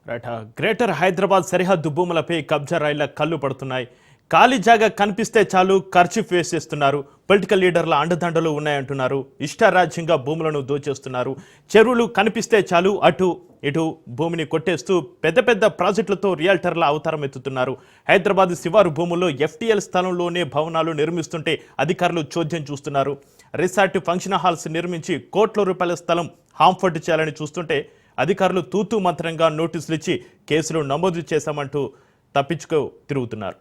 Right. Greater Hyderabad సరిహద్దు భూములపై కబ్జా రైళ్ల కళ్ళు పడుతున్నాయి. ఖాళీ జాగా కనిపిస్తే చాలు కర్చీఫ్ వేసేస్తున్నారు. పొలిటికల్ లీడర్ల అండదండలు ఉన్నాయంటున్నారు. ఇష్టారాజ్యంగా భూములను దోచేస్తున్నారు. చెరువులు కనిపిస్తే చాలు అటు ఇటు భూమిని కొట్టేస్తూ పెద్ద పెద్ద ప్రాజెక్టులతో రియల్టర్ల అవతారం ఎత్తుతున్నారు. హైదరాబాద్ శివారు భూముల్లో ఎఫ్టీఎల్ స్థలంలోనే భవనాలు నిర్మిస్తుంటే అధికారులు చోద్యం చూస్తున్నారు. రిసార్ట్ ఫంక్షన్ హాల్స్ నిర్మించి కోట్ల రూపాయల స్థలం హాంఫర్ట్ చేయాలని చూస్తుంటే అధికారులు తూతూ మంత్రంగా నోటీసులు ఇచ్చి కేసులు నమోదు చేశామంటూ తప్పించుకో తిరుగుతున్నారు.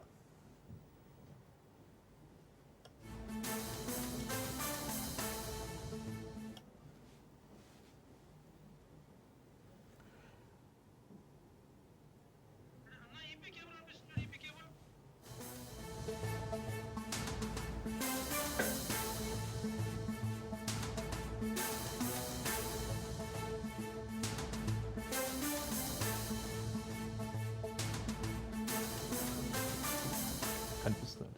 కనిపిస్తుంది.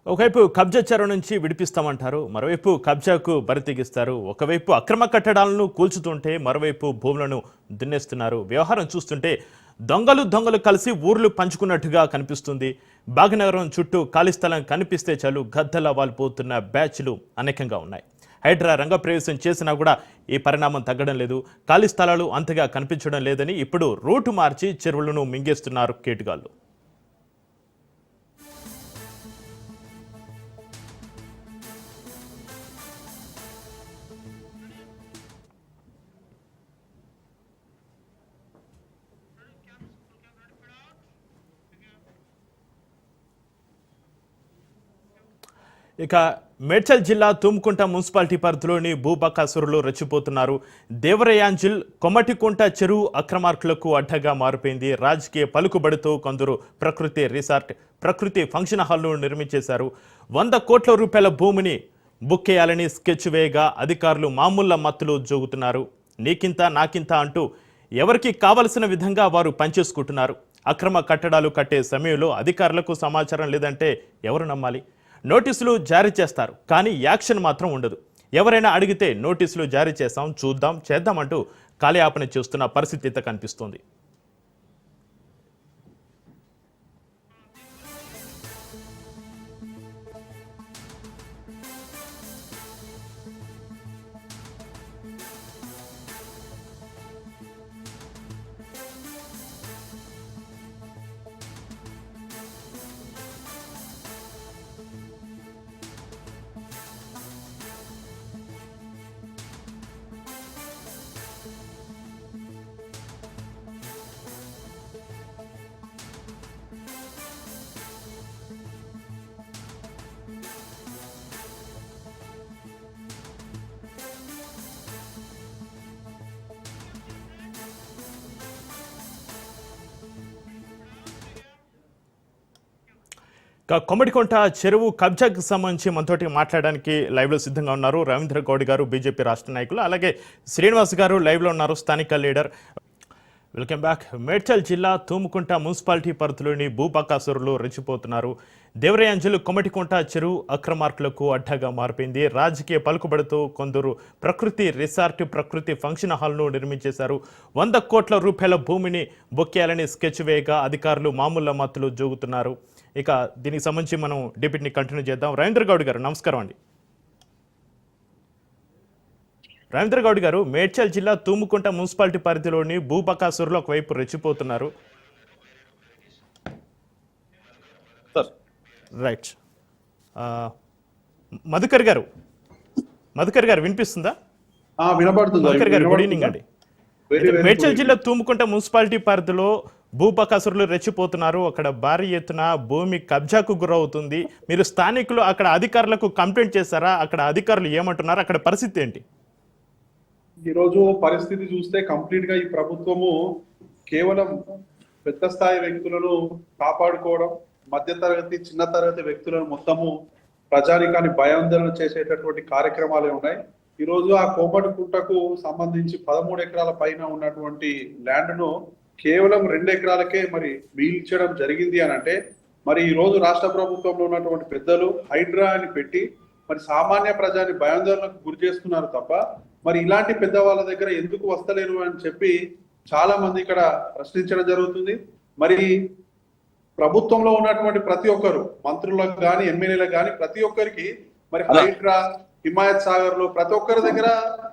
ఒకవైపు కబ్జా చెర నుంచి విడిపిస్తామంటారు, మరోవైపు కబ్జాకు బరితెగిస్తారు. ఒకవైపు అక్రమ కట్టడాలను కూల్చుతుంటే మరోవైపు భూములను దున్నేస్తున్నారు. వ్యవహారం చూస్తుంటే దొంగలు కలిసి ఊర్లు పంచుకున్నట్టుగా కనిపిస్తుంది. భాగ్యనగరం చుట్టూ ఖాళీ స్థలం కనిపిస్తే చాలు గద్దలా వాలిపోతున్న బ్యాచ్లు అనేకంగా ఉన్నాయి. హైడ్రా రంగప్రవేశం చేసినా కూడా ఈ పరిణామం తగ్గడం లేదు. ఖాళీ స్థలాలు అంతగా కనిపించడం లేదని ఇప్పుడు రూటు మార్చి చెరువులను మింగేస్తున్నారు కేటుగాళ్లు. ఇక మేడ్చల్ జిల్లా తుమ్కుంట మున్సిపాలిటీ పరిధిలోని భూబకాసురులు రెచ్చిపోతున్నారు. దేవరయాంజిల్ కొమటికుంట చెరువు అక్రమార్కులకు అడ్డగా మారిపోయింది. రాజకీయ పలుకుబడితో కొందరు ప్రకృతి రిసార్ట్, ప్రకృతి ఫంక్షన్ హాల్ను నిర్మించేశారు. 100 కోట్ల రూపాయల భూమిని బుక్కేయాలని స్కెచ్ వేయగా అధికారులు మామూళ్ల మత్తులు జోగుతున్నారు. నీకింత నాకింత అంటూ ఎవరికి కావలసిన విధంగా వారు పనిచేసుకుంటున్నారు. అక్రమ కట్టడాలు కట్టే సమయంలో అధికారులకు సమాచారం లేదంటే ఎవరు నమ్మాలి? నోటీసులు జారీ చేస్తారు, కానీ యాక్షన్ మాత్రం ఉండదు. ఎవరైనా అడిగితే నోటీసులు జారీ చేస్తాం, చూద్దాం, చేద్దామంటూ కాలయాపన చేస్తున్న పరిస్థితి కనిపిస్తోంది. కొమ్మడికొంట చెరువు కబ్జాకు సంబంధించి మనతోటి మాట్లాడడానికి లైవ్లో సిద్ధంగా ఉన్నారు రవీంద్ర గౌడ్ గారు, బీజేపీ రాష్ట్ర నాయకులు. అలాగే శ్రీనివాస్ గారు లైవ్లో ఉన్నారు, స్థానిక లీడర్. Welcome back. మేడ్చల్ జిల్లా తుమ్కుంట మున్సిపాలిటీ పరిధిలోని భూబకాసురులు రెచ్చిపోతున్నారు. దేవరయాంజలు కొమటికుంట చెరువు అక్రమార్కులకు అడ్డగా మారిపోయింది. రాజకీయ పలుకుబడితో కొందరు ప్రకృతి రిసార్ట్, ప్రకృతి ఫంక్షన్ హాల్ను నిర్మించేశారు. 100 కోట్ల రూపాయల భూమిని బొక్కేయాలని స్కెచ్ వేయగా అధికారులు మామూళ్ల మత్తులు జోగుతున్నారు. ఇక దీనికి సంబంధించి మనం డిబేట్ని కంటిన్యూ చేద్దాం. రవీంద్ర గౌడ్ గారు నమస్కారం అండి. రవీంద్ర గౌడ్ గారు, మేడ్చల్ జిల్లా తుమ్కుంట మున్సిపాలిటీ పరిధిలోని భూబకాసురులు ఒకవైపు రెచ్చిపోతున్నారు. రైట్. మధుకర్ గారు వినిపిస్తుందా? మధుకర్ గారు గుడ్ ఈవినింగ్ అండి. మేడ్చల్ జిల్లా తుమ్కుంట మున్సిపాలిటీ పరిధిలో భూబకాసురులు రెచ్చిపోతున్నారు. అక్కడ భారీ ఎత్తున భూమి కబ్జాకు గురవుతుంది. మీరు స్థానికులు అక్కడ అధికారులకు కంప్లైంట్ చేశారా? అక్కడ అధికారులు ఏమంటున్నారు? అక్కడ పరిస్థితి ఏంటి? ఈరోజు పరిస్థితి చూస్తే కంప్లీట్ గా ఈ ప్రభుత్వము కేవలం పెద్ద స్థాయి వ్యక్తులను కాపాడుకోవడం, మధ్య తరగతి చిన్న తరగతి వ్యక్తులను మొత్తము ప్రజానికాన్ని భయాందోళన చేసేటటువంటి కార్యక్రమాలే ఉన్నాయి. ఈ రోజు ఆ కోమటికుంటకు సంబంధించి 13 ఎకరాల పైన ఉన్నటువంటి ల్యాండ్ ను కేవలం 2 ఎకరాలకే మరి ఇచ్చడం జరిగింది అని అంటే మరి ఈ రోజు రాష్ట్ర ప్రభుత్వంలో ఉన్నటువంటి పెద్దలు హైడ్రా అని పెట్టి మరి సామాన్య ప్రజాని భయాందోళనకు గురి చేస్తున్నారు తప్ప మరి ఇలాంటి పెద్దవాళ్ళ దగ్గర ఎందుకు వస్తలేరు అని చెప్పి చాలా మంది ఇక్కడ ప్రశ్నించడం జరుగుతుంది. మరి ప్రభుత్వంలో ఉన్నటువంటి ప్రతి ఒక్కరు మంత్రులకు కానీ ఎమ్మెల్యేలకు కానీ ప్రతి ఒక్కరికి మరి హైడ్రా హిమాయత్ సాగర్ లో ప్రతి ఒక్కరి దగ్గర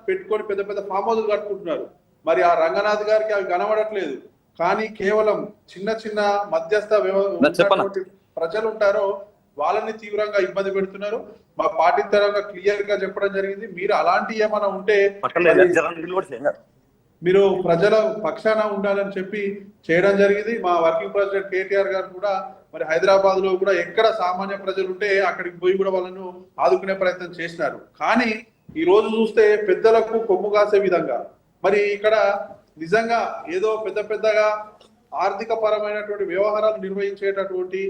పెట్టుకొని పెద్ద పెద్ద ఫామ్ హౌస్లు కట్టుకుంటున్నారు. మరి ఆ రంగనాథ్ గారికి అవి కనబడట్లేదు. కానీ కేవలం చిన్న చిన్న మధ్యస్థ ప్రజలు ఉంటారో వాళ్ళని తీవ్రంగా ఇబ్బంది పెడుతున్నారు. మా పార్టీ తరంగా క్లియర్ గా చెప్పడం జరిగింది. మీరు అలాంటి ఏమైనా ఉంటే మీరు ప్రజల పక్షాన ఉండాలని చెప్పి చేయడం జరిగింది. మా వర్కింగ్ ప్రెసిడెంట్ కేటీఆర్ గారు కూడా మరి హైదరాబాద్ లో కూడా ఎక్కడ సామాన్య ప్రజలు ఉంటే అక్కడికి పోయి కూడా వాళ్ళను ఆదుకునే ప్రయత్నం చేసినారు. కానీ ఈ రోజు చూస్తే పెద్దలకు కొమ్ము కాసే విధంగా మరి ఇక్కడ నిజంగా ఏదో పెద్ద పెద్దగా ఆర్థిక పరమైనటువంటి వ్యవహారాలు నిర్వహించేటటువంటి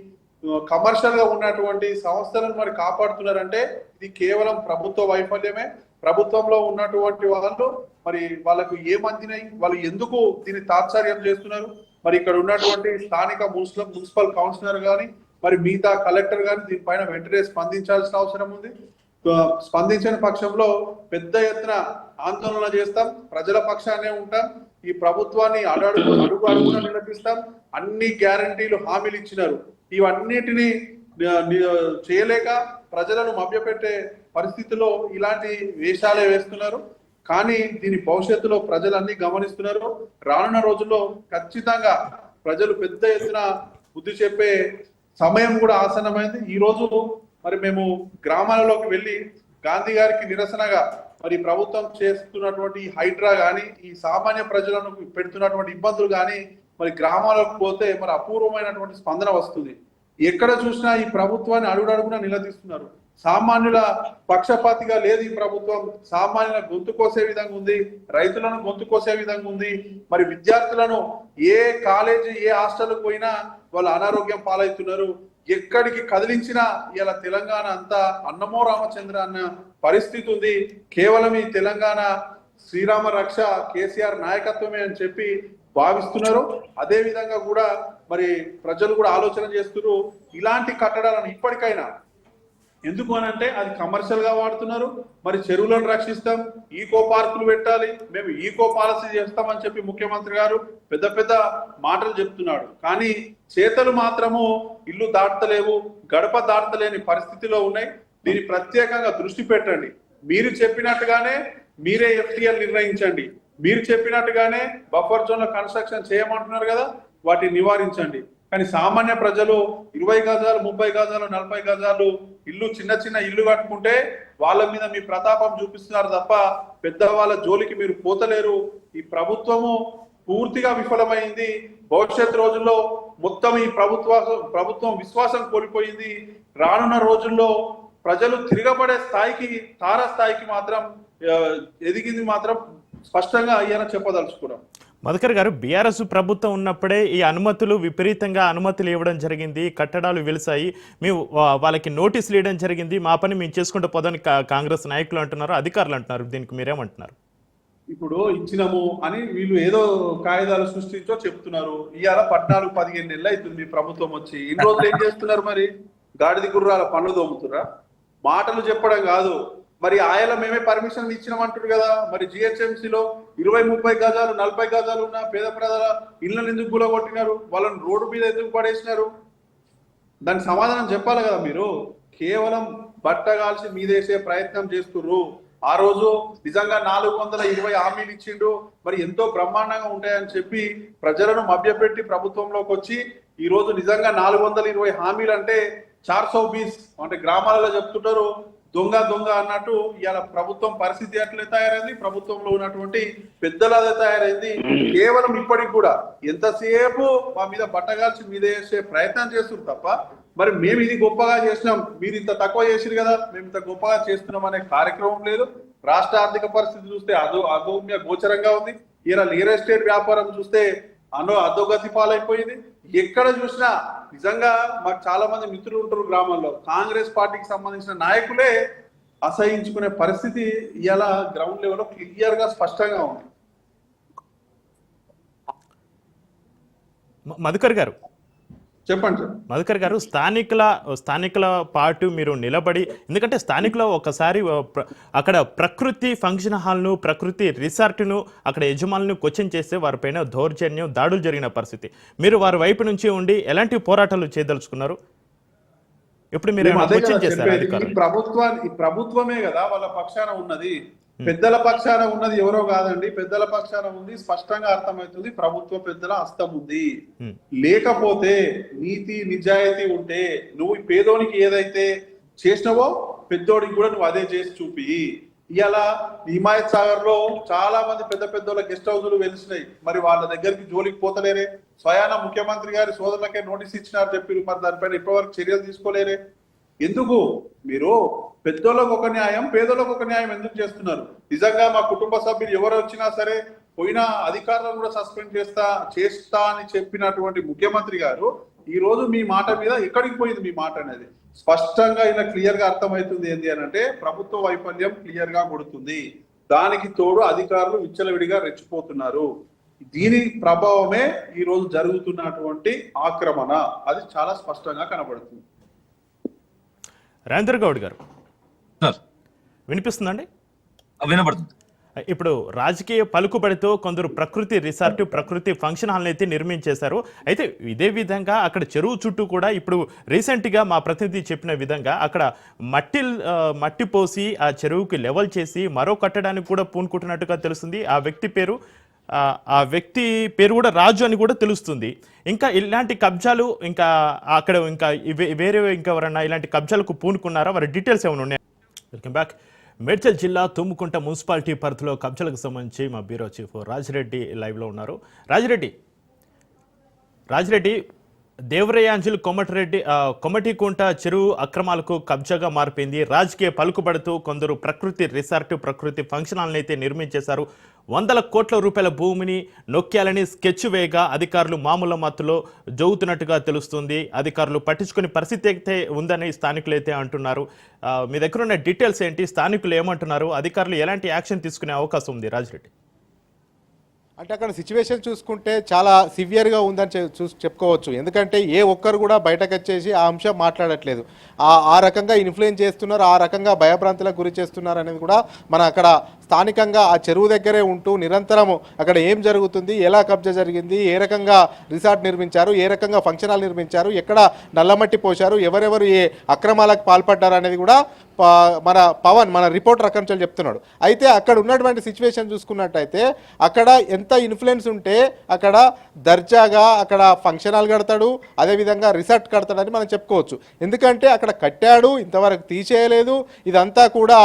కమర్షియల్ గా ఉన్నటువంటి సంస్థలను మరి కాపాడుతున్నారంటే ఇది కేవలం ప్రభుత్వ వైఫల్యమే. ప్రభుత్వంలో ఉన్నటువంటి వాళ్ళు మరి వాళ్ళకు ఏమందినాయి, వాళ్ళు ఎందుకు దీన్ని తాత్సర్యం చేస్తున్నారు? మరి ఇక్కడ ఉన్నటువంటి స్థానిక మున్సిపల్ కౌన్సిలర్ కానీ మరి మిగతా కలెక్టర్ కానీ దీనిపైన వెంటనే స్పందించాల్సిన అవసరం ఉంది. స్పందించని పక్షంలో పెద్ద ఎత్తున ఆందోళన చేస్తాం, ప్రజల పక్షానే ఉంటాం. ఈ ప్రభుత్వాన్ని అడుగున నిలదీస్తాం. అన్ని గ్యారంటీలు హామీలు ఇచ్చినారు, ఇవన్నిటిని చేయలేక ప్రజలను మభ్యపెట్టే పరిస్థితిలో ఇలాంటి వేషాలే వేస్తున్నారు. కానీ దీని భవిష్యత్తులో ప్రజలన్నీ గమనిస్తున్నారు. రానున్న రోజుల్లో ఖచ్చితంగా ప్రజలు పెద్ద ఎత్తున బుద్ధి చెప్పే సమయం కూడా ఆసన్నమైంది. ఈ రోజు మరి మేము గ్రామాలలోకి వెళ్ళి గాంధీ గారికి నిరసనగా మరి ప్రభుత్వం చేస్తున్నటువంటి హైడ్రా కానీ ఈ సామాన్య ప్రజలను పెడుతున్నటువంటి ఇబ్బందులు కానీ మరి గ్రామాలకు పోతే మరి అపూర్వమైనటువంటి స్పందన వస్తుంది. ఎక్కడ చూసినా ఈ ప్రభుత్వాన్ని అడుగడుగునా నిలదీస్తున్నారు. సామాన్యుల పక్షపాతిగా లేదు ఈ ప్రభుత్వం. సామాన్యుల గొంతు కోసే విధంగా ఉంది, రైతులను గొంతు కోసే విధంగా ఉంది. మరి విద్యార్థులను ఏ కాలేజీ ఏ హాస్టల్కి పోయినా వాళ్ళు అనారోగ్యం పాలవుతున్నారు. ఎక్కడికి కదిలించినా ఇలా తెలంగాణ అంతా అన్నమో రామచంద్ర అన్న పరిస్థితి ఉంది. కేవలం ఈ తెలంగాణ శ్రీరామ రక్ష కేసీఆర్ నాయకత్వమే అని చెప్పి భావిస్తున్నారు. అదే విధంగా కూడా మరి ప్రజలు కూడా ఆలోచన చేస్తున్నారు. ఇలాంటి కట్టడాలను ఇప్పటికైనా ఎందుకు అని అంటే అది కమర్షియల్ గా వాడుతున్నారు. మరి చెరువులను రక్షిస్తాం, ఈకో పార్కులు పెట్టాలి, మేము ఈకో పాలసీ చేస్తామని చెప్పి ముఖ్యమంత్రి గారు పెద్ద పెద్ద మాటలు చెప్తున్నాడు. కానీ చేతలు మాత్రము ఇల్లు దాటలేవు, గడప దాటలేని పరిస్థితిలో ఉన్నాయి. దీన్ని ప్రత్యేకంగా దృష్టి పెట్టండి. మీరు చెప్పినట్టుగానే మీరే ఎఫ్టీఎల్ నిర్ణయించండి. మీరు చెప్పినట్టుగానే బఫర్ జోన్ లో కన్స్ట్రక్షన్ చేయమంటున్నారు కదా, వాటిని నివారించండి. కానీ సామాన్య ప్రజలు 20 గజాలు 30 గజాలు 40 గజాలు ఇల్లు చిన్న చిన్న ఇల్లు కట్టుకుంటే వాళ్ళ మీద మీ ప్రతాపం చూపిస్తున్నారు తప్ప పెద్దవాళ్ళ జోలికి మీరు పోతలేరు. ఈ ప్రభుత్వము పూర్తిగా విఫలమైంది. భవిష్యత్ రోజుల్లో మొత్తం ఈ ప్రభుత్వం విశ్వాసం కోల్పోయింది. రానున్న రోజుల్లో ప్రజలు తిరగబడే స్థాయికి తారాస్థాయికి మాత్రం ఎదిగింది మాత్రం స్పష్టంగా అయ్యానని చెప్పదలుచుకున్నాం. మధుకర్ గారు, బీఆర్ఎస్ ప్రభుత్వం ఉన్నప్పుడే ఈ అనుమతులు విపరీతంగా అనుమతులు ఇవ్వడం జరిగింది, కట్టడాలు వెలిసాయి, మేము వాళ్ళకి నోటీసులు ఇవ్వడం జరిగింది, మా పని మేము చేసుకుంటూ పోదని కాంగ్రెస్ నాయకులు అంటున్నారు, అధికారులు అంటున్నారు. దీనికి మీరేమంటున్నారు? ఇప్పుడు ఇచ్చినాము అని వీళ్ళు ఏదో కాయిదాలు సృష్టించో చెప్తున్నారు. ఇవాళ 14-15 నెలలు అవుతుంది ప్రభుత్వం వచ్చి. ఇన్ని రోజులు ఏం చేస్తున్నారు? మరి గాడిది గుర్రాల పనులు దోముతురా? మాటలు చెప్పడం కాదు. మరి ఆయల మేమే పర్మిషన్ ఇచ్చినామంటారు కదా. మరి జిహెచ్ఎంసీలో 20-30 గజాలు 40 గజాలు ఉన్న పేద ప్రజల ఇళ్లను ఎందుకు గులగొట్టినారు? వాళ్ళని రోడ్డు మీద ఎందుకు పడేసినారు? దానికి సమాధానం చెప్పాలి కదా మీరు. కేవలం బట్టగాల్సి మీదేసే ప్రయత్నం చేస్తుర్రు. ఆ రోజు నిజంగా 420 హామీలు ఇచ్చిండు, మరి ఎంతో బ్రహ్మాండంగా ఉంటాయని చెప్పి ప్రజలను మభ్యపెట్టి ప్రభుత్వంలోకి వచ్చి ఈ రోజు నిజంగా 420 హామీలు అంటే 420 అంటే గ్రామాలలో చెప్తుంటారు దొంగ దొంగ అన్నట్టు. ఇవాళ ప్రభుత్వం పరిస్థితి ఎట్లా తయారైంది, ప్రభుత్వంలో ఉన్నటువంటి పెద్దలదే తయారైంది. కేవలం ఇప్పటికి కూడా ఎంతసేపు మా మీద బట్టగాల్చి మీద వేసే ప్రయత్నం చేస్తున్నారు తప్ప మరి మేము ఇది గొప్పగా చేసినాం, మీరు ఇంత తక్కువ చేసిరు కదా, మేము ఇంత గొప్పగా చేస్తున్నాం అనే కార్యక్రమం లేదు. రాష్ట్ర ఆర్థిక పరిస్థితి చూస్తే అగమ్య గోచరంగా ఉంది. ఇలా రియల్ ఎస్టేట్ వ్యాపారం చూస్తే అధోగతి పాలైపోయింది. ఎక్కడ చూసినా నిజంగా మాకు చాలా మంది మిత్రులు ఉంటారు గ్రామాల్లో, కాంగ్రెస్ పార్టీకి సంబంధించిన నాయకులే అసహించుకునే పరిస్థితి ఇలా గ్రౌండ్ లెవెల్లో క్లియర్ గా స్పష్టంగా ఉంది. మధుకర్ గారు, చెప్పండి సార్. మధుకర్ గారు, స్థానికుల పాటు మీరు నిలబడి, ఎందుకంటే స్థానికుల ఒకసారి అక్కడ ప్రకృతి ఫంక్షన్ హాల్ను, ప్రకృతి రిసార్ట్ను, అక్కడ యజమానులను క్వశ్చన్ చేస్తే వారిపైన దౌర్జన్యం, దాడులు జరిగిన పరిస్థితి. మీరు వారి వైపు నుంచి ఉండి ఎలాంటి పోరాటాలు చేయదలుచుకున్నారు? ఇప్పుడు మీరు మేము అదే క్వశ్చన్ కదా చేశారు చెప్పేది. అధికారులు? ఈ ప్రభుత్వమే కదా వాళ్ళ పక్షాన ఉన్నది. పెద్దల పక్షాన ఉన్నది ఎవరో కాదండి, పెద్దల పక్షాన ఉంది. స్పష్టంగా అర్థమవుతుంది, ప్రభుత్వ పెద్దల హస్తం ఉంది. లేకపోతే నీతి నిజాయితీ ఉంటే నువ్వు ఈ పేదోనికి ఏదైతే చేసినావో పెద్దోడికి కూడా నువ్వు అదే చేసి చూపి. ఇవాళ హిమాయత్ సాగర్ లో చాలా మంది పెద్ద పెద్దోళ్ళ గెస్ట్ హౌస్లు వెలిసినాయి, మరి వాళ్ళ దగ్గరికి జోలికి పోతలేరే? స్వయాన ముఖ్యమంత్రి గారి సోదరులకే నోటీస్ ఇచ్చినారు చెప్పి, మరి దానిపైన ఇప్పటివరకు చర్యలు తీసుకోలేరే? ఎందుకు మీరు పెద్దోళ్ళకు ఒక న్యాయం, పేదోళ్ళకు ఒక న్యాయం ఎందుకు చేస్తున్నారు? నిజంగా మా కుటుంబ సభ్యులు ఎవరు వచ్చినా సరే పోయిన అధికారులను కూడా సస్పెండ్ చేస్తా అని చెప్పినటువంటి ముఖ్యమంత్రి గారు ఈ రోజు మీ మాట మీద ఎక్కడికి పోయింది మీ మాట అనేది స్పష్టంగా ఇలా క్లియర్ గా అర్థమవుతుంది. ఏంటి అని అంటే ప్రభుత్వ వైఫల్యం క్లియర్ గా కొడుతుంది. దానికి తోడు అధికారులు విచ్చలవిడిగా రెచ్చిపోతున్నారు. దీని ప్రభావమే ఈ రోజు జరుగుతున్నటువంటి ఆక్రమణ, అది చాలా స్పష్టంగా కనబడుతుంది. రాజేంద్ర గౌడ్ గారు, సార్ వినిపిస్తుందండి? వినపడుతుంది. ఇప్పుడు రాజకీయ పలుకుబడితో కొందరు ప్రకృతి రిసార్ట్, ప్రకృతి ఫంక్షన్ హాల్ని అయితే నిర్మించేశారు. అయితే ఇదే విధంగా అక్కడ చెరువు చుట్టూ కూడా ఇప్పుడు రీసెంట్గా మా ప్రతినిధి చెప్పిన విధంగా అక్కడ మట్టి పోసి ఆ చెరువుకి లెవెల్ చేసి మరో కట్టడానికి కూడా పూనుకుంటున్నట్టుగా తెలుస్తుంది. ఆ వ్యక్తి పేరు కూడా రాజు అని కూడా తెలుస్తుంది. ఇంకా ఇలాంటి కబ్జాలు ఇంకా అక్కడ ఇంకా వేరే ఇంకెవరన్నా ఇలాంటి కబ్జాలకు పూనుకున్నారా? వారి డీటెయిల్స్ ఏమైనా ఉన్నాయా? Welcome back. మేడ్చల్ జిల్లా తుమ్ముకుంట మున్సిపాలిటీ పరిధిలో కబ్జాలకు సంబంధించి మా బ్యూరో చీఫ్ రాజిరెడ్డి లైవ్లో ఉన్నారు. రాజిరెడ్డి, దేవరయాంజల్ కొమటికుంట చెరువు అక్రమాలకు కబ్జాగా మారిపోయింది. రాజకీయ పలుకుబడుతూ కొందరు ప్రకృతి రిసార్ట్, ప్రకృతి ఫంక్షన్ హాల్ని అయితే నిర్మించేశారు. 100 కోట్ల రూపాయల భూమిని నొక్కాలని స్కెచ్ వేయగా అధికారులు మామూలు మత్తులో జోగుతున్నట్టుగా తెలుస్తుంది. అధికారులు పట్టించుకునే పరిస్థితి అయితే ఉందని స్థానికులు అయితే అంటున్నారు. మీ దగ్గర ఉన్న డీటెయిల్స్ ఏంటి? స్థానికులు ఏమంటున్నారు? అధికారులు ఎలాంటి యాక్షన్ తీసుకునే అవకాశం ఉంది? రాజిరెడ్డి, అంటే అక్కడ సిచ్యువేషన్ చూసుకుంటే చాలా సివియర్గా ఉందని చెప్పుకోవచ్చు. ఎందుకంటే ఏ ఒక్కరు కూడా బయటకు వచ్చేసి ఆ అంశం మాట్లాడట్లేదు. ఆ రకంగా ఇన్ఫ్లుయెన్స్ చేస్తున్నారు, ఆ రకంగా భయభ్రాంతులకు గురి చేస్తున్నారు అనేది కూడా మన అక్కడ స్థానికంగా ఆ చెరువు దగ్గరే ఉంటూ నిరంతరం అక్కడ ఏం జరుగుతుంది, ఎలా కబ్జా జరిగింది, ఏ రకంగా రిసార్ట్ నిర్మించారు, ఏ రకంగా ఫంక్షన్ హాల్ నిర్మించారు, ఎక్కడ నల్లమట్టి పోశారు, ఎవరెవరు ఏ అక్రమాలకు పాల్పడ్డారు అనేది కూడా మన రిపోర్టర్ అక్కడి నుంచి చెప్తున్నాడు. అయితే అక్కడ ఉన్నటువంటి సిచ్యువేషన్ చూసుకున్నట్టయితే అక్కడ ఎంత ఇన్ఫ్లుయెన్స్ ఉంటే అక్కడ దర్జాగా అక్కడ ఫంక్షన్ హాల్ కడతాడు, అదేవిధంగా రిసార్ట్ కడతాడని మనం చెప్పుకోవచ్చు. ఎందుకంటే అక్కడ కట్టాడు, ఇంతవరకు తీసేయలేదు, ఇదంతా కూడా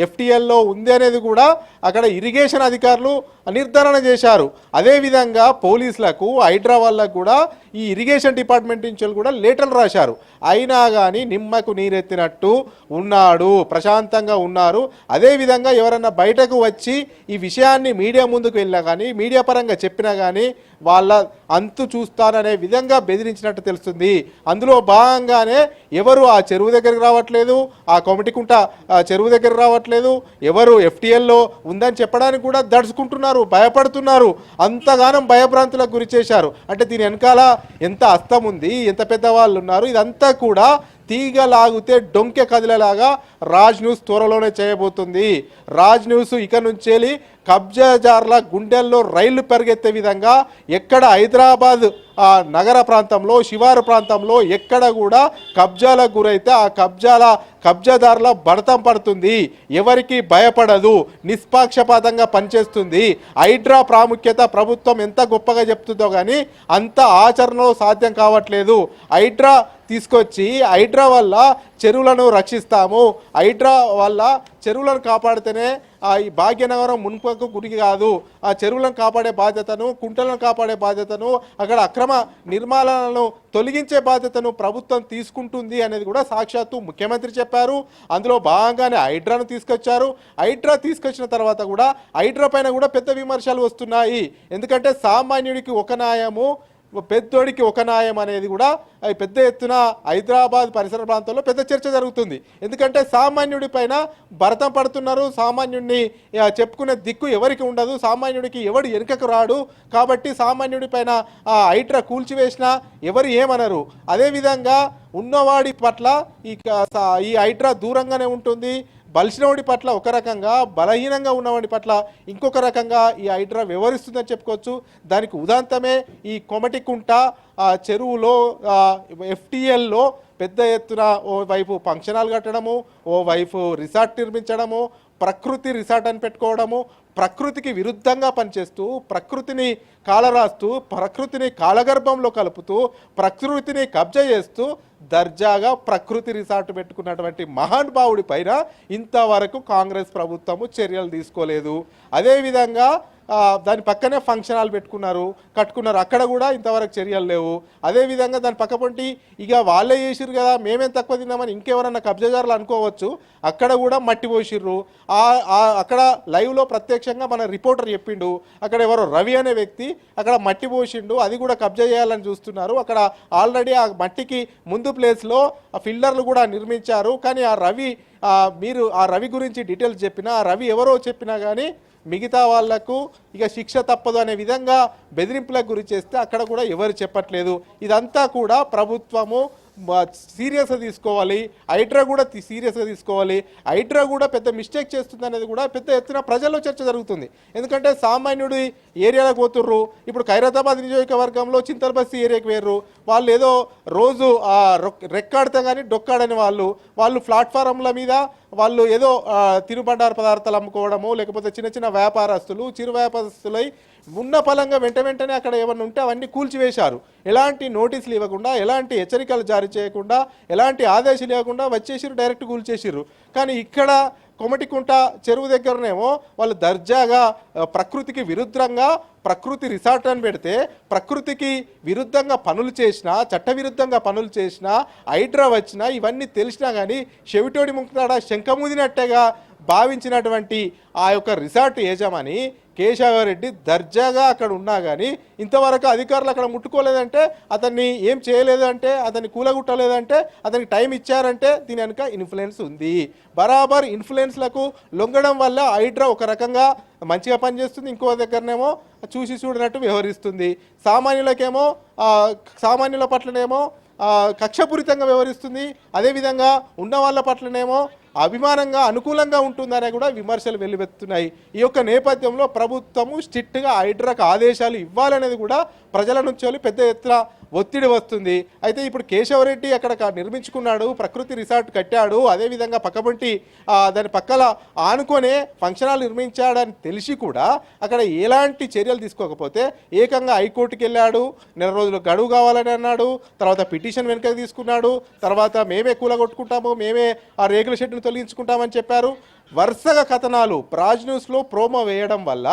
FTLలో ఉంది అనేది కూడా అక్కడ ఇరిగేషన్ అధికారులు నిర్ధారణ చేశారు. అదేవిధంగా పోలీసులకు, హైడ్రా వాళ్ళకు కూడా ఈ ఇరిగేషన్ డిపార్ట్మెంట్ నుంచి కూడా లేటర్లు రాశారు. అయినా కానీ నిమ్మకు నీరెత్తినట్టు ఉన్నాడు, ప్రశాంతంగా ఉన్నారు. అదేవిధంగా ఎవరన్నా బయటకు వచ్చి ఈ విషయాన్ని మీడియా ముందుకు వెళ్ళినా కానీ, మీడియా పరంగా చెప్పినా కానీ వాళ్ళ అంతు చూస్తాననే విధంగా బెదిరించినట్టు తెలుస్తుంది. అందులో భాగంగానే ఎవరు ఆ చెరువు దగ్గరికి రావట్లేదు, ఆ కొమటికుంట చెరువు దగ్గర రావట్లేదు, ఎవరు FTLలో ఉందని చెప్పడానికి కూడా దడుచుకుంటున్నారు, భయపడుతున్నారు. అంతగానం భయభ్రాంతులకు గురి చేశారు. అంటే దీని వెనకాల ఎంత హస్తం ఉంది, ఎంత పెద్దవాళ్ళు ఉన్నారు, ఇదంతా కూడా తీగ లాగితే డొంకె కదిలేలాగా రాజ్ న్యూస్ త్వరలోనే చేయబోతుంది. రాజ్ న్యూస్ ఇక నుంచి కబ్జాదారుల గుండెల్లో రైళ్లు పరిగెత్తే విధంగా ఎక్కడ హైదరాబాద్ నగర ప్రాంతంలో, శివారు ప్రాంతంలో ఎక్కడ కూడా కబ్జాలకు గురైతే ఆ కబ్జాదారుల భరతం పడుతుంది. ఎవరికి భయపడదు, నిష్పాక్షపాతంగా పనిచేస్తుంది. హైడ్రా ప్రాముఖ్యత ప్రభుత్వం ఎంత గొప్పగా చెప్తుందో కానీ అంత ఆచరణలో సాధ్యం కావట్లేదు. హైడ్రా తీసుకొచ్చి హైడ్రా వల్ల చెరువులను రక్షిస్తాము, హైడ్రా వల్ల చెరువులను కాపాడితేనే ఈ భాగ్యనగరం మున్పకు గురి కాదు, ఆ చెరువులను కాపాడే బాధ్యతను, కుంటలను కాపాడే బాధ్యతను, అక్కడ అక్రమ నిర్మాణాలను తొలగించే బాధ్యతను ప్రభుత్వం తీసుకుంటుంది అనేది కూడా సాక్షాత్తు ముఖ్యమంత్రి చెప్పారు. అందులో భాగంగానే హైడ్రాను తీసుకొచ్చారు. హైడ్రా తీసుకొచ్చిన తర్వాత కూడా హైడ్రా పైన కూడా పెద్ద విమర్శలు వస్తున్నాయి. ఎందుకంటే సామాన్యుడికి ఒక న్యాయము, పెద్దోడికి ఒక న్యాయం అనేది కూడా పెద్ద ఎత్తున హైదరాబాద్ పరిసర ప్రాంతాల్లో పెద్ద చర్చ జరుగుతుంది. ఎందుకంటే సామాన్యుడి పైన భరతం పడుతున్నారు. సామాన్యుడిని చెప్పుకునే దిక్కు ఎవరికి ఉండదు. సామాన్యుడికి ఎవడు వెనుకకు రాడు. కాబట్టి సామాన్యుడి పైన హైడ్రా కూల్చివేసినా ఎవరు ఏమనరు. అదేవిధంగా ఉన్నవాడి పట్ల ఈ హైడ్రా దూరంగానే ఉంటుంది. బలిసినవాడి పట్ల ఒక రకంగా, బలహీనంగా ఉన్నవాడి పట్ల ఇంకొక రకంగా ఈ హైడ్రా వ్యవహరిస్తుందని చెప్పుకోవచ్చు. దానికి ఉదాంతమే ఈ కొమటికుంట చెరువులో FTLలో పెద్ద ఎత్తున ఓ వైపు ఫంక్షన్ హాల్ కట్టడము, ఓ వైపు రిసార్ట్ నిర్మించడము, ప్రకృతి రిసార్ట్ అని పెట్టుకోవడము, ప్రకృతికి విరుద్ధంగా పనిచేస్తూ, ప్రకృతిని కాలరాస్తూ, ప్రకృతిని కాలగర్భంలో కలుపుతూ, ప్రకృతిని కబ్జా చేస్తూ దర్జాగా ప్రకృతి రిసార్ట్ పెట్టుకున్నటువంటి మహానుభావుడి పైన ఇంతవరకు కాంగ్రెస్ ప్రభుత్వము చర్యలు తీసుకోలేదు. అదేవిధంగా దాని పక్కనే ఫంక్షన్ హాల్ కట్టుకున్నారు. అక్కడ కూడా ఇంతవరకు చర్యలు లేవు. అదేవిధంగా దాని పక్కపొంటి ఇక వాళ్ళే చేసిర్రు కదా, మేమేం తక్కువ తిన్నామని ఇంకెవరన్నా కబ్జాదారులు అనుకోవచ్చు. అక్కడ కూడా మట్టి పోసిర్రు. అక్కడ లైవ్లో ప్రత్యక్షంగా మన రిపోర్టర్ చెప్పిండు, అక్కడ ఎవరో రవి అనే వ్యక్తి అక్కడ మట్టి పోసిండు, అది కూడా కబ్జా చేయాలని చూస్తున్నారు. అక్కడ ఆల్రెడీ ఆ మట్టికి ముందు ప్లేస్లో ఫిల్టర్లు కూడా నిర్మించారు. కానీ మీరు ఆ రవి గురించి డీటెయిల్స్ చెప్పినా, ఆ రవి ఎవరో చెప్పినా కానీ మిగతా వాళ్లకు ఇక శిక్ష తప్పదు అనే విధంగా బెదిరింపులకు గురి చేస్తే అక్కడ కూడా ఎవరు చెప్పట్లేదు. ఇదంతా కూడా ప్రభుత్వము సీరియస్గా తీసుకోవాలి. హైడ్రా కూడా సీరియస్గా తీసుకోవాలి. హైడ్రా కూడా పెద్ద మిస్టేక్ చేస్తుంది అనేది కూడా పెద్ద ఎత్తున ప్రజల్లో చర్చ జరుగుతుంది. ఎందుకంటే సామాన్యుడు ఏరియాలకు పోతుర్రు. ఇప్పుడు ఖైరతాబాద్ నియోజకవర్గంలో చింతలబస్తి ఏరియాకి వేర్రు. వాళ్ళు ఏదో రోజు రెక్కాడతాం కానీ డొక్కాడని వాళ్ళు ప్లాట్ఫారంల మీద వాళ్ళు ఏదో తినుబండార పదార్థాలు అమ్ముకోవడము, లేకపోతే చిన్న చిన్న వ్యాపారస్తులు, చిరు వ్యాపారస్తులై ఉన్న పలంగా వెంటనే అక్కడ ఏమన్నా ఉంటే అవన్నీ కూల్చివేశారు. ఎలాంటి నోటీసులు ఇవ్వకుండా, ఎలాంటి హెచ్చరికలు జారీ చేయకుండా, ఎలాంటి ఆదేశాలు ఇవ్వకుండా వచ్చేసిరు, డైరెక్ట్ కూల్చేసిర్రు. కానీ ఇక్కడ కొమటికుంట చెరువు దగ్గరనేమో వాళ్ళు దర్జాగా ప్రకృతికి విరుద్ధంగా ప్రకృతి రిసార్ట్ అని పెడితే, ప్రకృతికి విరుద్ధంగా పనులు చేసినా, చట్టవిరుద్ధంగా పనులు చేసినా, హైడ్రా వచ్చినా, ఇవన్నీ తెలిసినా కానీ చెవిటోడి ముక్తాడ శంఖముదినట్టేగా భావించినటువంటి ఆ యొక్క రిసార్ట్ యజమాని కేశవరెడ్డి దర్జాగా అక్కడ ఉన్నా కానీ ఇంతవరకు అధికారులు అక్కడ ముట్టుకోలేదంటే, అతన్ని ఏం చేయలేదంటే, అతన్ని కూలగొట్టలేదంటే, అతనికి టైం ఇచ్చారంటే దీని వెనుక ఇన్ఫ్లుయెన్స్ ఉంది. బరాబర్ ఇన్ఫ్లుయెన్స్లకు లొంగడం వల్ల హైడ్రా ఒక రకంగా మంచిగా పనిచేస్తుంది, ఇంకో దగ్గరనేమో చూసి చూడనట్టు వ్యవహరిస్తుంది. సామాన్యుల పట్లనేమో కక్షపూరితంగా వ్యవహరిస్తుంది. అదేవిధంగా ఉన్న వాళ్ళ పట్లనేమో అభిమానంగా అనుకూలంగా ఉంటుందనే కూడా విమర్శలు వెల్లువెత్తున్నాయి. ఈ యొక్క నేపథ్యంలో ప్రభుత్వము స్ట్రిక్ట్గా హైడ్రాకు ఆదేశాలు ఇవ్వాలనేది కూడా ప్రజల నుంచి పెద్ద ఎత్తున ఒత్తిడి వస్తుంది. అయితే ఇప్పుడు కేశవరెడ్డి అక్కడ నిర్మించుకున్నాడు, ప్రకృతి రిసార్ట్ కట్టాడు, అదేవిధంగా పక్కపొంటి దాని పక్కల ఆనుకొనే ఫంక్షన్ హాల్ నిర్మించాడని తెలిసి కూడా అక్కడ ఎలాంటి చర్యలు తీసుకోకపోతే ఏకంగా హైకోర్టుకి వెళ్ళాడు. 4 రోజులు గడువు కావాలని అన్నాడు. తర్వాత పిటిషన్ వెనుకకు తీసుకున్నాడు. తర్వాత మేమే కూలగొట్టుకుంటాము, మేమే ఆ రేకుల షెడ్ను తొలగించుకుంటామని చెప్పారు. వరుసగా కథనాలు రాజ్ న్యూస్లో ప్రోమో వేయడం వల్ల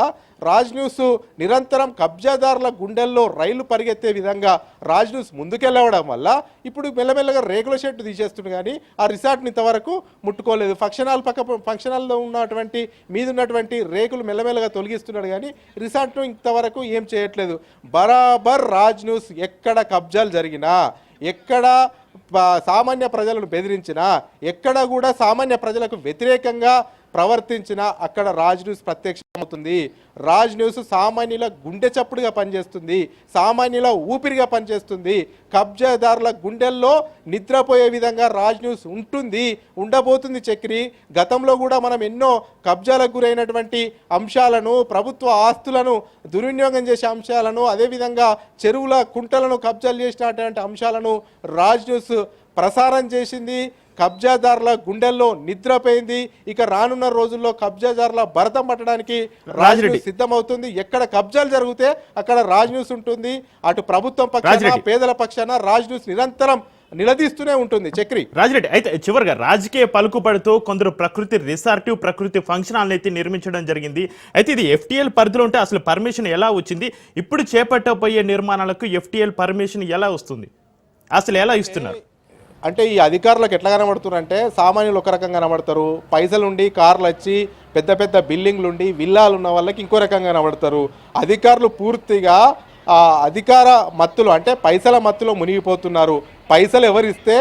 రాజ్ న్యూస్ నిరంతరం కబ్జాదారుల గుండెల్లో రైలు పరిగెత్తే విధంగా రాజ్ న్యూస్ ముందుకెళ్ళవడం వల్ల ఇప్పుడు మెల్లమెల్లగా రేకుల షెడ్ తీసేస్తుంది కానీ ఆ రిసార్ట్ని ఇంతవరకు ముట్టుకోలేదు. ఫంక్షన్ హాల్లో ఉన్నటువంటి రేకులు మెల్లమెల్లగా తొలగిస్తున్నాడు కానీ రిసార్ట్ను ఇంతవరకు ఏం చేయట్లేదు. బరాబర్ రాజ్ న్యూస్ ఎక్కడ కబ్జాలు జరిగినా, ఎక్కడ సామాన్య ప్రజలను బెదిరించినా, ఎక్కడ కూడా సామాన్య ప్రజలకు వ్యతిరేకంగా ప్రవర్తించినా అక్కడ రాజ్ న్యూస్ ప్రత్యక్షమవుతుంది. రాజ్ న్యూస్ సామాన్యుల గుండె చప్పుడుగా పనిచేస్తుంది, సామాన్యుల ఊపిరిగా పనిచేస్తుంది. కబ్జాదారుల గుండెల్లో నిద్రపోయే విధంగా రాజ్ న్యూస్ ఉండబోతుంది. చక్రి గతంలో కూడా మనం ఎన్నో కబ్జాలకు గురైనటువంటి అంశాలను, ప్రభుత్వ ఆస్తులను దుర్వినియోగం చేసే అంశాలను, అదేవిధంగా చెరువుల కుంటలను కబ్జాలు చేసినటువంటి అంశాలను రాజ్ న్యూస్ ప్రసారం చేసింది. కబ్జాదారుల గుండెల్లో నిద్రపోయింది. ఇక రానున్న రోజుల్లో కబ్జాదారుల భరతం పట్టడానికి రాజ్ న్యూస్ సిద్ధమవుతుంది. ఎక్కడ కబ్జాలు జరిగితే అక్కడ రాజ్ న్యూస్ ఉంటుంది. అటు ప్రభుత్వం పక్షాన, పేదల పక్షాన రాజ్ న్యూస్ నిరంతరం నిలదీస్తూనే ఉంటుంది. చక్రి రాజిరెడ్డి, అయితే చివరిగా రాజకీయ పలుకుబడితో కొందరు ప్రకృతి రిసార్ట్, ప్రకృతి ఫంక్షన్ హాల్ అయితే నిర్మించడం జరిగింది. అయితే ఇది FTL పరిధిలో ఉంటే అసలు పర్మిషన్ ఎలా వచ్చింది? ఇప్పుడు చేపట్టబోయే నిర్మాణాలకు FTL పర్మిషన్ ఎలా వస్తుంది? అసలు ఎలా ఇస్తున్నారు? అంటే ఈ అధికారులకు ఎట్లా కనబడుతున్నారంటే, సామాన్యులు ఒక రకంగా కనబడతారు, పైసలుండి కార్లు వచ్చి పెద్ద పెద్ద బిల్డింగ్లు ఉండి విల్లాలు ఉన్న వాళ్ళకి ఇంకో రకంగా కనబడతారు. అధికారులు పూర్తిగా ఆ అధికార మత్తులో అంటే పైసల మత్తులో మునిగిపోతున్నారు. పైసలు ఎవరిస్తే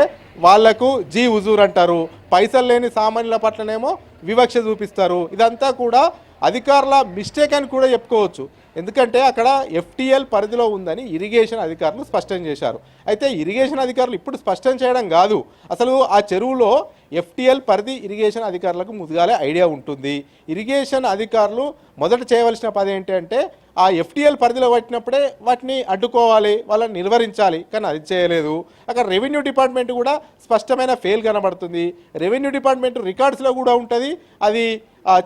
వాళ్లకు జీ హుజూర్ అంటారు, పైసలు లేని సామాన్యుల పట్లనేమో వివక్ష చూపిస్తారు. ఇదంతా కూడా అధికారుల మిస్టేక్ అని కూడా చెప్పుకోవచ్చు. ఎందుకంటే అక్కడ ఎఫ్టీఎల్ పరిధిలో ఉందని ఇరిగేషన్ అధికారులు స్పష్టం చేశారు. అయితే ఇరిగేషన్ అధికారులు ఇప్పుడు స్పష్టం చేయడం కాదు, అసలు ఆ చెరువులో ఎఫ్టీఎల్ పరిధి ఇరిగేషన్ అధికారులకు ముందుగానే ఐడియా ఉంటుంది. ఇరిగేషన్ అధికారులు మొదట చేయవలసిన పని ఏంటంటే ఆ ఎఫ్టీఎల్ పరిధిలో పట్టినప్పుడే వాటిని అడ్డుకోవాలి, వాళ్ళని నిర్వహించాలి. కానీ అది చేయలేదు. అక్కడ రెవెన్యూ డిపార్ట్మెంట్ కూడా స్పష్టమైన ఫెయిల్ కనబడుతుంది. రెవెన్యూ డిపార్ట్మెంట్ రికార్డ్స్లో కూడా ఉంటుంది అది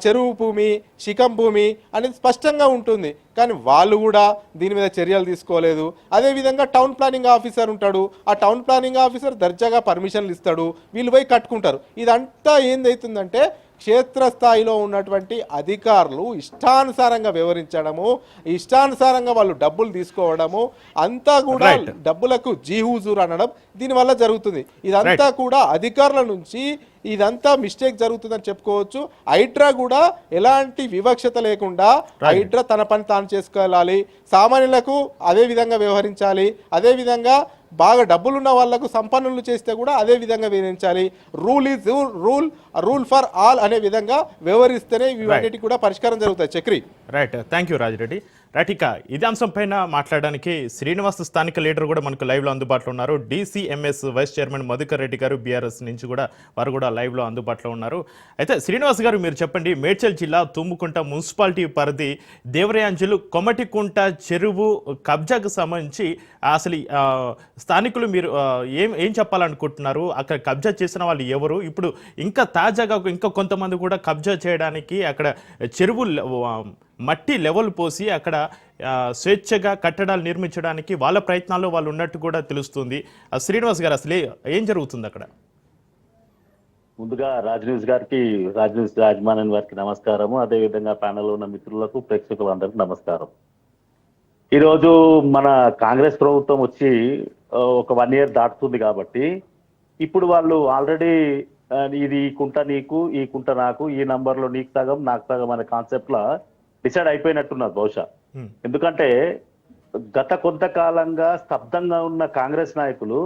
చెరువు భూమి, శిఖం భూమి అనేది స్పష్టంగా ఉంటుంది. కానీ వాళ్ళు కూడా దీని మీద చర్యలు తీసుకోలేదు. అదేవిధంగా టౌన్ ప్లానింగ్ ఆఫీసర్ ఉంటాడు, ఆ టౌన్ ప్లానింగ్ ఆఫీసర్ దర్జాగా పర్మిషన్లు ఇస్తాడు, వీళ్ళు పోయి కట్టుకుంటారు. ఇదంతా ఏందవుతుందంటే క్షేత్రస్థాయిలో ఉన్నటువంటి అధికారులు ఇష్టానుసారంగా వివరించడము, ఇష్టానుసారంగా వాళ్ళు డబ్బులు తీసుకోవడము, అంతా కూడా డబ్బులకు జీహూజూర్ అనడం దీనివల్ల జరుగుతుంది. ఇదంతా కూడా అధికారుల నుంచి ఇదంతా మిస్టేక్ జరుగుతుందని చెప్పుకోవచ్చు. హైడ్రా కూడా ఎలాంటి వివక్షత లేకుండా హైడ్రా తన పని తాను చేసుకెళ్ళాలి, సామాన్యులకు అదే విధంగా వ్యవహరించాలి, అదే విధంగా బాగా డబ్బులున్న వాళ్లకు సంపన్నులు చేస్తే కూడా అదే విధంగా వివరించాలి. Rule is rule for all అనే విధంగా వ్యవహరిస్తేనే ఇవన్నిటి కూడా పరిష్కారం జరుగుతాయి. Chakri right, thank you Rajireddy. Right, ఇక ఇదే అంశం పైన మాట్లాడడానికి శ్రీనివాస్ స్థానిక లీడర్ కూడా మనకు లైవ్లో అందుబాటులో ఉన్నారు. DCMS vice chairman Madhukar Reddy గారు బీఆర్ఎస్ నుంచి కూడా వారు కూడా లైవ్లో అందుబాటులో ఉన్నారు. అయితే శ్రీనివాస్ గారు మీరు చెప్పండి, మేడ్చల్ జిల్లా తుమ్ముకుంట మున్సిపాలిటీ పరిధి దేవరయాంజలు కొమటికుంట చెరువు కబ్జాకు సంబంధించి అసలు స్థానికులు మీరు ఏం చెప్పాలనుకుంటున్నారు? అక్కడ కబ్జా చేసిన వాళ్ళు ఎవరు? ఇప్పుడు ఇంకా తాజాగా ఇంకా కొంతమంది కూడా కబ్జా చేయడానికి అక్కడ చెరువు మట్టి లెవెల్ పోసి అక్కడ స్వేచ్ఛగా కట్టడాలు నిర్మించడానికి వాళ్ళ ప్రయత్నాల్లో వాళ్ళు ఉన్నట్టు కూడా తెలుస్తుంది. శ్రీనివాస్ గారు అసలు ఏం జరుగుతుంది అక్కడ? ముందుగా రాజ్ న్యూస్ యాజమాన్యం వారికి నమస్కారము. అదేవిధంగా ప్యానెల్ ఉన్న మిత్రులకు ప్రేక్షకులందరికీ నమస్కారం. ఈరోజు మన కాంగ్రెస్ ప్రభుత్వం వచ్చి ఒక 1 year దాటుతుంది కాబట్టి ఇప్పుడు వాళ్ళు ఆల్రెడీ ఇది ఈ కుంట నీకు, ఈ కుంట నాకు, ఈ నంబర్లో నీకు సగం నాకు సగం అనే కాన్సెప్ట్ లా డిసైడ్ అయిపోయినట్టున్నారు బహుశా. ఎందుకంటే గత కొంతకాలంగా స్తబ్దంగా ఉన్న కాంగ్రెస్ నాయకులు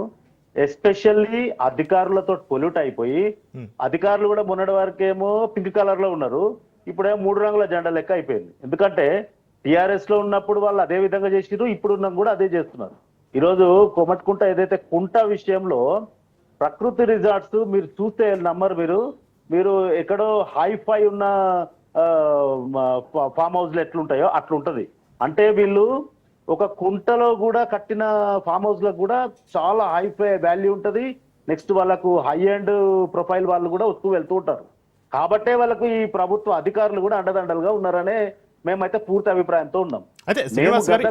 ఎస్పెషల్లీ అధికారులతో పొల్యూట్ అయిపోయి, అధికారులు కూడా మొన్నటి వరకేమో పింక్ కలర్ లో ఉన్నారు, ఇప్పుడేమో 3 రంగుల జెండా లెక్క అయిపోయింది. ఎందుకంటే టిఆర్ఎస్ లో ఉన్నప్పుడు వాళ్ళు అదే విధంగా చేసిరు, ఇప్పుడు ఉన్న కూడా అదే చేస్తున్నారు. ఈరోజు కొమట్కుంట ఏదైతే కుంట విషయంలో ప్రకృతి రిసార్ట్స్ మీరు చూస్తే నమ్మరు, మీరు ఎక్కడో హైఫై ఉన్న ఫామ్ హౌస్లు ఎట్లుంటాయో అట్లుంటది. అంటే వీళ్ళు ఒక కుంటలో కూడా కట్టిన ఫామ్ హౌస్ లకు కూడా చాలా హైఫై వాల్యూ ఉంటది. నెక్స్ట్ వాళ్ళకు హై అండ్ ప్రొఫైల్ వాళ్ళు కూడా వస్తూ వెళ్తూ ఉంటారు. కాబట్టే వాళ్ళకు ఈ ప్రభుత్వ అధికారులు కూడా అండదండలుగా ఉన్నారనే మేమైతే పూర్తి అభిప్రాయంతో ఉన్నాం. అదే శ్రీనివాస్ గారు,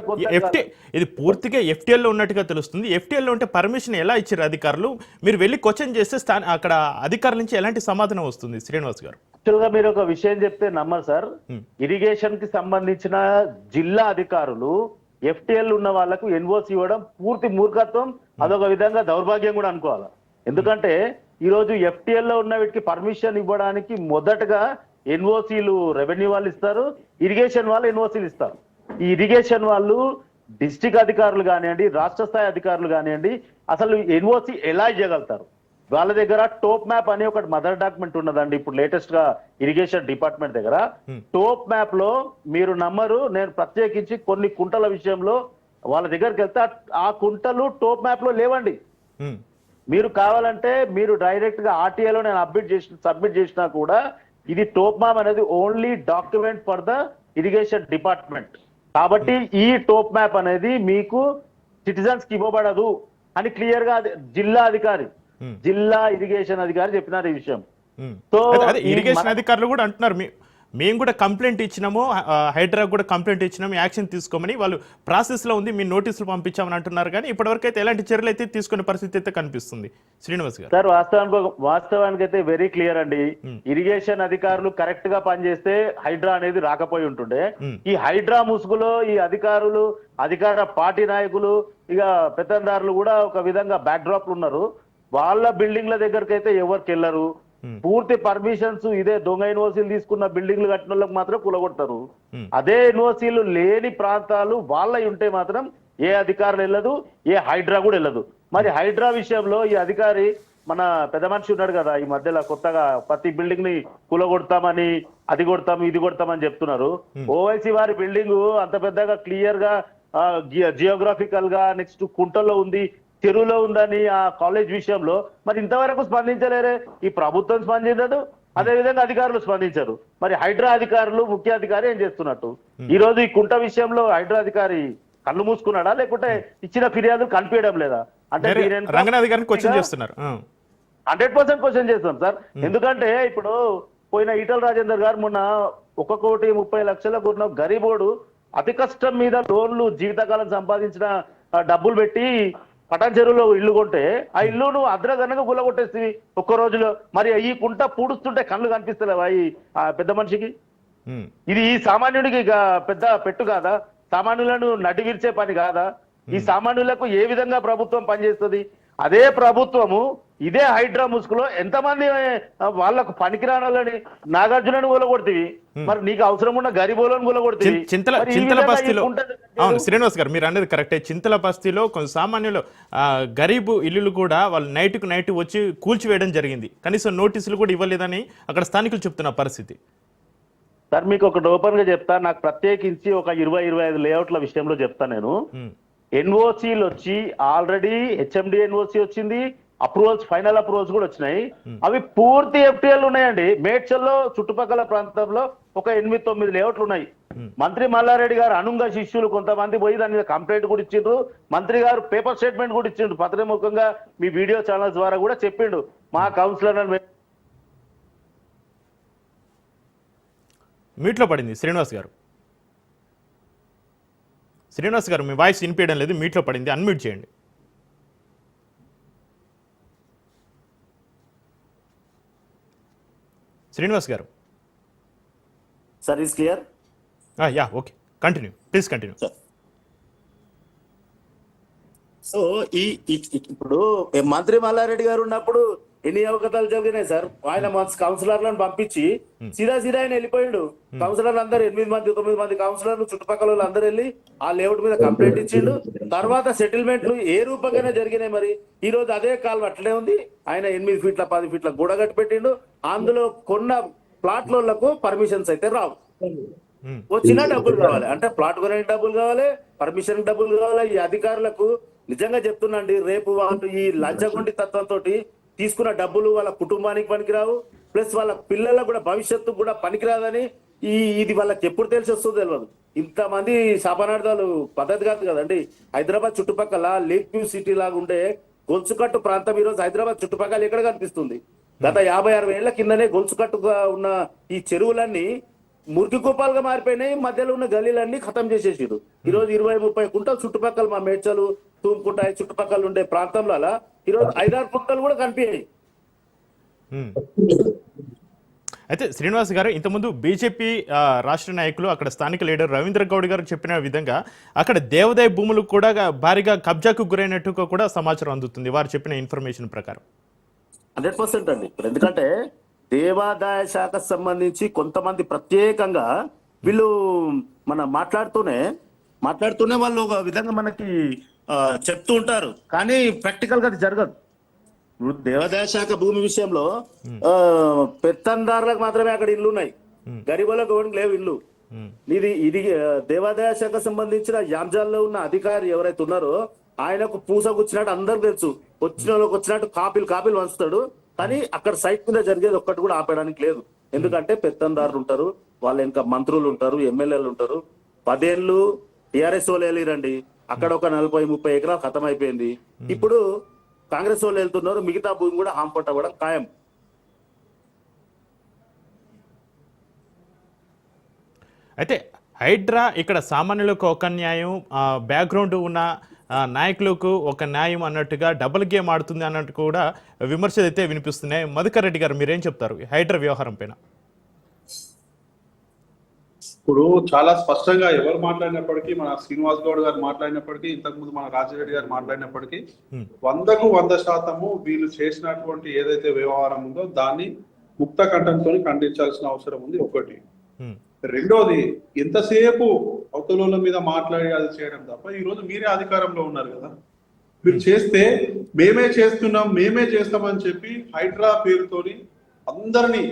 ఇది పూర్తిగా ఎఫ్టీఎల్ లో ఉన్నట్టుగా తెలుస్తుంది. ఎఫ్టీఎల్ లో ఉంటే పర్మిషన్ ఎలా ఇచ్చారు అధికారులు? మీరు వెళ్ళి క్వశ్చన్ చేస్తే అక్కడ అధికారుల నుంచి ఎలాంటి సమాధానం వస్తుంది? శ్రీనివాస్ గారు, యాక్చువల్ గా మీరు ఒక విషయం చెప్తే నమ్మరు సార్. ఇరిగేషన్ కి సంబంధించిన జిల్లా అధికారులు ఎఫ్టీఎల్ ఉన్న వాళ్ళకు ఎన్ఓసి ఇవ్వడం పూర్తి మూర్ఖత్వం, అదొక విధంగా దౌర్భాగ్యం కూడా అనుకోవాలి. ఎందుకంటే ఈ రోజు ఎఫ్టీఎల్ లో ఉన్న వీటికి పర్మిషన్ ఇవ్వడానికి మొదటగా ఎన్ఓసీలు రెవెన్యూ వాళ్ళు ఇస్తారు, ఇరిగేషన్ వాళ్ళు ఎన్ఓసీలు ఇస్తారు. ఈ ఇరిగేషన్ వాళ్ళు డిస్ట్రిక్ట్ అధికారులు కానివ్వండి, రాష్ట్ర స్థాయి అధికారులు కానివ్వండి, అసలు ఎన్ఓసి ఎలా ఇవ్వగలుగుతారు? వాళ్ళ దగ్గర టోప్ మ్యాప్ అనే ఒక మదర్ డాక్యుమెంట్ ఉన్నదండి. ఇప్పుడు లేటెస్ట్ గా ఇరిగేషన్ డిపార్ట్మెంట్ దగ్గర టోప్ మ్యాప్ లో మీరు నమ్మరు, నేను ప్రత్యేకించి కొన్ని కుంటల విషయంలో వాళ్ళ దగ్గరికి వెళ్తే ఆ కుంటలు టోప్ మ్యాప్ లో లేవండి. మీరు కావాలంటే మీరు డైరెక్ట్ గా ఆర్టీఏలో నేను సబ్మిట్ చేసినా కూడా ఇది టోప్ మ్యాప్ అనేది only document for the irrigation department. కాబట్టి ఈ టోప్ మ్యాప్ అనేది మీకు సిటిజన్స్ కి ఇవ్వబడదు అని క్లియర్ గా జిల్లా ఇరిగేషన్ అధికారి చెప్పినారు ఈ విషయం. సో ఇరిగేషన్ అధికారులు కూడా అంటున్నారు మేము కూడా కంప్లైంట్ ఇచ్చినాము, హైడ్రా కూడా కంప్లైంట్ ఇచ్చినాము, యాక్షన్ తీసుకోమని వాళ్ళు ప్రాసెస్ లో ఉంది, మీ నోటీసులు పంపించామని అంటున్నారు. కానీ ఇప్పటివరకు అయితే ఎలాంటి చర్యలు అయితే తీసుకునే పరిస్థితి అయితే కనిపిస్తుంది. శ్రీనివాస్ గారు సార్, వాస్తవానికి అయితే వెరీ క్లియర్ అండి. ఇరిగేషన్ అధికారులు కరెక్ట్ గా పనిచేస్తే హైడ్రా అనేది రాకపోయి ఉంటుండే. ఈ హైడ్రా ముసుగులో ఈ అధికార పార్టీ నాయకులు ఇక పెత్తందారులు కూడా ఒక విధంగా బ్యాక్ డ్రాప్ ఉన్నారు. వాళ్ళ బిల్డింగ్ల దగ్గరికి అయితే ఎవరికి వెళ్ళరు, పూర్తి పర్మిషన్స్ ఇదే దొంగ యూనివర్సిటీలు తీసుకున్న బిల్డింగ్లు కట్టిన వాళ్ళకి మాత్రం కూలగొడతారు. అదే యూనివర్సిటీలు లేని ప్రాంతాలు వాళ్ళవి ఉంటే మాత్రం ఏ అధికారులు వెళ్ళదు, ఏ హైడ్రా కూడా వెళ్ళదు. మరి హైడ్రా విషయంలో ఈ అధికారి మన పెద్ద మనిషి ఉన్నాడు కదా, ఈ మధ్యలో కొత్తగా ప్రతి బిల్డింగ్ ని కూలగొడతామని, అది కొడతాం ఇది కొడతామని చెప్తున్నారు. ఓవైసీ వారి బిల్డింగ్ అంత పెద్దగా క్లియర్ గా జియోగ్రాఫికల్ గా నెక్స్ట్ కుంటల్లో ఉంది, చెరువులో ఉందని ఆ కాలేజ్ విషయంలో మరి ఇంతవరకు స్పందించలేరే. ఈ ప్రభుత్వం స్పందించదు, అదే విధంగా అధికారులు స్పందించరు. మరి హైడ్రా అధికారులు, ముఖ్య అధికారి ఏం చేస్తున్నట్టు? ఈ రోజు ఈ కుంట విషయంలో హైడ్రా అధికారి కళ్ళు మూసుకున్నాడా, లేకుంటే ఇచ్చిన ఫిర్యాదు కనిపించడం లేదా? అంటే రంగనాథ్ గారిని క్వశ్చన్ చేస్తున్నారు. 100% క్వశ్చన్ చేస్తాం సార్. ఎందుకంటే ఇప్పుడు పోయిన ఈటల రాజేందర్ గారు మొన్న 1,30,00,000 ఉన్న గరీబోడు అతి కష్టం మీద లోన్లు జీవితకాలం సంపాదించిన డబ్బులు పెట్టి పటాన్ చెరువులో ఇల్లు కొంటే ఆ ఇల్లును అద్రగనగా గుల్లగొట్టేస్తుంది ఒక్క రోజులో. మరి ఈ కుంట పూడుస్తుంటే కళ్ళు కనిపిస్తలేవా ఈ పెద్ద మనిషికి? ఇది ఈ సామాన్యుడికి పెద్ద పెట్టు కాదా? సామాన్యులను నడివిర్చే పని కాదా? ఈ సామాన్యులకు ఏ విధంగా ప్రభుత్వం పనిచేస్తుంది? అదే ప్రభుత్వము ఇదే హైడ్రా ముసుగులో ఎంతమంది వాళ్ళకు పనికిరాని నాగార్జునను కూలగొడుతుంది, మరి నీకు అవసరం ఉన్న గరీబోలను కూలగొడుతుంది. చింతల బస్తీలో, అవును శ్రీనివాస్ గారు మీరు అనేది కరెక్టే, చింతల బస్తీలో కొంత సామాన్యులు గరీబు ఇల్లులు కూడా వాళ్ళు నైట్ వచ్చి కూల్చివేయడం జరిగింది. కనీసం నోటీసులు కూడా ఇవ్వలేదని అక్కడ స్థానికులు చెప్తున్న పరిస్థితి. సార్ మీకు ఒకటి ఓపెన్ గా చెప్తా, నాకు ప్రత్యేకించి ఒక 20-25 లేఅవుట్ల విషయంలో చెప్తా నేను. ఎన్ఓసీలు వచ్చి ఆల్రెడీ హెచ్ఎండి ఎన్ఓసీ వచ్చింది, అప్రూవల్స్ ఫైనల్ అప్రూవల్స్ కూడా వచ్చినాయి. అవి పూర్తి ఎఫ్టీఎల్ ఉన్నాయండి. మేడ్చల్లో చుట్టుపక్కల ప్రాంతంలో ఒక 8-9 లేఅవుట్లు ఉన్నాయి. మంత్రి మల్లారెడ్డి గారు అనుంగ శిష్యులు కొంతమంది పోయి దాని మీద కంప్లైంట్ కూడా ఇచ్చిండ్రు. మంత్రి గారు పేపర్ స్టేట్మెంట్ కూడా ఇచ్చిండ్రు, పత్రముఖంగా మీ వీడియో ఛానల్స్ ద్వారా కూడా చెప్పిండు. మా కౌన్సిలర్ మీట్లో పడింది శ్రీనివాస్ గారు. శ్రీనివాస్ గారు మీ వాయిస్ వినిపించడం లేదు, మీట్లో పడింది, అన్మ్యూట్ చేయండి. శ్రీనివాస్ గారు sir is clear? Yeah okay, continue please continue. So ఇప్పుడు మంత్రి మల్లారెడ్డి గారు ఉన్నప్పుడు ఎన్ని అవకతాలు జరిగినాయి సార్. ఆయన కౌన్సిలర్లను పంపించి సీదా ఆయన వెళ్ళిపోయాడు. కౌన్సిలర్లు అందరూ 8-9 మంది కౌన్సిలర్లు చుట్టుపక్కల వాళ్ళు అందరూ వెళ్ళి ఆ లేఅవుట్ మీద కంప్లైంట్ ఇచ్చిండు. తర్వాత సెటిల్మెంట్లు ఏ రూపంగానే జరిగినాయి. మరి ఈ రోజు అదే కాలం అట్లే ఉంది. ఆయన 8 ఫీట్ల 10 ఫీట్ల గోడ కట్టి పెట్టిండు. అందులో కొన్న ప్లాట్లకు పర్మిషన్స్ అయితే రావు. వచ్చిన డబ్బులు కావాలి అంటే ప్లాట్ కొనడానికి డబ్బులు కావాలి, పర్మిషన్ డబ్బులు కావాలి. ఈ అధికారులకు నిజంగా చెప్తున్నాండి, రేపు వాళ్ళు ఈ లంచగొండి తత్వంతో తీసుకున్న డబ్బులు వాళ్ళ కుటుంబానికి పనికిరావు, ప్లస్ వాళ్ళ పిల్లలకు కూడా భవిష్యత్తు కూడా పనికిరాదని ఇది వాళ్ళకి ఎప్పుడు తెలిసి వస్తుందో తెలియదు. ఇంతమంది శాపనార్థాలు పద్ధతి కాదు కదండి. హైదరాబాద్ చుట్టుపక్కల లేక్ వ్యూ సిటీ లాగా ఉండే గొలుసుకట్టు ప్రాంతం ఈ రోజు హైదరాబాద్ చుట్టుపక్కల ఎక్కడ కనిపిస్తుంది? గత 50-60 ఏళ్ల కిందనే గొలుసుకట్టుగా ఉన్న ఈ చెరువులన్నీ మురికి కూపాలుగా మారిపోయినాయి. మధ్యలో ఉన్న గల్లీలన్నీ ఖతం చేసేసారు. ఈ రోజు 20-30 కుంటలు చుట్టుపక్కల మా మేడ్చలు, తూముకుంట చుట్టుపక్కల ఉండే ప్రాంతంలో అలా ఈ రోజు 5-6 కుంటలు కూడా కనిపించాయి. అయితే శ్రీనివాస్ గారు, ఇంతకుముందు బీజేపీ రాష్ట్ర నాయకులు అక్కడ స్థానిక లీడర్ రవీంద్ర గౌడ్ గారు చెప్పిన విధంగా అక్కడ దేవాదాయ భూములు కూడా భారీగా కబ్జాకు గురైనట్టుగా కూడా సమాచారం అందుతుంది వారు చెప్పిన ఇన్ఫర్మేషన్ ప్రకారం. 100% అండి. ఎందుకంటే దేవాదాయ శాఖకు సంబంధించి కొంతమంది ప్రత్యేకంగా వీళ్ళు మన మాట్లాడుతూనే వాళ్ళు ఒక విధంగా మనకి చెప్తూ ఉంటారు, కానీ ప్రాక్టికల్ గా అది జరగదు. ఇప్పుడు దేవాదాయ శాఖ భూమి విషయంలో పెత్తందారులకు మాత్రమే అక్కడ ఇల్లు ఉన్నాయి, గరీబులకు ఎవరికి లేవు ఇల్లు. ఇది దేవాదాయ శాఖ సంబంధించిన యాంజాల్లో ఉన్న అధికారి ఎవరైతే ఉన్నారో ఆయనకు పూసగుచ్చినట్టు అందరికి తెలుసు. వచ్చిన వాళ్ళకి వచ్చినట్టు కాపీలు వంచుతాడు, కానీ అక్కడ సైట్ మీద జరిగేది ఒక్కటి కూడా ఆపేయడానికి లేదు. ఎందుకంటే పెత్తందారులు ఉంటారు, వాళ్ళ ఇంకా మంత్రులు ఉంటారు, ఎమ్మెల్యేలు ఉంటారు. 10 ఏళ్ళు టిఆర్ఎస్ వాళ్ళు వెళ్ళిరండి, అక్కడ ఒక 40-30 ఎకరాలు ఖతం అయిపోయింది. ఇప్పుడు కాంగ్రెస్ వాళ్ళు వెళ్తున్నారు, మిగతా భూమి కూడా హాంపట్ట కూడా ఖాయం. అయితే హైడ్రా ఇక్కడ సామాన్యులకు ఒక న్యాయం, బ్యాక్గ్రౌండ్ ఉన్న నాయకులకు ఒక న్యాయం అన్నట్టుగా డబుల్ గేమ్ ఆడుతుంది అన్నట్టు కూడా విమర్శలు అయితే వినిపిస్తున్నాయి. మధుకర్ రెడ్డి గారు మీరేం చెప్తారు హైడ్రా వ్యవహారం పైన? ఇప్పుడు చాలా స్పష్టంగా ఎవరు మాట్లాడినప్పటికీ, మన శ్రీనివాస్ గౌడ్ గారు మాట్లాడినప్పటికీ, ఇంతకుముందు మన రాజిరెడ్డి గారు మాట్లాడినప్పటికీ 100% వీళ్ళు చేసినటువంటి ఏదైతే వ్యవహారం ఉందో దాన్ని ముక్త కంఠంతో ఖండించాల్సిన అవసరం ఉంది. ఒకటి. రెండోది, ఎంతసేపు అవతల మీద మాట్లాడి అది చేయడం తప్ప, ఈ రోజు మీరే అధికారంలో ఉన్నారు కదా, మీరు చేస్తే మేమే చేస్తున్నాం, మేమే చేస్తామని చెప్పి హైడ్రా పేరుతోని అందరినీ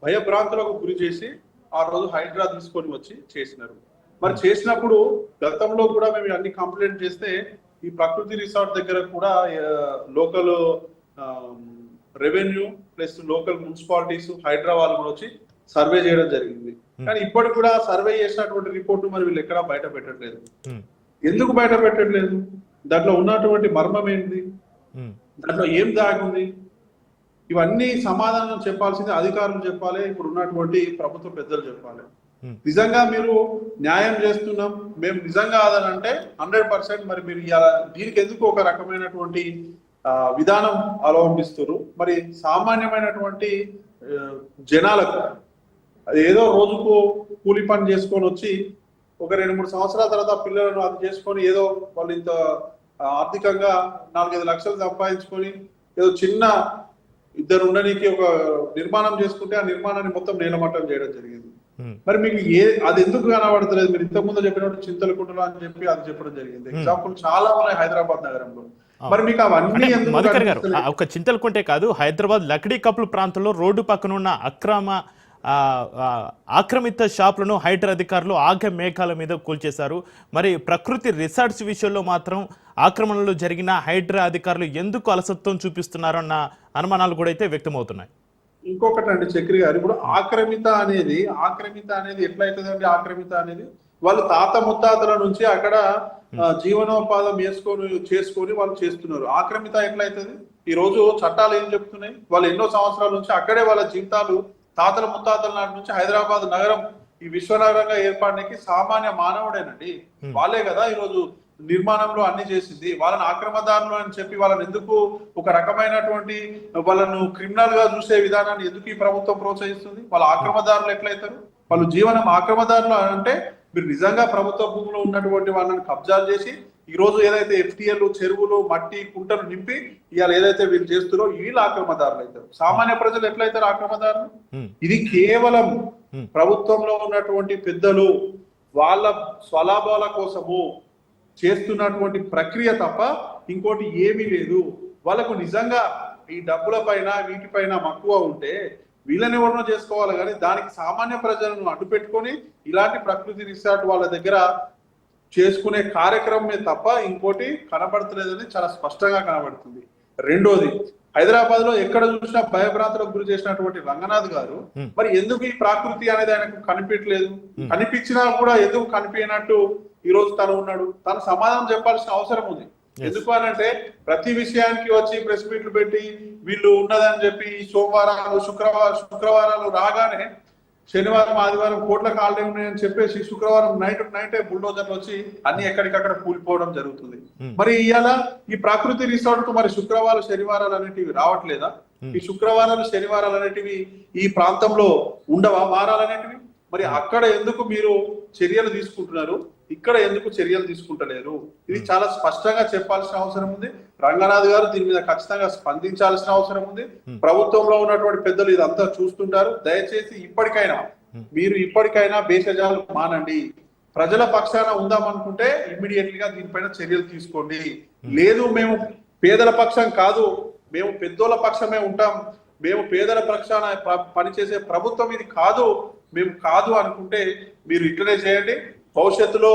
భయభ్రాంతులకు గురి చేసి ఆ రోజు హైడ్రా తీసుకొని వచ్చి చేసినారు. మరి చేసినప్పుడు గతంలో కూడా మేము అన్ని కంప్లైంట్ చేస్తే ఈ ప్రకృతి రిసార్ట్ దగ్గర కూడా local revenue plus local municipalities HYDRAA వాళ్ళు కూడా వచ్చి సర్వే చేయడం జరిగింది. కానీ ఇప్పటికి కూడా సర్వే చేసినటువంటి రిపోర్టు మరి వీళ్ళు ఎక్కడా బయట పెట్టట్లేదు. ఎందుకు బయట పెట్టట్లేదు? దాంట్లో ఉన్నటువంటి మర్మం ఏంటి, దాంట్లో ఏం దాగుంది? ఇవన్నీ సమాధానం చెప్పాల్సింది అధికారులు చెప్పాలి, ఇప్పుడు ఉన్నటువంటి ప్రభుత్వ పెద్దలు చెప్పాలి. నిజంగా మీరు న్యాయం చేస్తున్నాం మేము నిజంగా అదనంటే 100% మరి మీరు దీనికి ఎందుకు ఒక రకమైనటువంటి విధానం అవలంబిస్తారు? మరి సామాన్యమైనటువంటి జనాలకు అది ఏదో రోజుకు కూలి పని చేసుకొని వచ్చి ఒక 2-3 సంవత్సరాల తర్వాత పిల్లలను అది చేసుకొని ఏదో వాళ్ళు ఇంత ఆర్థికంగా 4-5 లక్షలు సంపాదించుకొని ఏదో చిన్న ఇద్దరు ఉండడానికి ఒక నిర్మాణం చేసుకుంటే ఆ నిర్మాణాన్ని మొత్తం నేలమట్టం చేయడం జరిగింది. మరి మీకు అది ఎందుకు కనబడతలేదు? మీరు ఇంతకుముందు చెప్పినట్టు చింతలకుంటలో అని చెప్పి అది చెప్పడం జరిగింది. ఎగ్జాంపుల్ చాలా ఉన్నాయి హైదరాబాద్ నగరంలో. మరి మీకు అవన్నీ మధుకర్ గారు, ఒక చింతలకుంటే కాదు, హైదరాబాద్ లక్డీ కప్పుల ప్రాంతంలో రోడ్డు పక్కన ఉన్న ఆక్రమిత షాపులను హైడ్రా అధికారులు ఆగ మేఘాల మీద కూల్చేశారు. మరి ప్రకృతి రిసార్ట్స్ విషయంలో మాత్రం ఆక్రమణలు జరిగిన హైడ్రా అధికారులు ఎందుకు అలసత్వం చూపిస్తున్నారో అన్న అనుమానాలు కూడా అయితే వ్యక్తమవుతున్నాయి. ఇంకొకటి అండి చక్రి గారు, ఇప్పుడు ఆక్రమిత అనేది ఎట్లయితుందండి? ఆక్రమిత అనేది వాళ్ళు తాత ముత్తాతల నుంచి అక్కడ జీవనోపాధం చేసుకొని వాళ్ళు చేస్తున్నారు. ఆక్రమిత ఎట్లయితుంది? ఈ రోజు చట్టాలు ఏం చెప్తున్నాయి? వాళ్ళు ఎన్నో సంవత్సరాల నుంచి అక్కడే వాళ్ళ జీవితాలు తాతల ముత్తాతల నాటి నుంచి హైదరాబాద్ నగరం ఈ విశ్వనగరంగా ఏర్పడడానికి సామాన్య మానవుడేనండి. వాళ్ళే కదా ఈరోజు నిర్మాణంలో అన్ని చేసింది. వాళ్ళని ఆక్రమదారులు అని చెప్పి వాళ్ళని ఎందుకు ఒక రకమైనటువంటి వాళ్ళను క్రిమినల్ గా చూసే విధానాన్ని ఎందుకు ఈ ప్రభుత్వం ప్రోత్సహిస్తుంది? వాళ్ళ ఆక్రమదారులు ఎట్లయితారు? వాళ్ళు జీవనం ఆక్రమదారులు అంటే మీరు నిజంగా ప్రభుత్వ భూమిలో ఉన్నటువంటి వాళ్ళని కబ్జాలు చేసి ఈ రోజు ఏదైతే ఎఫ్టీఎల్ చెరువులు మట్టి కుంటలు నింపి ఇవాళ ఏదైతే వీళ్ళు చేస్తున్నారో వీళ్ళు ఆక్రమదారులు అవుతారు. సామాన్య ప్రజలు ఎట్లయితారు ఆక్రమదారులు? ఇది కేవలం ప్రభుత్వంలో ఉన్నటువంటి పెద్దలు వాళ్ళ స్వలాభాల కోసము చేస్తున్నటువంటి ప్రక్రియ తప్ప ఇంకోటి ఏమీ లేదు. వాళ్ళకు నిజంగా ఈ డబ్బుల పైన వీటిపైన మక్కువ ఉంటే వీళ్ళని ఎవరినో చేసుకోవాలి, కానీ దానికి సామాన్య ప్రజలను అడ్డు పెట్టుకొని ఇలాంటి ప్రకృతి రిసార్ట్ వాళ్ళ దగ్గర చేసుకునే కార్యక్రమమే తప్ప ఇంకోటి కనబడతలేదని చాలా స్పష్టంగా కనబడుతుంది. రెండోది, హైదరాబాద్ లో ఎక్కడ చూసినా భయభ్రాంతులకు గురి చేసినటువంటి రంగనాథ్ గారు మరి ఎందుకు ఈ ప్రకృతి అనేది ఆయనకు కనిపించలేదు? కనిపించినా కూడా ఎందుకు కనిపించినట్టు ఈ రోజు తను ఉన్నాడు? తను సమాధానం చెప్పాల్సిన అవసరం ఉంది. ఎందుకు అనంటే ప్రతి విషయానికి వచ్చి ప్రెస్ మీట్లు పెట్టి వీళ్ళు ఉన్నదని చెప్పి సోమవారాలు శుక్రవారాలు రాగానే శనివారం ఆదివారం కోట్లకు హాలిడే ఉన్నాయని చెప్పేసి శుక్రవారం నైటే బుల్డోజర్లు వచ్చి అన్ని ఎక్కడికక్కడ కూలిపోవడం జరుగుతుంది. మరి ఇవాళ ఈ ప్రకృతి రిసార్ట్ కు మరి శుక్రవారం శనివారాలు అనేటివి రావట్లేదా? ఈ శుక్రవారాలు శనివారాలు అనేటివి ఈ ప్రాంతంలో ఉండవా వారాలనేటివి? మరి అక్కడ ఎందుకు మీరు చర్యలు తీసుకుంటున్నారు, ఇక్కడ ఎందుకు చర్యలు తీసుకుంటలేరు? ఇది చాలా స్పష్టంగా చెప్పాల్సిన అవసరం ఉంది. రంగనాథ్ గారు దీని మీద ఖచ్చితంగా స్పందించాల్సిన అవసరం ఉంది. ప్రభుత్వంలో ఉన్నటువంటి పెద్దలు ఇదంతా చూస్తుంటారు. దయచేసి ఇప్పటికైనా భేషజాలు మానండి. ప్రజల పక్షాన ఉందామనుకుంటే ఇమ్మీడియట్లీగా దీనిపైన చర్యలు తీసుకోండి. లేదు మేము పేదల పక్షం కాదు, మేము పెద్దోళ్ళ పక్షమే ఉంటాం, మేము పేదల పక్షాన పనిచేసే ప్రభుత్వం ఇది కాదు, మేము కాదు అనుకుంటే మీరు ఇట్లనే చేయండి. భవిష్యత్తులో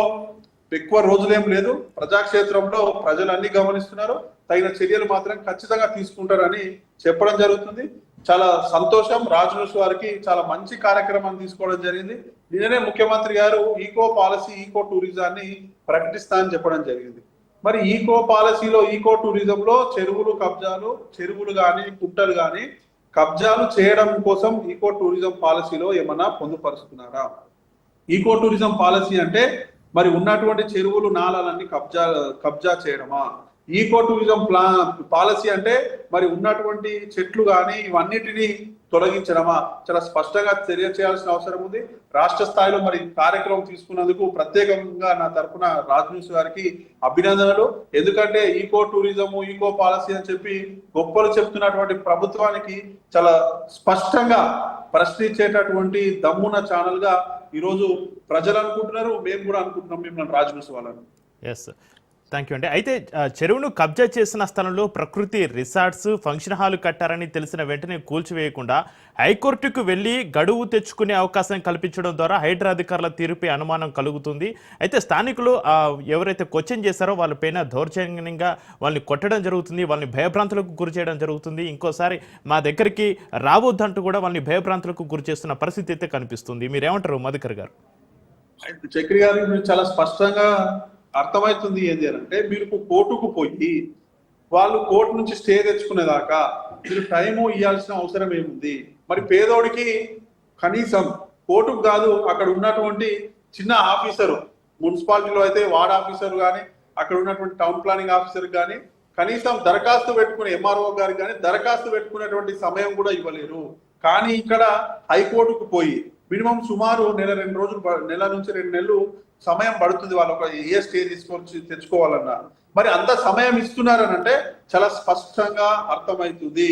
ఎక్కువ రోజులేం లేదు, ప్రజాక్షేత్రంలో ప్రజలు అన్ని గమనిస్తున్నారు, తగిన చర్యలు మాత్రం ఖచ్చితంగా తీసుకుంటారని చెప్పడం జరుగుతుంది. చాలా సంతోషం. రాజ్ న్యూస్ వారికి చాలా మంచి కార్యక్రమాన్ని తీసుకోవడం జరిగింది. నిన్ననే ముఖ్యమంత్రి గారు ఈకో పాలసీ, ఈకో టూరిజాన్ని ప్రకటిస్తా అని చెప్పడం జరిగింది. మరి ఈకో పాలసీలో, ఈకో టూరిజంలో చెరువులు కానీ కుంటలు కానీ కబ్జాలు చేయడం కోసం ఈకో టూరిజం పాలసీలో ఏమన్నా పొందుపరుస్తున్నారా? ఈకో టూరిజం పాలసీ అంటే మరి ఉన్నటువంటి చెరువులు నాలాలన్నీ కబ్జా చేయడమా? ఈకో టూరిజం పాలసీ అంటే మరి ఉన్నటువంటి చెట్లు కానీ ఇవన్నిటిని తొలగించడమా? చాలా స్పష్టంగా చర్య చేయాల్సిన అవసరం ఉంది. రాష్ట్ర స్థాయిలో మరి కార్యక్రమం తీసుకున్నందుకు ప్రత్యేకంగా నా తరఫున రాజ్ న్యూస్ గారికి అభినందనలు. ఎందుకంటే ఈకో టూరిజం, ఈకో పాలసీ అని చెప్పి గొప్పలు చెప్తున్నటువంటి ప్రభుత్వానికి చాలా స్పష్టంగా ప్రశ్నించేటటువంటి దమ్మున ఛానల్ గా ఈరోజు ప్రజలు అనుకుంటున్నారు, మేము కూడా అనుకుంటున్నాం మిమ్మల్ని రాజ్ న్యూస్ వాళ్ళని. ఎస్, థ్యాంక్ యూ అండి. అయితే చెరువును కబ్జా చేసిన స్థలంలో ప్రకృతి రిసార్ట్స్, ఫంక్షన్ హాల్ కట్టారని తెలిసిన వెంటనే కూల్చివేయకుండా హైకోర్టుకు వెళ్లి గడువు తెచ్చుకునే అవకాశం కల్పించడం ద్వారా హైడ్రా అధికారుల తీరుపై అనుమానం కలుగుతుంది. అయితే స్థానికులు ఎవరైతే క్వశ్చన్ చేశారో వాళ్ళపైన దౌర్జన్యంగా వాళ్ళని కొట్టడం జరుగుతుంది, వాళ్ళని భయభ్రాంతులకు గురి చేయడం జరుగుతుంది. ఇంకోసారి మా దగ్గరికి రావద్దంటూ కూడా వాళ్ళని భయభ్రాంతులకు గురి చేస్తున్న పరిస్థితి అయితే కనిపిస్తుంది. మీరేమంటారు మధుకర్ గారు? చక్రి గారు, మీరు చాలా స్పష్టంగా అర్థమవుతుంది ఏంటి అంటే, మీరు కోర్టుకు పోయి వాళ్ళు కోర్టు నుంచి స్టే తెచ్చుకునేదాకా మీరు టైము ఇవ్వాల్సిన అవసరం ఏముంది? మరి పేదోడికి కనీసం కోర్టుకు కాదు, అక్కడ ఉన్నటువంటి చిన్న ఆఫీసరు, మున్సిపాలిటీలో అయితే వార్డ్ ఆఫీసర్ కానీ, అక్కడ ఉన్నటువంటి టౌన్ ప్లానింగ్ ఆఫీసర్ కానీ కనీసం దరఖాస్తు పెట్టుకునే ఎంఆర్ఓ గారికి కానీ దరఖాస్తు పెట్టుకునేటువంటి సమయం కూడా ఇవ్వలేరు. కానీ ఇక్కడ హైకోర్టుకు పోయి మినిమం సుమారు నెల నుంచి 2 నెలలు సమయం పడుతుంది వాళ్ళు ఒక ఏ స్టే తీసుకొచ్చి తెచ్చుకోవాలన్నా. మరి అంత సమయం ఇస్తున్నారని అంటే చాలా స్పష్టంగా అర్థమవుతుంది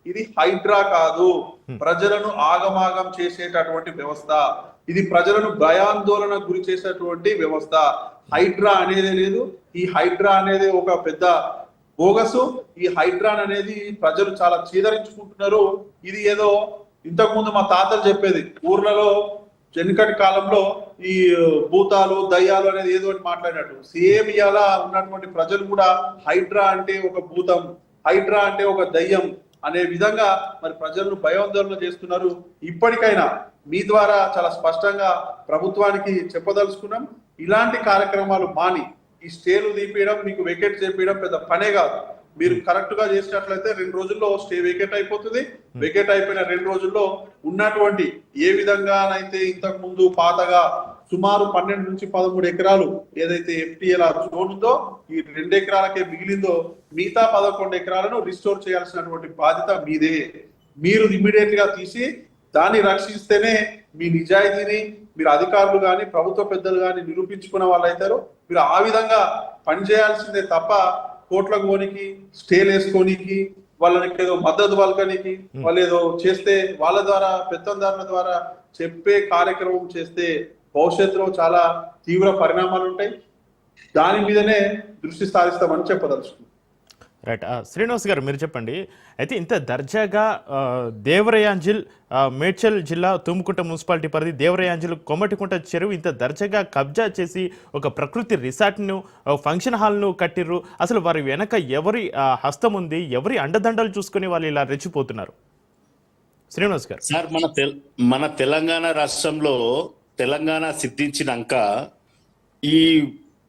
ఇది హైడ్రా కాదు, ప్రజలను ఆగమాగం చేసేటటువంటి వ్యవస్థ, ఇది ప్రజలను భయాందోళన గురి చేసేటువంటి వ్యవస్థ. హైడ్రా అనేది లేదు. ఈ హైడ్రా అనేది ఒక పెద్ద బోగసు. ఈ హైడ్రా అనేది ప్రజలు చాలా చీదరించుకుంటున్నారు. ఇది ఏదో ఇంతకుముందు మా తాతలు చెప్పేది, ఊర్లలో వెనుకటి కాలంలో ఈ భూతాలు దయ్యాలు అనేది ఏదో ఒకటి మాట్లాడినట్టు సేమ్ ఇవాళ ఉన్నటువంటి ప్రజలు కూడా హైడ్రా అంటే ఒక భూతం, హైడ్రా అంటే ఒక దయ్యం అనే విధంగా మరి ప్రజలను భయాందోళన చేస్తున్నారు. ఇప్పటికైనా మీ ద్వారా చాలా స్పష్టంగా ప్రభుత్వానికి చెప్పదలుచుకున్నాం, ఇలాంటి కార్యక్రమాలు మాని ఈ స్టేలు తీపియడం, మీకు వెకేట్ చేపియడం పెద్ద పనే కాదు. మీరు కరెక్ట్ గా చేసినట్లయితే 2 రోజుల్లో స్టే వెకేట్ అయిపోతుంది. వెకేట్ అయిపోయిన 2 రోజుల్లో ఉన్నటువంటి ఏ విధంగానైతే ఇంతకు ముందు పాతగా సుమారు 12 నుంచి 13 ఎకరాలు ఏదైతే FTLR జోన్ ఉందో, ఈ 2 ఎకరాలకే మిగిలిందో మిగతా 11 ఎకరాలను రిస్టోర్ చేయాల్సినటువంటి బాధ్యత మీదే. మీరు ఇమ్మీడియట్ గా తీసి దాన్ని రక్షిస్తేనే మీ నిజాయితీని మీరు అధికారులు కానీ ప్రభుత్వ పెద్దలు కానీ నిరూపించుకున్న వాళ్ళు అవుతారు. మీరు ఆ విధంగా పనిచేయాల్సిందే తప్ప కోట్లకు పోనీకి, స్టేలు వేసుకోనికి, వాళ్ళకి ఏదో మద్దతు పలకనికి, వాళ్ళు ఏదో చేస్తే వాళ్ళ ద్వారా పెత్తందారుల ద్వారా చెప్పే కార్యక్రమం చేస్తే భవిష్యత్తులో చాలా తీవ్ర పరిణామాలు ఉంటాయి. దాని మీదనే దృష్టి సారిస్తామని చెప్పదలుచుకున్నాం. రైట్, శ్రీనివాస్ గారు మీరు చెప్పండి. అయితే ఇంత దర్జాగా దేవరయాంజిల్, మేడ్చల్ జిల్లా తుమ్కుంట మున్సిపాలిటీ పరిధి దేవరయాంజిల్ కొమటికుంట చెరువు ఇంత దర్జాగా కబ్జా చేసి ఒక ప్రకృతి రిసార్ట్ను, ఫంక్షన్ హాల్ను కట్టిర్రు. అసలు వారి వెనక ఎవరి హస్తం ఉంది, ఎవరి అండదండలు చూసుకొని వాళ్ళు ఇలా రెచ్చిపోతున్నారు? శ్రీనివాస్ గారు. సార్, మన తెలంగాణ రాష్ట్రంలో తెలంగాణ సిద్ధించినాక ఈ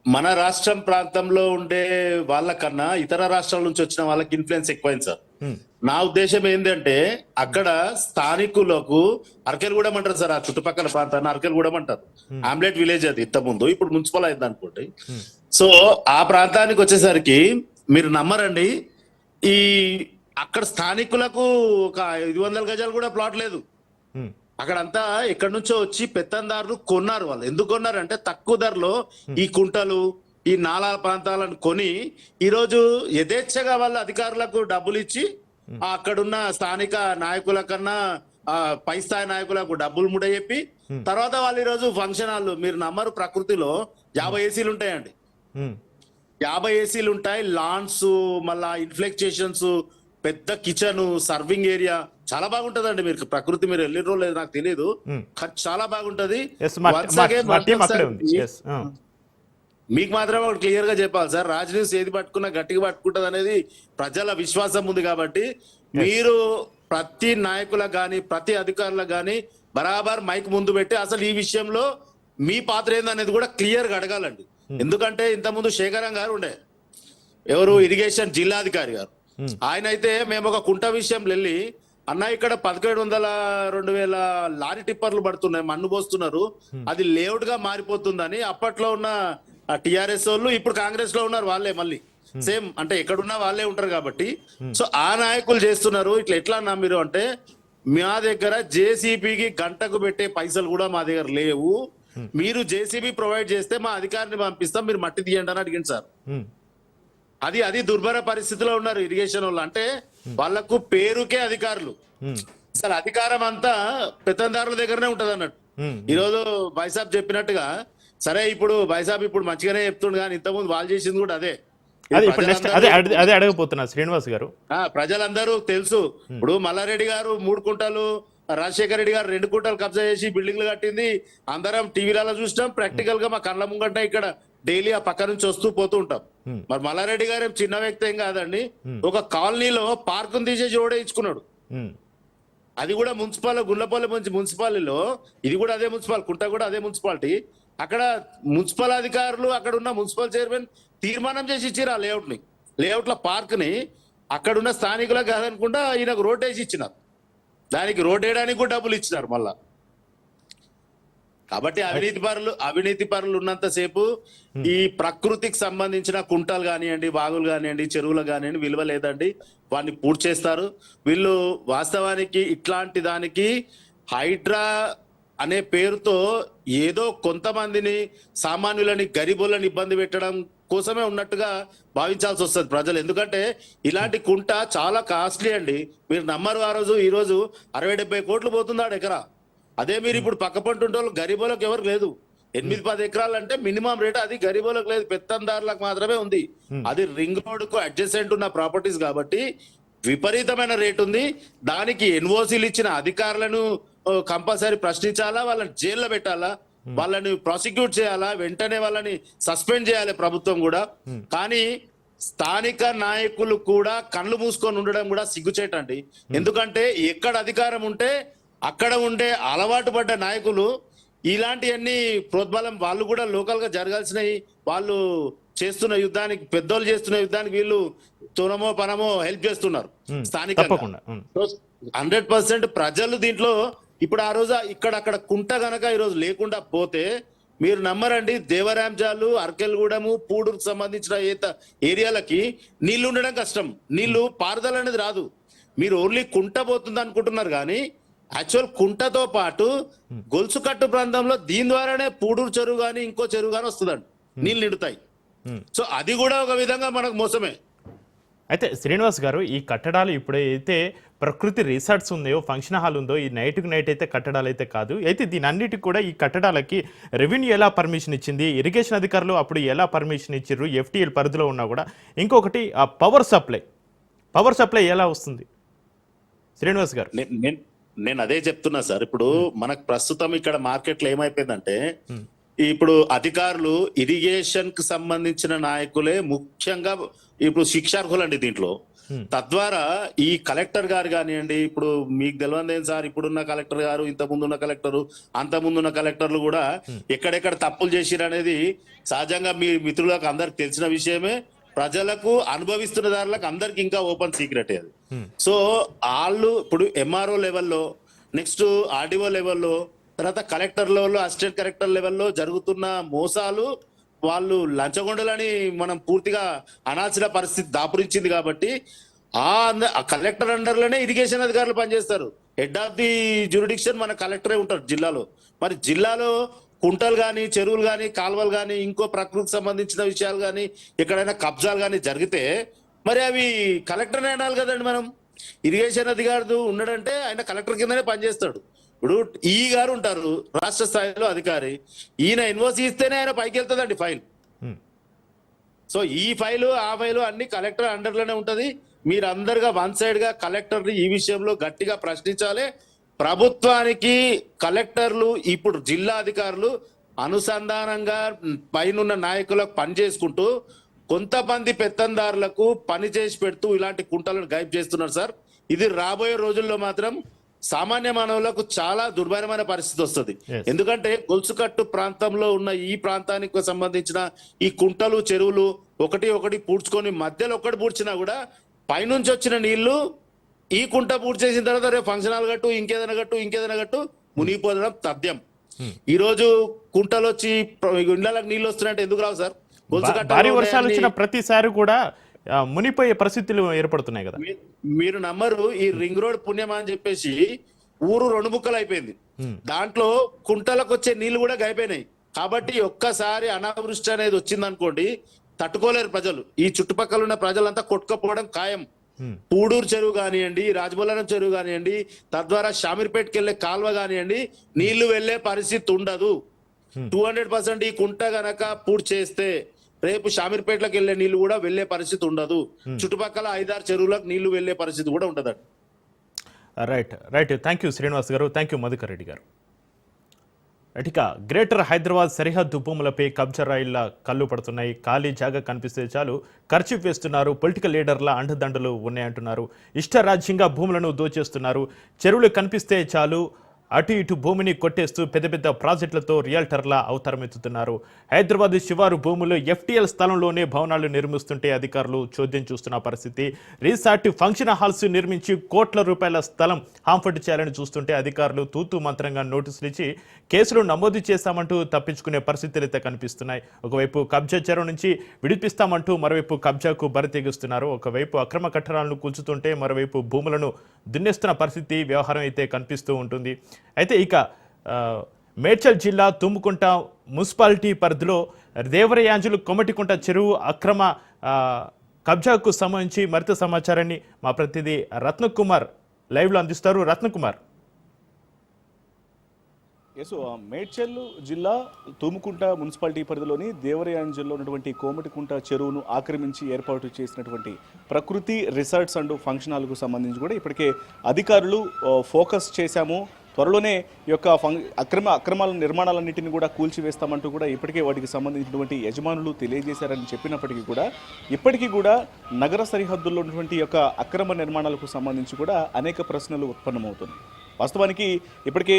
మన రాష్ట్రం ప్రాంతంలో ఉండే వాళ్ళకన్నా ఇతర రాష్ట్రాల నుంచి వచ్చిన వాళ్ళకి ఇన్ఫ్లుయెన్స్ ఎక్కువైంది సార్. నా ఉద్దేశం ఏంటంటే, అక్కడ స్థానికులకు అరకెలగూడెం అంటారు సార్, ఆ చుట్టుపక్కల ప్రాంతాన్ని అరకెలగూడెం అంటారు. ఆమ్లెట్ విలేజ్ అది ఇంత ముందు, ఇప్పుడు మున్సిపల్ అయింది అనుకోండి. సో ఆ ప్రాంతానికి వచ్చేసరికి మీరు నమ్మరండి, ఈ అక్కడ స్థానికులకు ఒక 500 గజాలు కూడా ప్లాట్ లేదు. అక్కడంతా ఎక్కడి నుంచో వచ్చి పెత్తందారులు కొన్నారు. వాళ్ళు ఎందుకు కొన్నారంటే తక్కువ ధరలో ఈ కుంటలు, ఈ నాలాల ప్రాంతాలను కొని ఈరోజు యథేచ్ఛగా వాళ్ళ అధికారులకు డబ్బులు ఇచ్చి అక్కడున్న స్థానిక నాయకుల కన్నా పై స్థాయి నాయకులకు డబ్బులు ముడయెప్పి తర్వాత వాళ్ళు ఈరోజు ఫంక్షన్ హాల్, మీరు నమ్మరు, ప్రకృతిలో 50 ఏసీలు ఉంటాయండి. 50 ఏసీలు ఉంటాయి, లాన్స్, మళ్ళా ఇన్ఫ్లెక్చేషన్స్, పెద్ద కిచెన్, సర్వింగ్ ఏరియా, చాలా బాగుంటదండి. మీరు ప్రకృతి మీరు వెళ్ళిన రోజు లేదు నాకు తెలియదు, చాలా బాగుంటది. మీకు మాత్రం ఒకటి క్లియర్ గా చెప్పాలి సార్, రాజ్ న్యూస్ ఏది పట్టుకున్నా గట్టిగా పట్టుకుంటది అనేది ప్రజల విశ్వాసం ఉంది. కాబట్టి మీరు ప్రతి నాయకులకు గాని ప్రతి అధికారులకు గాని బరాబర్ మైక్ ముందు పెట్టి అసలు ఈ విషయంలో మీ పాత్ర ఏందనేది కూడా క్లియర్ గా అడగాలండి. ఎందుకంటే ఇంతకుముందు శేఖరం గారు ఉండే, ఎవరు ఇరిగేషన్ జిల్లాధికారి గారు, ఆయన అయితే మేము ఒక కుంట విషయంలో వెళ్ళి, అన్న ఇక్కడ 1700-2000 లారీ టిప్పర్లు పడుతున్నాయి, మన్ను పోస్తున్నారు, అది లేఅవుట్ గా మారిపోతుందని అప్పట్లో ఉన్న టిఆర్ఎస్ వాళ్ళు, ఇప్పుడు కాంగ్రెస్ లో ఉన్నారు వాళ్ళే, మళ్ళీ సేమ్ అంటే ఎక్కడున్నా వాళ్ళే ఉంటారు కాబట్టి, సో ఆ నాయకులు చేస్తున్నారు. ఇట్లా ఎట్లా అన్నా మీరు అంటే, మా దగ్గర జేసీబీకి గంటకు పెట్టే పైసలు కూడా మా దగ్గర లేవు, మీరు జేసీబీ ప్రొవైడ్ చేస్తే మా అధికారిని పంపిస్తాం, మీరు మట్టి తీయండి అని అడిగింది సార్. అది దుర్భర పరిస్థితిలో ఉన్నారు ఇరిగేషన్ వాళ్ళు. అంటే వాళ్ళకు పేరుకే అధికారులు, అసలు అధికారం అంతా పెత్తందారుల దగ్గరనే ఉంటది అన్నట్టు. ఈరోజు బైసాబ్ చెప్పినట్టుగా, సరే ఇప్పుడు బైసాబ్ ఇప్పుడు మంచిగానే చెప్తుండు కానీ ఇంతకుముందు వాళ్ళు చేసింది కూడా అదే. అదే ఇప్పుడు నెక్స్ట్ అదే అడగబోతున్నా శ్రీనివాస్ గారు. ప్రజలందరూ తెలుసు. ఇప్పుడు మల్లారెడ్డి గారు 3 కుంటలు, రాజశేఖర రెడ్డి గారు 2 కుంటలు కబ్జా చేసి బిల్డింగ్లు కట్టింది అందరం టీవీలలో చూసినాం. ప్రాక్టికల్ గా మా కళ్ళ ముంగట ఇక్కడ డైలీ ఆ పక్క నుంచి వస్తూ పోతూ ఉంటాం. మరి మల్లారెడ్డి గారు ఏం చిన్న వ్యక్తి ఏం కాదండి, ఒక కాలనీలో పార్కును తీసేసి రోడే ఇచ్చుకున్నాడు. అది కూడా గుండ్లపల్లి మున్సిపాలిటీలో, ఇది కూడా అదే మున్సిపాలిటీ, కుంట కూడా అదే మున్సిపాలిటీ. అక్కడ మున్సిపల్ అధికారులు, అక్కడ ఉన్న మున్సిపల్ చైర్మన్ తీర్మానం చేసి ఇచ్చారు ఆ లేఅవుట్ల పార్క్ ని. అక్కడున్న స్థానికులకు కాదనుకుంటా ఈయనకు రోడ్ వేసి ఇచ్చినారు, దానికి రోడ్ వేయడానికి కూడా డబ్బులు ఇచ్చినారు మళ్ళా. కాబట్టి అవినీతి పరులు ఉన్నంతసేపు ఈ ప్రకృతికి సంబంధించిన కుంటలు కానివ్వండి, బాగులు కానివ్వండి, చెరువులు కానివ్వండి విలువ లేదండి, వాడిని పూర్తి చేస్తారు వీళ్ళు. వాస్తవానికి ఇట్లాంటి దానికి హైడ్రా అనే పేరుతో ఏదో కొంతమందిని, సామాన్యులని, గరీబులని ఇబ్బంది పెట్టడం కోసమే ఉన్నట్టుగా భావించాల్సి వస్తుంది ప్రజలు. ఎందుకంటే ఇలాంటి కుంట చాలా కాస్ట్లీ అండి, మీరు నమ్మరు. ఈ రోజు 60-70 కోట్లు పోతుంది ఎకరా. అదే మీరు ఇప్పుడు పక్క పంటుంటే వాళ్ళు గరీబులకు ఎవరు లేదు. 8-10 ఎకరాలు అంటే మినిమం రేట్, అది గరీబులకు లేదు, పెత్తందారులకు మాత్రమే ఉంది. అది రింగ్ రోడ్ కు అడ్జసెంట్ ఉన్న ప్రాపర్టీస్ కాబట్టి విపరీతమైన రేట్ ఉంది. దానికి ఎన్ఓసీలు ఇచ్చిన అధికారులను కంపల్సరీ ప్రశ్నించాలా, వాళ్ళని జైల్లో పెట్టాలా, వాళ్ళని ప్రాసిక్యూట్ చేయాలా, వెంటనే వాళ్ళని సస్పెండ్ చేయాలి ప్రభుత్వం కూడా. కానీ స్థానిక నాయకులు కూడా కళ్ళు మూసుకొని ఉండడం కూడా సిగ్గుచేటండి. ఎందుకంటే ఎక్కడ అధికారం ఉంటే అక్కడ ఉండే అలవాటు పడ్డ నాయకులు ఇలాంటివన్నీ ప్రోద్బలం, వాళ్ళు కూడా లోకల్ గా జరగాల్సినవి వాళ్ళు చేస్తున్న యుద్ధానికి, పెద్దోళ్ళు చేస్తున్న యుద్ధానికి వీళ్ళు తునమో పనమో హెల్ప్ చేస్తున్నారు స్థానికంగా. 100% ప్రజలు దీంట్లో ఇప్పుడు ఆ రోజు అక్కడ కుంట గనక ఈరోజు లేకుండా పోతే మీరు నమ్మరండి, దేవరాంజాలు, అర్కెల్గూడెము, పూడూరుకు సంబంధించిన ఏరియాలకి నీళ్లు ఉండడం కష్టం. నీళ్లు పారుదల అనేది రాదు. మీరు ఓన్లీ కుంట పోతుంది అనుకుంటున్నారు కానీ యాక్చువల్ కుంటతో పాటు గొలుసు కట్టు ప్రాంతంలో దీని ద్వారానే పూడూరు చెరువు కానీ ఇంకో చెరువు కానీ వస్తుందండి, నీళ్ళు నిండుతాయి. సో అది కూడా ఒక విధంగా మనకు మోసమే. అయితే శ్రీనివాస్ గారు, ఈ కట్టడాలు ఇప్పుడైతే ప్రకృతి రిసార్ట్స్ ఉన్నాయో, ఫంక్షన్ హాల్ ఉందో, ఈ నైట్కి నైట్ అయితే కట్టడాలు అయితే కాదు. అయితే దీని అన్నిటికి కూడా ఈ కట్టడాలకి రెవెన్యూ ఎలా పర్మిషన్ ఇచ్చింది, ఇరిగేషన్ అధికారులు అప్పుడు ఎలా పర్మిషన్ ఇచ్చారు, FTL పరిధిలో ఉన్నా కూడా. ఇంకొకటి ఆ పవర్ సప్లై ఎలా వస్తుంది శ్రీనివాస్ గారు? నేను అదే చెప్తున్నా సార్. ఇప్పుడు మనకు ప్రస్తుతం ఇక్కడ మార్కెట్లో ఏమైపోయిందంటే, ఇప్పుడు అధికారులు ఇరిగేషన్ కు సంబంధించిన నాయకులే ముఖ్యంగా ఇప్పుడు శిక్షార్హులండి దీంట్లో. తద్వారా ఈ కలెక్టర్ గారు కానివ్వండి, ఇప్పుడు మీకు తెలియదేం సార్, ఇప్పుడున్న కలెక్టర్ గారు, ఇంత ముందున్న కలెక్టరు, అంత ముందున్న కలెక్టర్లు కూడా ఎక్కడెక్కడ తప్పులు చేసిరు అనేది సహజంగా మీ మిత్రులకు అందరికి తెలిసిన విషయమే. ప్రజలకు, అనుభవిస్తున్న దారులకు అందరికి ఇంకా ఓపెన్ సీక్రెట్ అది. సో వాళ్ళు ఇప్పుడు MRO లెవెల్లో, నెక్స్ట్ RDO లెవెల్లో, తర్వాత కలెక్టర్ లెవెల్లో, అసిస్టెంట్ కలెక్టర్ లెవెల్లో జరుగుతున్న మోసాలు వాళ్ళు లంచగొండలని మనం పూర్తిగా అనాల్సిన పరిస్థితి దాపురించింది. కాబట్టి ఆ కలెక్టర్ అండర్లోనే ఇరిగేషన్ అధికారులు పనిచేస్తారు. హెడ్ ఆఫ్ ది జ్యూరిడిక్షన్ మన కలెక్టరే ఉంటారు జిల్లాలో. మరి జిల్లాలో కుంటలు కానీ, చెరువులు కానీ, కాలువలు కానీ, ఇంకో ప్రకృతికి సంబంధించిన విషయాలు కానీ, ఎక్కడైనా కబ్జాలు కానీ జరిగితే మరి అవి కలెక్టర్నే అనాలి కదండి. మనం ఇరిగేషన్ అధికారులు ఉన్నాడంటే ఆయన కలెక్టర్ కిందనే పనిచేస్తాడు. ఇప్పుడు ఈ గారు ఉంటారు రాష్ట్ర స్థాయిలో అధికారి, ఈయన ఎన్ఓసి ఇస్తేనే ఆయన పైకి వెళ్తుందండి ఫైల్. సో ఈ ఫైలు ఆ ఫైలు అన్ని కలెక్టర్ అండర్లోనే ఉంటది. మీరు అందరుగా వన్ సైడ్ గా కలెక్టర్ ఈ విషయంలో గట్టిగా ప్రశ్నించాలి. ప్రభుత్వానికి కలెక్టర్లు, ఇప్పుడు జిల్లా అధికారులు అనుసంధానంగా పైనున్న నాయకులకు పని చేసుకుంటూ కొంతమంది పెత్తందారులకు పని చేసి పెడుతూ ఇలాంటి కుంటలను గైబ్ చేస్తున్నారు సార్. ఇది రాబోయే రోజుల్లో మాత్రం సామాన్య మానవులకు చాలా దుర్భరమైన పరిస్థితి వస్తుంది. ఎందుకంటే గొలుసుకట్టు ప్రాంతంలో ఉన్న ఈ ప్రాంతానికి సంబంధించిన ఈ కుంటలు, చెరువులు ఒకటి పూడ్చుకొని మధ్యలో ఒక్కటి పూడ్చినా కూడా పైనుంచి వచ్చిన నీళ్లు ఈ కుంట పూర్తి చేసిన తర్వాత రేపు ఫంక్షన్ హాల్ గట్టు, ఇంకేదైనా గట్టు మునిగిపోదడం తథ్యం. ఈ రోజు కుంటలు వచ్చి ఇళ్లకు నీళ్లు వస్తున్నాయంటే ఎందుకు రావు సార్? భారీ వర్షాలు వచ్చిన ప్రతిసారి కూడా మునిపోయే పరిస్థితులు ఏర్పడుతున్నాయి కదా. మీరు నమ్మరు, ఈ రింగ్ రోడ్ పుణ్యమా అని చెప్పేసి ఊరు రెండు ముక్కలు అయిపోయింది. దాంట్లో కుంటలకు వచ్చే నీళ్లు కూడా గైపోయినాయి. కాబట్టి ఒక్కసారి అనావృష్టి అనేది వచ్చిందనుకోండి, తట్టుకోలేరు ప్రజలు. ఈ చుట్టుపక్కల ఉన్న ప్రజలంతా కొట్టుకపోవడం ఖాయం. పూడూరు చెరువు కానివ్వండి, రాజబొల్లారం చెరువు కానివ్వండి, తద్వారా షామీర్పేటకి వెళ్లే కాల్వ కానివ్వండి, నీళ్లు వెళ్లే పరిస్థితి ఉండదు. 200% ఈ కుంట గనక పూర్తి చేస్తే రేపు షామీర్పేటలకు వెళ్లే నీళ్లు కూడా వెళ్లే పరిస్థితి ఉండదు. చుట్టుపక్కల 5-6 చెరువులకు నీళ్లు వెళ్లే పరిస్థితి కూడా ఉండదు. రైట్ థ్యాంక్ యూ శ్రీనివాస్ గారు, థ్యాంక్ యూ మధుకర్ రెడ్డి గారు. ఇక గ్రేటర్ హైదరాబాద్ సరిహద్దు భూములపై కబ్జా రైళ్ల కళ్ళు పడుతున్నాయి. ఖాళీ జాగా కనిపిస్తే చాలు ఖర్చు వేస్తున్నారు. పొలిటికల్ లీడర్ల అండదండలు ఉన్నాయంటున్నారు. ఇష్టరాజ్యంగా భూములను దోచేస్తున్నారు. చెరువులు కనిపిస్తే చాలు అటు ఇటు భూమిని కొట్టేస్తూ పెద్ద పెద్ద ప్రాజెక్టులతో రియల్టర్ల అవతారమెత్తుతున్నారు. హైదరాబాద్ శివారు భూములు FTL స్థలంలోనే భవనాలు నిర్మిస్తుంటే అధికారులు చోద్యం చూస్తున్న పరిస్థితి. రీసార్ట్ ఫంక్షన్ హాల్స్ నిర్మించి కోట్ల రూపాయల స్థలం హాంఫర్డ్ చేయాలని చూస్తుంటే అధికారులు తూతూ మంత్రంగా నోటీసులు ఇచ్చి కేసులు నమోదు చేశామంటూ తప్పించుకునే పరిస్థితులు అయితే కనిపిస్తున్నాయి. ఒకవైపు కబ్జా చెరువు నుంచి విడిపిస్తామంటూ మరోవైపు కబ్జాకు బరితెగిస్తున్నారు. ఒకవైపు అక్రమ కట్టడాలను కూల్చుతుంటే మరోవైపు భూములను దున్నేస్తున్న పరిస్థితి వ్యవహారం అయితే కనిపిస్తూ ఉంటుంది. అయితే ఇక మేడ్చల్ జిల్లా తుమ్ముకుంట మున్సిపాలిటీ పరిధిలో దేవరయాంజులు కొమటికుంట చెరువు అక్రమ కబ్జాకు సంబంధించి మరింత సమాచారాన్ని మా ప్రతినిధి రత్నకుమార్ లైవ్లో అందిస్తారు. రత్నకుమార్. మేడ్చల్ జిల్లా తుమ్ముకుంట మున్సిపాలిటీ పరిధిలోని దేవరయాంజల్లో ఉన్నటువంటి కోమటికుంట చెరువును ఆక్రమించి ఏర్పాటు చేసినటువంటి ప్రకృతి రిసార్ట్స్ అండ్ ఫంక్షన్ హాల్కు సంబంధించి కూడా ఇప్పటికే అధికారులు ఫోకస్ చేశాము, త్వరలోనే ఈ యొక్క అక్రమాల నిర్మాణాలన్నింటినీ కూడా కూల్చివేస్తామంటూ కూడా ఇప్పటికే వాటికి సంబంధించినటువంటి యజమానులు తెలియజేశారని చెప్పినప్పటికీ కూడా ఇప్పటికీ కూడా నగర సరిహద్దుల్లో ఉన్నటువంటి యొక్క అక్రమ నిర్మాణాలకు సంబంధించి కూడా అనేక ప్రశ్నలు ఉత్పన్నమవుతున్నాయి. వాస్తవానికి ఇప్పటికే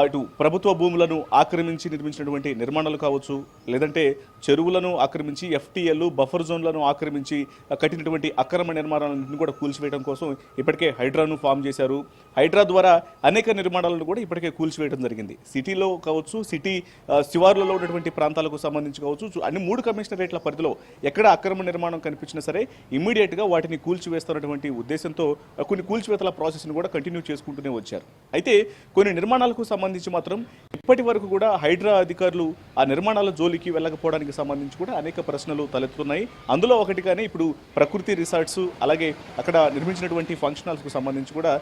ఇటు ప్రభుత్వ భూములను ఆక్రమించి నిర్మించినటువంటి నిర్మాణాలు కావచ్చు, లేదంటే చెరువులను ఆక్రమించి FTL బఫర్ జోన్లను ఆక్రమించి కట్టినటువంటి అక్రమ నిర్మాణాలను కూడా కూల్చివేయడం కోసం ఇప్పటికే హైడ్రాను ఫామ్ చేశారు. హైడ్రా ద్వారా అనేక నిర్మాణాలను కూడా ఇప్పటికే కూల్చివేయడం జరిగింది. సిటీలో కావచ్చు, సిటీ శివార్లలో ఉన్నటువంటి ప్రాంతాలకు సంబంధించి కావచ్చు, అన్ని 3 కమిషనరేట్ల పరిధిలో ఎక్కడ అక్రమ నిర్మాణం కనిపించినా సరే ఇమ్మీడియట్గా వాటిని కూల్చివేస్తున్నటువంటి ఉద్దేశంతో కొన్ని కూల్చివేతల ప్రాసెస్ని కూడా కంటిన్యూ చేసుకుంటూనే వచ్చారు. అయితే కొన్ని నిర్మాణాలకు సంబంధించి మాత్రం ఇప్పటి వరకు కూడా హైడ్రా అధికారులు ఆ నిర్మాణాల జోలికి వెళ్ళకపోవడానికి సంబంధించి కూడా అనేక ప్రశ్నలు తలెత్తుతున్నాయి. అందులో ఒకటిగానే ఇప్పుడు ప్రకృతి రిసార్ట్స్ అలాగే అక్కడ నిర్మించినటువంటి ఫంక్షన్ హాల్స్కు సంబంధించి కూడా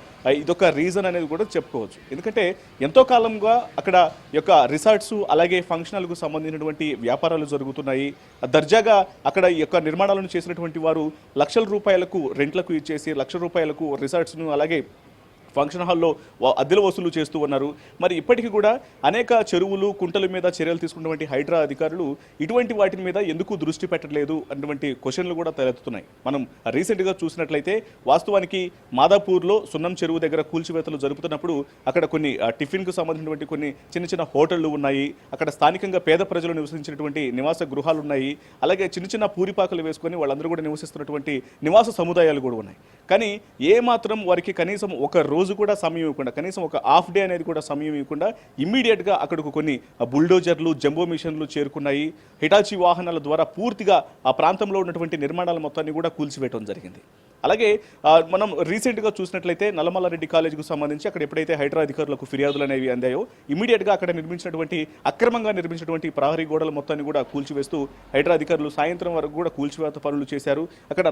ఇదొక రీజన్ అనేది కూడా చెప్పుకోవచ్చు. ఎందుకంటే ఎంతో కాలంగా అక్కడ యొక్క రిసార్ట్స్ అలాగే ఫంక్షన్ హాల్కు సంబంధించినటువంటి వ్యాపారాలు జరుగుతున్నాయి. దర్జాగా అక్కడ ఈ యొక్క నిర్మాణాలను చేసినటువంటి వారు లక్షల రూపాయలకు రెంట్లకు ఇచ్చేసి లక్షల రూపాయలకు రిసార్ట్స్ను అలాగే ఫంక్షన్ హాల్లో అద్దెల వసూలు చేస్తూ ఉన్నారు. మరి ఇప్పటికీ కూడా అనేక చెరువులు కుంటల మీద చర్యలు తీసుకున్నటువంటి హైడ్రా అధికారులు ఇటువంటి వాటి మీద ఎందుకు దృష్టి పెట్టలేదు అన్నటువంటి క్వశ్చన్లు కూడా తలెత్తుతున్నాయి. మనం రీసెంట్గా చూసినట్లయితే వాస్తవానికి మాదాపూర్లో సున్నం చెరువు దగ్గర కూల్చివేతలు జరుపుతున్నప్పుడు అక్కడ కొన్ని టిఫిన్కు సంబంధించినటువంటి కొన్ని చిన్న చిన్న హోటళ్లు ఉన్నాయి. అక్కడ స్థానికంగా పేద ప్రజలు నివసించినటువంటి నివాస గృహాలు ఉన్నాయి. అలాగే చిన్న చిన్న పూరిపాకలు వేసుకొని వాళ్ళందరూ కూడా నివసిస్తున్నటువంటి నివాస సముదాయాలు కూడా ఉన్నాయి. కానీ ఏమాత్రం వారికి కనీసం ఒక రోజు కూడా సమయం ఇవ్వకుండా, కనీసం ఒక హాఫ్ డే అనేది కూడా సమయం ఇవ్వకుండా ఇమ్మీడియట్గా అక్కడకు కొన్ని బుల్డోజర్లు జంబో మిషన్లు చేరుకున్నాయి. హిటాచి వాహనాల ద్వారా పూర్తిగా ఆ ప్రాంతంలో ఉన్నటువంటి నిర్మాణాల మొత్తాన్ని కూడా కూల్చివేయడం జరిగింది. అలాగే మనం రీసెంట్గా చూసినట్లయితే నల్లమల్లారెడ్డి కాలేజీకి సంబంధించి అక్కడ ఎప్పుడైతే హైడ్రా అధికారులకు ఫిర్యాదులు అనేవి అందాయో ఇమీడియట్గా అక్కడ నిర్మించినటువంటి అక్రమంగా నిర్మించినటువంటి ప్రహరీ గోడల మొత్తాన్ని కూడా కూల్చివేస్తూ హైడ్రా అధికారులు సాయంత్రం వరకు కూడా కూల్చివేత పనులు చేశారు. అక్కడ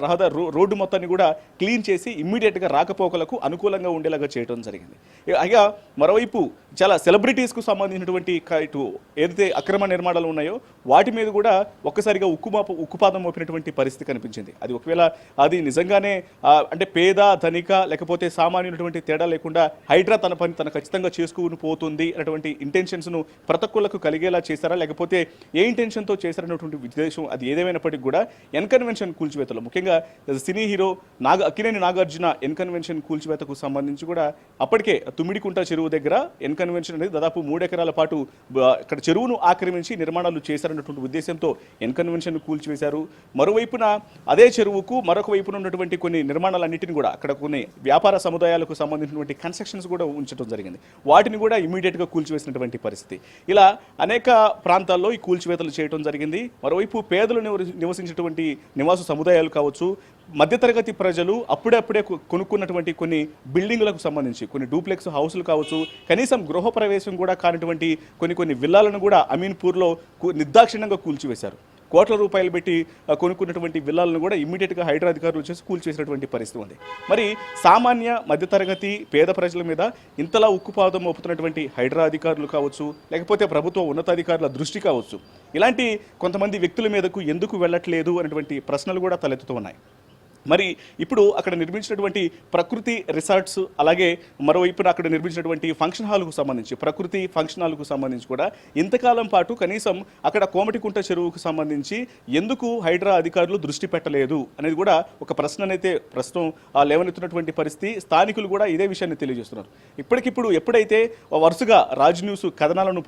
రోడ్డు మొత్తాన్ని కూడా క్లీన్ చేసి ఇమ్మీడియట్గా రాకపోకలకు అనుకూలంగా ఉండేలాగా చేయడం జరిగింది. అయ్యా మరోవైపు చాలా సెలబ్రిటీస్కు సంబంధించినటువంటి ఇటు ఏదైతే అక్రమ నిర్మాణాలు ఉన్నాయో వాటి మీద కూడా ఒక్కసారిగా ఉక్కుపాదం మోపినటువంటి పరిస్థితి కనిపించింది. అది ఒకవేళ అది నిజంగానే అంటే పేద ధనిక లేకపోతే సామాన్యునటువంటి తేడా లేకుండా హైడ్రా తన పని తన ఖచ్చితంగా చేసుకుని పోతుంది అన్నటువంటి ఇంటెన్షన్స్ను ప్రతి ఒక్కళ్ళకు కలిగేలా చేశారా, లేకపోతే ఏ ఇంటెన్షన్తో చేశారన్నటువంటి ఉద్దేశం అది ఏదేమైనప్పటికీ కూడా ఎన్కన్వెన్షన్ కూల్చివేతలు ముఖ్యంగా సినీ హీరో అక్కినేని నాగార్జున ఎన్కన్వెన్షన్ కూల్చివేతకు సంబంధించి కూడా అప్పటికే తుమ్మిడికుంట చెరువు దగ్గర ఎన్కన్వెన్షన్ అనేది దాదాపు 3 ఎకరాల పాటు ఇక్కడ చెరువును ఆక్రమించి నిర్మాణాలు చేశారన్నటువంటి ఉద్దేశంతో ఎన్కన్వెన్షన్ కూల్చివేశారు. మరోవైపున అదే చెరువుకు మరొక వైపున ఉన్నటువంటి కొన్ని నిర్మాణాలన్నింటినీ కూడా అక్కడ కొన్ని వ్యాపార సముదాయాలకు సంబంధించినటువంటి కన్స్ట్రక్షన్స్ కూడా ఉంచడం జరిగింది. వాటిని కూడా ఇమీడియట్గా కూల్చివేసినటువంటి పరిస్థితి. ఇలా అనేక ప్రాంతాల్లో ఈ కూల్చివేతలు చేయడం జరిగింది. మరోవైపు పేదలు నివసించేటువంటి నివాస సముదాయాలు కావచ్చు, మధ్యతరగతి ప్రజలు అప్పుడే కొనుక్కున్నటువంటి కొన్ని బిల్డింగులకు సంబంధించి కొన్ని డూప్లెక్స్ హౌసులు కావచ్చు, కనీసం గృహప్రవేశం కూడా కానిటువంటి కొన్ని విల్లాలను కూడా అమీన్పూర్లో నిర్దాక్షిణ్యంగా కూల్చివేశారు. కోట్ల రూపాయలు పెట్టి కొనుక్కున్నటువంటి విల్లాలను కూడా ఇమ్మీడియట్గా హైడ్రా అధికారులు వచ్చేసి కూల్చేసినటువంటి పరిస్థితి ఉంది. మరి సామాన్య మధ్యతరగతి పేద ప్రజల మీద ఇంతలా ఉక్కుపాదం మోపుతున్నటువంటి హైడ్రా అధికారులు కావచ్చు, లేకపోతే ప్రభుత్వ ఉన్నతాధికారుల దృష్టి కావచ్చు, ఇలాంటి కొంతమంది వ్యక్తుల మీదకు ఎందుకు వెళ్ళట్లేదు అనేటువంటి ప్రశ్నలు కూడా తలెత్తుతూ ఉన్నాయి. మరి ఇప్పుడు అక్కడ నిర్మించినటువంటి ప్రకృతి రిసార్ట్స్, అలాగే మరోవైపున అక్కడ నిర్మించినటువంటి ఫంక్షన్ హాల్కు సంబంధించి ప్రకృతి ఫంక్షన్ హాల్కు సంబంధించి కూడా ఇంతకాలం పాటు కనీసం అక్కడ కోమటికుంట చెరువుకు సంబంధించి ఎందుకు హైడ్రా అధికారులు దృష్టి పెట్టలేదు అనేది కూడా ఒక ప్రశ్ననైతే ప్రస్తుతం లేవనెత్తున్నటువంటి పరిస్థితి. స్థానికులు కూడా ఇదే విషయాన్ని తెలియజేస్తున్నారు. ఇప్పటికిప్పుడు ఎప్పుడైతే వరుసగా రాజ్ న్యూస్ కథనాలను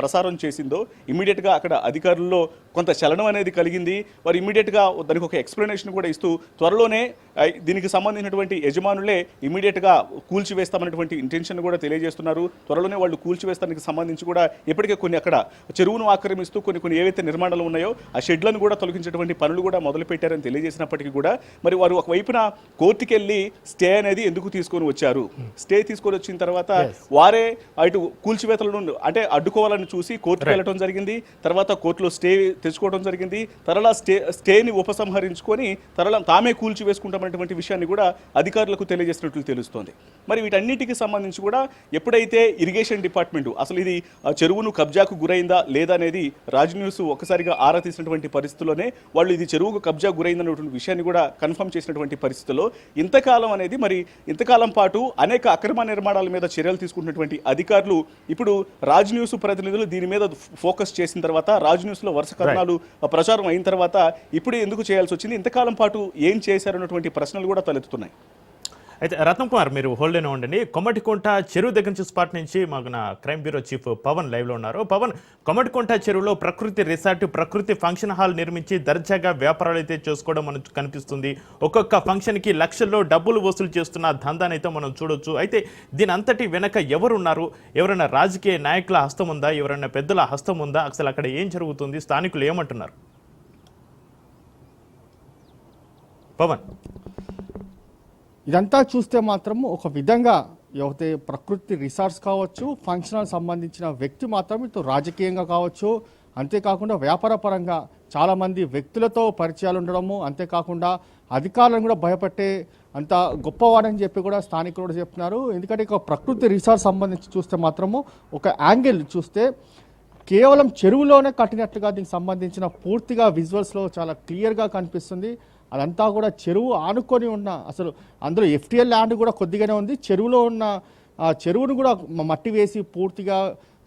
ప్రసారం చేసిందో ఇమ్మీడియట్గా అక్కడ అధికారుల్లో కొంత చలనం అనేది కలిగింది. వారు ఇమ్మీడియట్గా దానికి ఒక ఎక్స్ప్లెనేషన్ కూడా ఇస్తూ త్వరలోనే దీనికి సంబంధించినటువంటి యజమానులే ఇమీడియట్గా కూల్చివేస్తామనేటువంటి ఇంటెన్షన్ కూడా తెలియజేస్తున్నారు. త్వరలోనే వాళ్ళు కూల్చివేస్తానికి సంబంధించి కూడా ఇప్పటికే కొన్ని అక్కడ చెరువును ఆక్రమిస్తూ కొన్ని ఏవైతే నిర్మాణాలు ఉన్నాయో ఆ షెడ్లను కూడా తొలగించేటువంటి పనులు కూడా మొదలుపెట్టారని తెలియజేసినప్పటికీ కూడా మరి వారు ఒకవైపున కోర్టుకి వెళ్ళి స్టే అనేది ఎందుకు తీసుకొని వచ్చారు, స్టే తీసుకొని వచ్చిన తర్వాత వారే అటు కూల్చివేతలను అంటే అడ్డుకోవాలని చూసి కోర్టుకు వెళ్ళడం జరిగింది. తర్వాత కోర్టులో స్టే తెచ్చుకోవడం జరిగింది. తరలా స్టేని ఉపసంహరించుకొని తామే కూల్చివేసుకుంటామనేటువంటి విషయాన్ని కూడా అధికారులకు తెలియజేసినట్లు తెలుస్తోంది. మరి వీటన్నిటికి సంబంధించి కూడా ఎప్పుడైతే ఇరిగేషన్ డిపార్ట్మెంట్ అసలు ఇది చెరువును కబ్జాకు గురైందా లేదా అనేది రాజ్ న్యూస్ ఒకసారిగా ఆరా తీసినటువంటి పరిస్థితుల్లోనే వాళ్ళు ఇది చెరువుకు కబ్జా గురైందనేటువంటి విషయాన్ని కూడా కన్ఫర్మ్ చేసినటువంటి పరిస్థితుల్లో ఇంతకాలం పాటు అనేక అక్రమ నిర్మాణాల మీద చర్యలు తీసుకుంటున్నటువంటి అధికారులు ఇప్పుడు రాజ్ న్యూస్ ప్రతినిధులు దీని మీద ఫోకస్ చేసిన తర్వాత రాజ్ న్యూస్లో వరుస కథనాలు ప్రచారం అయిన తర్వాత ఇప్పుడు ఎందుకు చేయాల్సి వచ్చింది, ఇంతకాలం పాటు ఏం చేశారన్నటువంటి ప్రశ్నలు కూడా తలెత్తుతున్నాయి. అయితే రత్నం కుమార్ మీరు హోల్డేనే ఉండండి. కొమ్మటికుంట చెరువు దగ్గర నుంచి స్పాట్ నుంచి మాకు నా క్రైమ్ బ్యూరో చీఫ్ పవన్ లైవ్లో ఉన్నారు. పవన్, కొమ్మటికుంట చెరువులో ప్రకృతి రిసార్ట్, ప్రకృతి ఫంక్షన్ హాల్ నిర్మించి దర్జాగా వ్యాపారాలు అయితే చేసుకోవడం మనకు కనిపిస్తుంది. ఒక్కొక్క ఫంక్షన్కి లక్షల్లో డబ్బులు వసూలు చేస్తున్న దందానైతే మనం చూడొచ్చు. అయితే దీని అంతటి వెనక ఎవరున్నారు? ఎవరైనా రాజకీయ నాయకుల హస్తం ఉందా? ఎవరైనా పెద్దల హస్తం ఉందా? అసలు అక్కడ ఏం జరుగుతుంది? స్థానికులు ఏమంటున్నారు? పవన్, ఇదంతా చూస్తే మాత్రం ఒక విధంగా ఎవరైతే ప్రకృతి రిసార్ట్స్ కావచ్చు, ఫంక్షనల్ సంబంధించిన వ్యక్తి మాత్రం ఇటు రాజకీయంగా కావచ్చు, అంతేకాకుండా వ్యాపార పరంగా చాలామంది వ్యక్తులతో పరిచయాలు ఉండడము, అంతేకాకుండా అధికారులను కూడా భయపెట్టే అంత గొప్పవాడని చెప్పి కూడా స్థానికులు కూడా చెప్తున్నారు. ఎందుకంటే ఇక ప్రకృతి రిసార్ట్ సంబంధించి చూస్తే మాత్రము ఒక యాంగిల్ చూస్తే కేవలం చెరువులోనే కట్టినట్లుగా దీనికి సంబంధించిన పూర్తిగా విజువల్స్లో చాలా క్లియర్గా కనిపిస్తుంది. అదంతా కూడా చెరువు ఆనుకొని ఉన్న, అసలు అందులో ఎఫ్టీఎల్ ల్యాండ్ కూడా కొద్దిగానే ఉంది. చెరువులో ఉన్న ఆ చెరువును కూడా మట్టి వేసి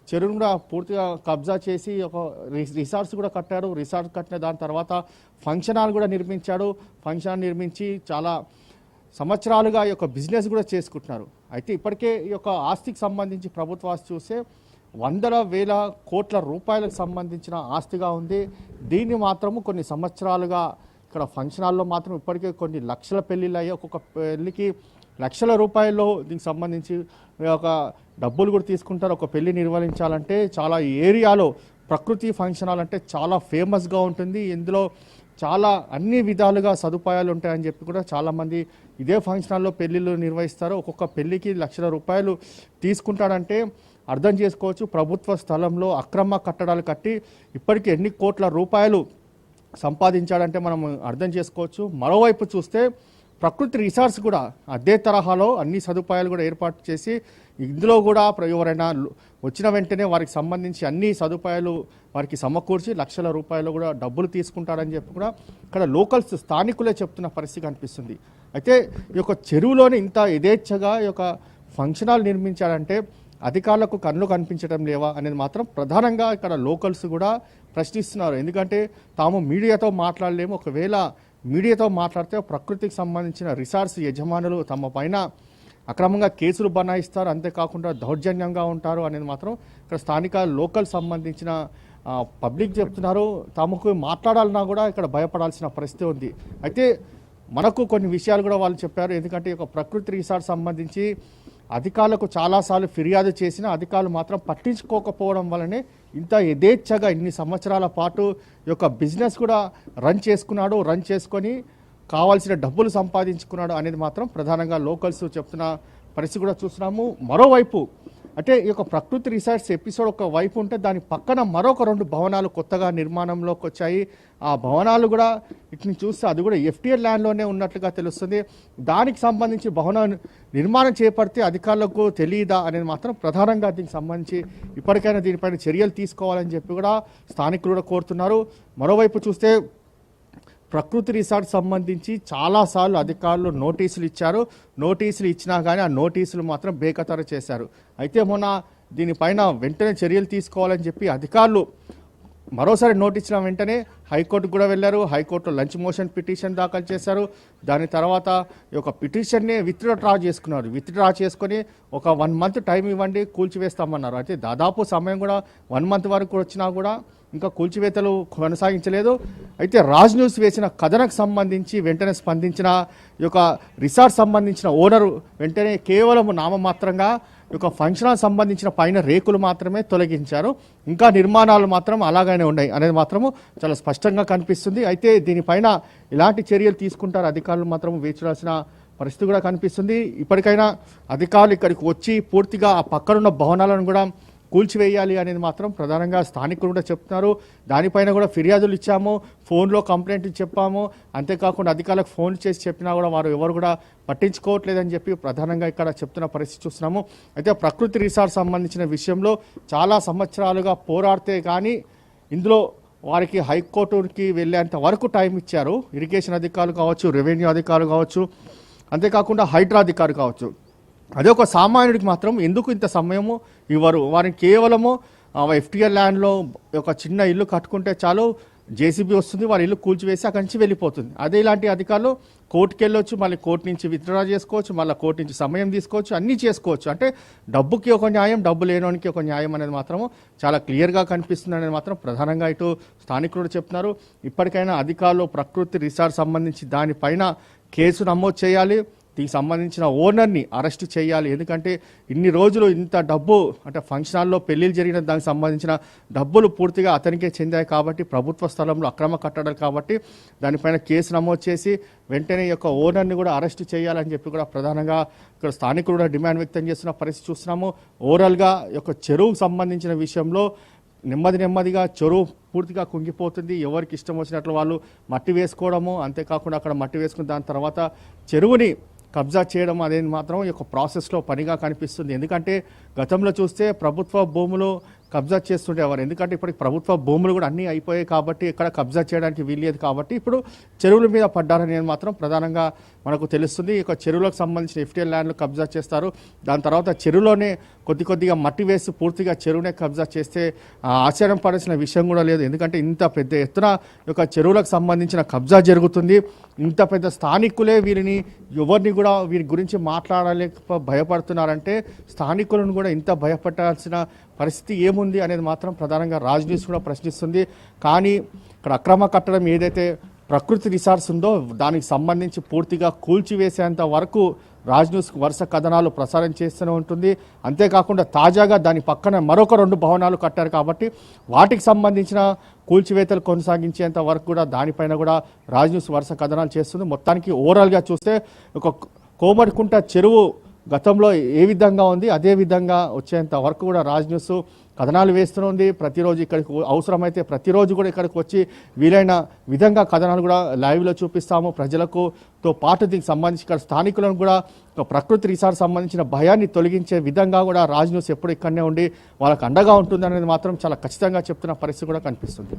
చెరువును కూడా పూర్తిగా కబ్జా చేసి ఒక రిసార్ట్స్ కూడా కట్టాడు. రిసార్ట్ కట్టిన దాని తర్వాత ఫంక్షన్ హాల్ కూడా నిర్మించాడు. ఫంక్షన్ హాల్ నిర్మించి చాలా సంవత్సరాలుగా ఈ యొక్క బిజినెస్ కూడా చేసుకుంటున్నారు. అయితే ఇప్పటికే ఈ యొక్క ఆస్తికి సంబంధించి ప్రభుత్వ ఆస్తి చూస్తే వందల వేల కోట్ల రూపాయలకు సంబంధించిన ఆస్తిగా ఉంది. దీన్ని మాత్రము కొన్ని సంవత్సరాలుగా ఇక్కడ ఫంక్షన్ హాల్లో మాత్రం ఇప్పటికే కొన్ని లక్షల పెళ్ళిళ్ళు అయ్యాయి. ఒక్కొక్క పెళ్ళికి లక్షల రూపాయల్లో దీనికి సంబంధించి ఒక డబ్బులు కూడా తీసుకుంటారు. ఒక పెళ్లి నిర్వహించాలంటే చాలా ఏరియాలో ప్రకృతి ఫంక్షన్ హాల్ అంటే చాలా ఫేమస్గా ఉంటుంది. ఇందులో చాలా అన్ని విధాలుగా సదుపాయాలు ఉంటాయని చెప్పి కూడా చాలామంది ఇదే ఫంక్షన్ హాల్లో పెళ్ళిళ్ళు నిర్వహిస్తారు. ఒక్కొక్క పెళ్లికి లక్షల రూపాయలు తీసుకుంటాడంటే అర్థం చేసుకోవచ్చు. ప్రభుత్వ స్థలంలో అక్రమ కట్టడాలు కట్టి ఇప్పటికీ ఎన్ని కోట్ల రూపాయలు సంపాదించాడంటే మనం అర్థం చేసుకోవచ్చు. మరోవైపు చూస్తే ప్రకృతి రిసార్ట్స్ కూడా అదే తరహాలో అన్ని సదుపాయాలు కూడా ఏర్పాటు చేసి ఇందులో కూడా ఎవరైనా వచ్చిన వెంటనే వారికి సంబంధించి అన్ని సదుపాయాలు వారికి సమకూర్చి లక్షల రూపాయలు కూడా డబ్బులు తీసుకుంటాడని చెప్పి కూడా ఇక్కడ లోకల్స్ స్థానికులే చెప్తున్న పరిస్థితి కనిపిస్తుంది. అయితే ఈ యొక్క చెరువులోనే ఇంత యథేచ్ఛగా ఈ యొక్క ఫంక్షన్ హాల్ నిర్మించాడంటే అధికారులకు కళ్ళు కనిపించడం లేవా అనేది మాత్రం ప్రధానంగా ఇక్కడ లోకల్స్ కూడా ప్రశ్నిస్తున్నారు. ఎందుకంటే తాము మీడియాతో మాట్లాడలేము, ఒకవేళ మీడియాతో మాట్లాడితే ప్రకృతికి సంబంధించిన రిసార్ట్స్ యజమానులు తమ పైన అక్రమంగా కేసులు బనాయిస్తారు, అంతేకాకుండా దౌర్జన్యంగా ఉంటారు అనేది మాత్రం ఇక్కడ స్థానిక లోకల్ సంబంధించిన పబ్లిక్ చెప్తున్నారు. తమకు మాట్లాడాలన్నా కూడా ఇక్కడ భయపడాల్సిన పరిస్థితి ఉంది. అయితే మనకు కొన్ని విషయాలు కూడా వాళ్ళు చెప్పారు. ఎందుకంటే ఒక ప్రకృతి రిసార్ట్ సంబంధించి అధికారులకు చాలాసార్లు ఫిర్యాదు చేసిన అధికారులు మాత్రం పట్టించుకోకపోవడం వల్లనే ఇంత యథేచ్ఛగా ఇన్ని సంవత్సరాల పాటు ఈ యొక్క బిజినెస్ కూడా రన్ చేసుకున్నాడు. రన్ చేసుకొని కావాల్సిన డబ్బులు సంపాదించుకున్నాడు అనేది మాత్రం ప్రధానంగా లోకల్స్ చెప్తున్న పరిస్థితి కూడా చూస్తున్నాము. మరోవైపు అంటే ఈ యొక్క ప్రకృతి రిసార్ట్స్ ఎపిసోడ్ ఒక వైపు ఉంటే దాని పక్కన మరొక 2 భవనాలు కొత్తగా నిర్మాణంలోకి వచ్చాయి. ఆ భవనాలు కూడా ఇట్ని చూస్తే అది కూడా ఎఫ్టీఎల్ ల్యాండ్లోనే ఉన్నట్లుగా తెలుస్తుంది. దానికి సంబంధించి భవన నిర్మాణం చేపడితే అధికారులకు తెలియదా అనేది మాత్రం ప్రధానంగా దీనికి సంబంధించి ఇప్పటికైనా దీనిపైన చర్యలు తీసుకోవాలని చెప్పి కూడా స్థానికులు కూడా కోరుతున్నారు. మరోవైపు చూస్తే ప్రకృతి రిసార్ట్ సంబంధించి చాలాసార్లు అధికారులు నోటీసులు ఇచ్చారు. నోటీసులు ఇచ్చినా కానీ ఆ నోటీసులు మాత్రం బేఖతారు చేశారు. అయితే మొన్న దీనిపైన వెంటనే చర్యలు తీసుకోవాలని చెప్పి అధికారులు మరోసారి నోటీసుల వెంటనే హైకోర్టుకు కూడా వెళ్ళారు. హైకోర్టులో లంచ్ మోషన్ పిటిషన్ దాఖలు చేశారు. దాని తర్వాత ఈ యొక్క పిటిషన్ని విత్డ్రా చేసుకున్నారు. విత్డ్రా చేసుకొని ఒక 1 మంత్ టైం ఇవ్వండి కూల్చివేస్తామన్నారు. అయితే దాదాపు సమయం కూడా 1 మంత్ వరకు వచ్చినా కూడా ఇంకా కూల్చివేతలు కొనసాగించలేదు. అయితే రాజ్ న్యూస్ వేసిన కథనకు సంబంధించి వెంటనే స్పందించిన ఈ యొక్క రిసార్ట్ సంబంధించిన ఓనరు వెంటనే కేవలం నామమాత్రంగా ఈ యొక్క ఫంక్షన్ హాల్ సంబంధించిన పైన రేకులు మాత్రమే తొలగించారు. ఇంకా నిర్మాణాలు మాత్రం అలాగనే ఉన్నాయి అనేది మాత్రము చాలా స్పష్టంగా కనిపిస్తుంది. అయితే దీనిపైన ఎలాంటి చర్యలు తీసుకుంటారు అధికారులు మాత్రం వేచాల్సిన పరిస్థితి కూడా కనిపిస్తుంది. ఇప్పటికైనా అధికారులు ఇక్కడికి వచ్చి పూర్తిగా ఆ పక్కనున్న భవనాలను కూడా కూల్చివేయాలి అనేది మాత్రం ప్రధానంగా స్థానికులు కూడా చెప్తున్నారు. దానిపైన కూడా ఫిర్యాదులు ఇచ్చాము, ఫోన్లో కంప్లైంట్ చెప్పాము. అంతేకాకుండా అధికారులకు ఫోన్ చేసి చెప్పినా కూడా వారు ఎవరు కూడా పట్టించుకోవట్లేదని చెప్పి ప్రధానంగా ఇక్కడ చెప్తున్న పరిస్థితి చూస్తున్నాము. అయితే ప్రకృతి రిసార్ట్ సంబంధించిన విషయంలో చాలా సంవత్సరాలుగా పోరాడితే కానీ ఇందులో వారికి హైకోర్టుకి వెళ్ళేంత వరకు టైం ఇచ్చారు. ఇరిగేషన్ అధికారులు కావచ్చు, రెవెన్యూ అధికారులు కావచ్చు, అంతేకాకుండా హైడ్రా అధికారులు కావచ్చు. అదే ఒక సామాన్యుడికి మాత్రం ఎందుకు ఇంత సమయము ఇవ్వరు? వారిని కేవలము ఎఫ్టీఎల్ ల్యాండ్లో ఒక చిన్న ఇల్లు కట్టుకుంటే చాలు, జేసీబీ వస్తుంది, వాళ్ళ ఇల్లు కూల్చివేసి అక్కడి నుంచి వెళ్ళిపోతుంది. అదే ఇలాంటి అధికారులు కోర్టుకి వెళ్ళొచ్చు, మళ్ళీ కోర్టు నుంచి విత్డ్రా చేసుకోవచ్చు, మళ్ళీ కోర్టు నుంచి సమయం తీసుకోవచ్చు, అన్నీ చేసుకోవచ్చు. అంటే డబ్బుకి ఒక న్యాయం, డబ్బు లేనోనికి ఒక న్యాయం అనేది మాత్రము చాలా క్లియర్గా కనిపిస్తుంది అనేది మాత్రం ప్రధానంగా ఇటు స్థానికులు చెప్తున్నారు. ఇప్పటికైనా అధికారులు ప్రకృతి రిసార్ట్ సంబంధించి దానిపైన కేసు నమోదు చేయాలి. దీనికి సంబంధించిన ఓనర్ని అరెస్ట్ చేయాలి. ఎందుకంటే ఇన్ని రోజులు ఇంత డబ్బు అంటే ఫంక్షన్ హాల్లో పెళ్లిళ్ళు జరిగిన దానికి సంబంధించిన డబ్బులు పూర్తిగా అతనికే చెందాయి కాబట్టి, ప్రభుత్వ స్థలంలో అక్రమ కట్టడాలు కాబట్టి దానిపైన కేసు నమోదు చేసి వెంటనే ఈ యొక్క ఓనర్ని కూడా అరెస్ట్ చేయాలని చెప్పి కూడా ప్రధానంగా ఇక్కడ స్థానికులు కూడా డిమాండ్ వ్యక్తం చేస్తున్న పరిస్థితి చూస్తున్నాము. ఓవరాల్గా ఈ యొక్క చెరువుకు సంబంధించిన విషయంలో నెమ్మదిగా చెరువు పూర్తిగా కుంగిపోతుంది. ఎవరికి ఇష్టం వచ్చినట్లు వాళ్ళు మట్టి వేసుకోవడము, అంతేకాకుండా అక్కడ మట్టి వేసుకున్న దాని తర్వాత చెరువుని కబ్జా చేయడం అనేది మాత్రం ఈ యొక్క ప్రాసెస్లో పనిగా కనిపిస్తుంది. ఎందుకంటే గతంలో చూస్తే ప్రభుత్వ భూములు కబ్జా చేస్తుండేవారు. ఎందుకంటే ఇప్పటికి ప్రభుత్వ భూములు కూడా అన్నీ అయిపోయాయి కాబట్టి ఇక్కడ కబ్జా చేయడానికి వీల్లేదు కాబట్టి ఇప్పుడు చెరువుల మీద పడ్డారనేది మాత్రం ప్రధానంగా మనకు తెలుస్తుంది. ఇక చెరువులకు సంబంధించిన ఎఫ్టీఎల్ ల్యాండ్లు కబ్జా చేస్తారు. దాని తర్వాత చెరువులోనే కొద్దిగా మట్టి వేసి పూర్తిగా చెరువునే కబ్జా చేస్తే ఆశ్చర్యం పడాల్సిన విషయం కూడా లేదు. ఎందుకంటే ఇంత పెద్ద ఎత్తున ఈ యొక్క చెరువులకు సంబంధించిన కబ్జా జరుగుతుంది. ఇంత పెద్ద స్థానికులే వీరిని ఎవరిని కూడా వీరి గురించి మాట్లాడలేక భయపడుతున్నారంటే స్థానికులను కూడా ఇంత భయపడాల్సిన పరిస్థితి ఏముంది అనేది మాత్రం ప్రధానంగా రాజ్ న్యూస్ కూడా ప్రశ్నిస్తుంది. కానీ ఇక్కడ అక్రమ కట్టడం ఏదైతే ప్రకృతి రిసార్ట్స్ ఉందో దానికి సంబంధించి పూర్తిగా కూల్చివేసేంత వరకు రాజ్ న్యూస్ వరుస కథనాలు ప్రసారం చేస్తూనే ఉంటుంది. అంతేకాకుండా తాజాగా దాని పక్కన మరొక 2 భవనాలు కట్టారు కాబట్టి వాటికి సంబంధించిన కూల్చివేతలు కొనసాగించేంత వరకు కూడా దానిపైన కూడా రాజ్ న్యూస్ వరుస కథనాలు చేస్తుంది. మొత్తానికి ఓవరాల్గా చూస్తే ఒక కోమటికుంట చెరువు గతంలో ఏ విధంగా ఉంది అదే విధంగా వచ్చేంత వరకు కూడా రాజ్ న్యూస్ కథనాలు వేస్తుంది. ప్రతిరోజు ఇక్కడికి అవసరమైతే ప్రతిరోజు కూడా ఇక్కడికి వచ్చి వీలైన విధంగా కథనాలు కూడా లైవ్లో చూపిస్తాము ప్రజలకు. తో పాటు దీనికి సంబంధించి ఇక్కడ స్థానికులను కూడా ప్రకృతి రిసార్ట్ సంబంధించిన భయాన్ని తొలగించే విధంగా కూడా రాజ్ న్యూస్ ఎప్పుడు ఇక్కడనే ఉండి వాళ్ళకు అండగా ఉంటుంది అనేది మాత్రం చాలా ఖచ్చితంగా చెప్తున్న పరిస్థితి కూడా కనిపిస్తుంది.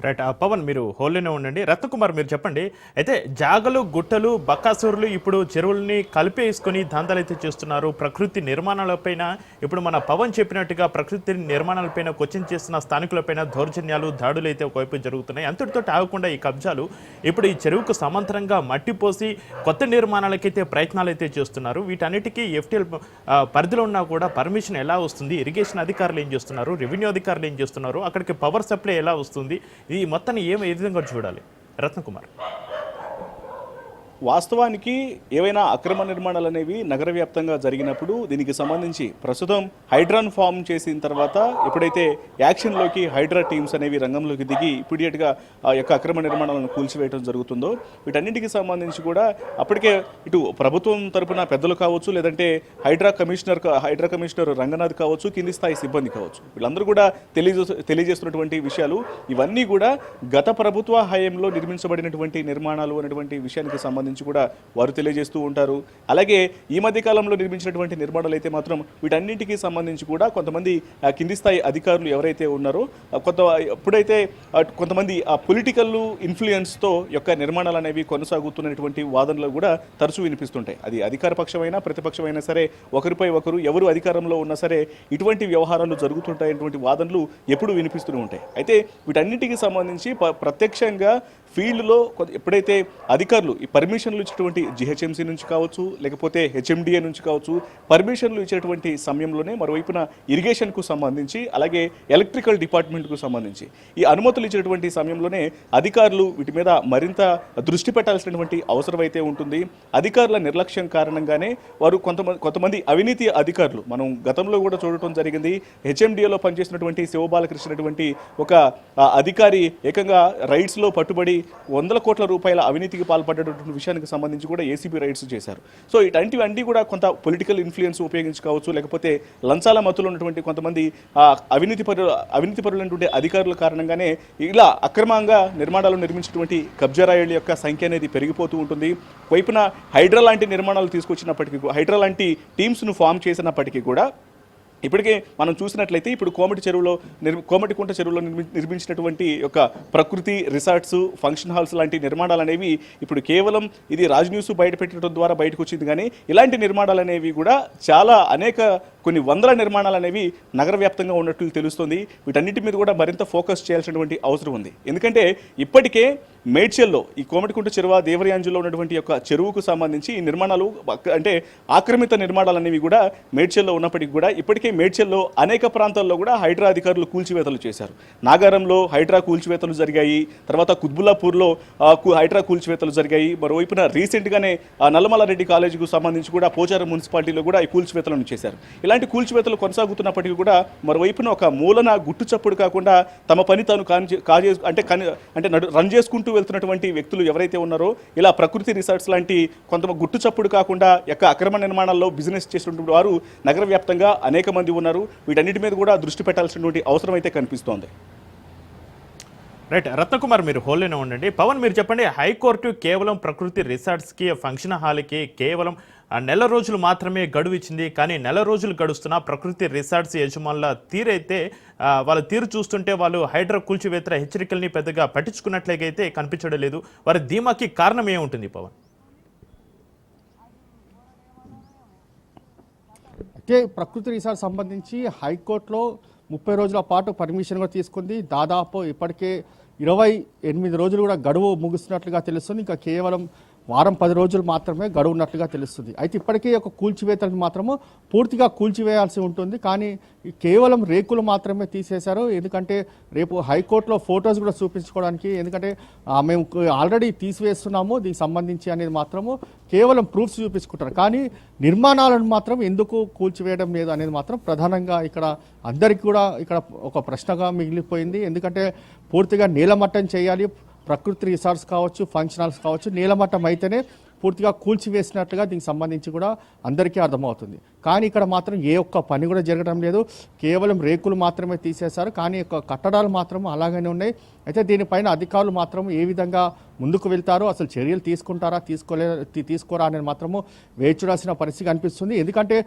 రైట్ పవన్, మీరు హోల్లోనే ఉండండి. రత్నకుమార్, మీరు చెప్పండి. అయితే జాగలు, గుట్టలు, బక్కాసూరులు ఇప్పుడు చెరువుల్ని కలిపేసుకొని దందాలైతే చేస్తున్నారు. ప్రకృతి నిర్మాణాలపైన ఇప్పుడు మన పవన్ చెప్పినట్టుగా ప్రకృతి నిర్మాణాలపైన క్వశ్చన్ చేస్తున్న స్థానికులపైన దౌర్జన్యాలు, దాడులు అయితే ఒకవైపు జరుగుతున్నాయి. అంతటితో ఆగకుండా ఈ కబ్జాలు ఇప్పుడు ఈ చెరువుకు సమాంతరంగా మట్టి పోసి కొత్త నిర్మాణాలకైతే ప్రయత్నాలు అయితే చేస్తున్నారు. వీటన్నిటికీ ఎఫ్టీఎల్ పరిధిలో ఉన్నా కూడా పర్మిషన్ ఎలా వస్తుంది? ఇరిగేషన్ అధికారులు ఏం చేస్తున్నారు? రెవెన్యూ అధికారులు ఏం చేస్తున్నారు? అక్కడికి పవర్ సప్లై ఎలా వస్తుంది? ఈ మొత్తాన్ని ఏ విధంగా చూడాలి రత్నకుమార్? వాస్తవానికి ఏవైనా అక్రమ నిర్మాణాలు అనేవి నగర వ్యాప్తంగా జరిగినప్పుడు దీనికి సంబంధించి ప్రస్తుతం హైడ్రాన్ ఫామ్ చేసిన తర్వాత ఎప్పుడైతే యాక్షన్లోకి హైడ్రా టీమ్స్ అనేవి రంగంలోకి దిగి ఇమీడియట్గా ఆ యొక్క అక్రమ నిర్మాణాలను కూల్చివేయడం జరుగుతుందో వీటన్నిటికి సంబంధించి కూడా అప్పటికే ఇటు ప్రభుత్వం తరపున పెద్దలు కావచ్చు, లేదంటే హైడ్రా కమిషనర్ రంగనాథ్ కావచ్చు, కింది స్థాయి సిబ్బంది కావచ్చు, వీళ్ళందరూ కూడా తెలియజేస్తున్నటువంటి విషయాలు ఇవన్నీ కూడా గత ప్రభుత్వ హయాంలో నిర్మించబడినటువంటి నిర్మాణాలు అనేటువంటి విషయానికి సంబంధించి కూడా వారు తెలియజేస్తూ ఉంటారు. అలాగే ఈ మధ్య కాలంలో నిర్మించినటువంటి నిర్మాణాలు అయితే మాత్రం వీటన్నింటికి సంబంధించి కూడా కొంతమంది కింది స్థాయి అధికారులు ఎవరైతే ఉన్నారో ఎప్పుడైతే కొంతమంది ఆ పొలిటికల్ ఇన్ఫ్లుయెన్స్తో యొక్క నిర్మాణాలు అనేవి కొనసాగుతున్నటువంటి వాదనలు కూడా తరచూ వినిపిస్తుంటాయి. అది అధికార పక్షమైనా ప్రతిపక్షమైనా సరే ఒకరిపై ఒకరు ఎవరు అధికారంలో ఉన్నా సరే ఇటువంటి వ్యవహారాలు జరుగుతుంటాయటువంటి వాదనలు ఎప్పుడు వినిపిస్తూనే ఉంటాయి. అయితే వీటన్నిటికీ సంబంధించి ప్రత్యక్షంగా ఫీల్డ్లో ఎప్పుడైతే అధికారులు ఈ పర్మిషన్లు ఇచ్చినటువంటి జిహెచ్ఎంసీ నుంచి కావచ్చు, లేకపోతే హెచ్ఎండిఏ నుంచి కావచ్చు, పర్మిషన్లు ఇచ్చేటువంటి సమయంలోనే మరోవైపున ఇరిగేషన్కు సంబంధించి అలాగే ఎలక్ట్రికల్ డిపార్ట్మెంట్కు సంబంధించి ఈ అనుమతులు ఇచ్చినటువంటి సమయంలోనే అధికారులు వీటి మీద మరింత దృష్టి పెట్టాల్సినటువంటి అవసరం అయితే ఉంటుంది. అధికారుల నిర్లక్ష్యం కారణంగానే వారు కొంతమంది అవినీతి అధికారులు మనం గతంలో కూడా చూడటం జరిగింది. హెచ్ఎండిఏలో పనిచేసినటువంటి శివబాలకృష్ణ అనేటువంటి ఒక అధికారి ఏకంగా రైడ్స్లో పట్టుబడి 100 కోట్ల రూపాయల అవినీతికి పాల్పడ్డటువంటి విషయానికి సంబంధించి కూడా ఏసీబీ రైడ్స్ చేశారు. సో ఇటువంటివన్నీ కూడా కొంత పొలిటికల్ ఇన్ఫ్లుయెన్స్ ఉపయోగించుకోవచ్చు, లేకపోతే లంచాల మత్తులో ఉన్నటువంటి కొంతమంది అవినీతి పరులైనటువంటి అధికారుల కారణంగానే ఇలా అక్రమంగా నిర్మాణాలు నిర్మించినటువంటి కబ్జారాయుల యొక్క సంఖ్య అనేది పెరిగిపోతూ ఉంటుంది. వైపున హైడ్రా లాంటి నిర్మాణాలు తీసుకొచ్చినప్పటికీ, హైడ్రా లాంటి టీమ్స్ను ఫామ్ చేసినప్పటికీ కూడా ఇప్పటికే మనం చూసినట్లయితే ఇప్పుడు కోమటికుంట చెరువులో నిర్మించినటువంటి యొక్క ప్రకృతి రిసార్ట్స్, ఫంక్షన్ హాల్స్ లాంటి నిర్మాణాలు అనేవి ఇప్పుడు కేవలం ఇది రాజ్ న్యూస్ బయటపెట్టడం ద్వారా బయటకు వచ్చింది. కానీ ఇలాంటి నిర్మాణాలు అనేవి కూడా కొన్ని వందల నిర్మాణాలు అనేవి నగర వ్యాప్తంగా ఉన్నట్లు తెలుస్తుంది. వీటన్నిటి మీద కూడా మరింత ఫోకస్ చేయాల్సినటువంటి అవసరం ఉంది. ఎందుకంటే ఇప్పటికే మేడ్చల్లో ఈ కోమటికుంట చెరువు దేవరయాంజులో ఉన్నటువంటి యొక్క చెరువుకు సంబంధించి ఈ నిర్మాణాలు అంటే ఆక్రమిత నిర్మాణాలు అనేవి కూడా మేడ్చల్లో ఉన్నప్పటికీ కూడా ఇప్పటికే మేడ్చల్లో అనేక ప్రాంతాల్లో కూడా హైడ్రా అధికారులు కూల్చివేతలు చేశారు. నాగారంలో హైడ్రా కూల్చివేతలు జరిగాయి, తర్వాత కుత్బుల్లాపూర్లో హైడ్రా కూల్చివేతలు జరిగాయి. మరోవైపున రీసెంట్గానే నల్లమల్లారెడ్డి కాలేజీకు సంబంధించి కూడా పోచారం మున్సిపాలిటీలో కూడా ఈ కూల్చివేతలను చేశారు. ఇలాంటి కూల్చివేతలు కొనసాగుతున్నప్పటికీ కూడా మరోవైపున ఒక మూలన గుట్టు చప్పుడు కాకుండా తమ పని తాను రన్ చేసుకుంటూ వెళ్తున్నటువంటి వ్యక్తులు ఎవరైతే ఉన్నారో ఇలా ప్రకృతి రిసార్ట్స్ లాంటి కొంత గుట్టు చప్పుడు కాకుండా యొక్క అక్రమ నిర్మాణాల్లో బిజినెస్ చేసినటువంటి వారు నగర వ్యాప్తంగా అనేక మంది ఉన్నారు. వీటన్నిటి మీద కూడా దృష్టి పెట్టాల్సినటువంటి అవసరం అయితే కనిపిస్తోంది. రైట్, రత్నకుమార్ మీరు హోల్లోనే ఉండండి. పవన్ మీరు చెప్పండి, హైకోర్టు కేవలం ప్రకృతి రిసార్ట్స్కి, ఫంక్షన్ హాల్కి కేవలం నెల రోజులు మాత్రమే గడువు ఇచ్చింది. కానీ నెల రోజులు గడుస్తున్న ప్రకృతి రిసార్ట్స్ యజమానుల తీరైతే వాళ్ళ తీరు చూస్తుంటే వాళ్ళు హైడ్రా కూల్చివేతల హెచ్చరికల్ని పెద్దగా పట్టించుకున్నట్లయితే కనిపించడం లేదు. వారి ధీమాకి కారణం ఏముంటుంది పవన్? అయితే ప్రకృతి రిసార్ట్ సంబంధించి హైకోర్టులో 30 రోజుల పాటు పర్మిషన్ కూడా తీసుకుంది. దాదాపు ఇప్పటికే 28 రోజులు కూడా గడువు ముగుస్తున్నట్లుగా తెలుస్తుంది. ఇంకా కేవలం వారం 10 రోజులు మాత్రమే గడువు ఉన్నట్లుగా తెలుస్తుంది. అయితే ఇప్పటికే ఒక కూల్చివేతలను మాత్రము పూర్తిగా కూల్చివేయాల్సి ఉంటుంది. కానీ కేవలం రేకులు మాత్రమే తీసేశారు. ఎందుకంటే రేపు హైకోర్టులో ఫొటోస్ కూడా చూపించుకోవడానికి, ఎందుకంటే మేము ఆల్రెడీ తీసివేస్తున్నాము దీనికి సంబంధించి అనేది మాత్రము కేవలం ప్రూఫ్స్ చూపించుకుంటారు. కానీ నిర్మాణాలను మాత్రం ఎందుకు కూల్చివేయడం లేదు అనేది మాత్రం ప్రధానంగా ఇక్కడ అందరికీ కూడా ఇక్కడ ఒక ప్రశ్నగా మిగిలిపోయింది. ఎందుకంటే పూర్తిగా నీలమట్టం చేయాలి, ప్రకృతి రిసార్ట్స్ కావచ్చు, ఫంక్షన్ హాల్స్ కావచ్చు, నీలమట్టం అయితేనే పూర్తిగా కూల్చివేసినట్లుగా దీనికి సంబంధించి కూడా అందరికీ అర్థమవుతుంది. కానీ ఇక్కడ మాత్రం ఏ ఒక్క పని కూడా జరగడం లేదు. కేవలం రేకులు మాత్రమే తీసేశారు. కానీ కట్టడాలు మాత్రం అలాగనే ఉన్నాయి. అయితే దీనిపైన అధికారులు మాత్రం ఏ విధంగా ముందుకు వెళ్తారో, అసలు చర్యలు తీసుకుంటారా తీసుకోరా అనేది మాత్రము వేచి చూడాల్సిన పరిస్థితి అనిపిస్తుంది. ఎందుకంటే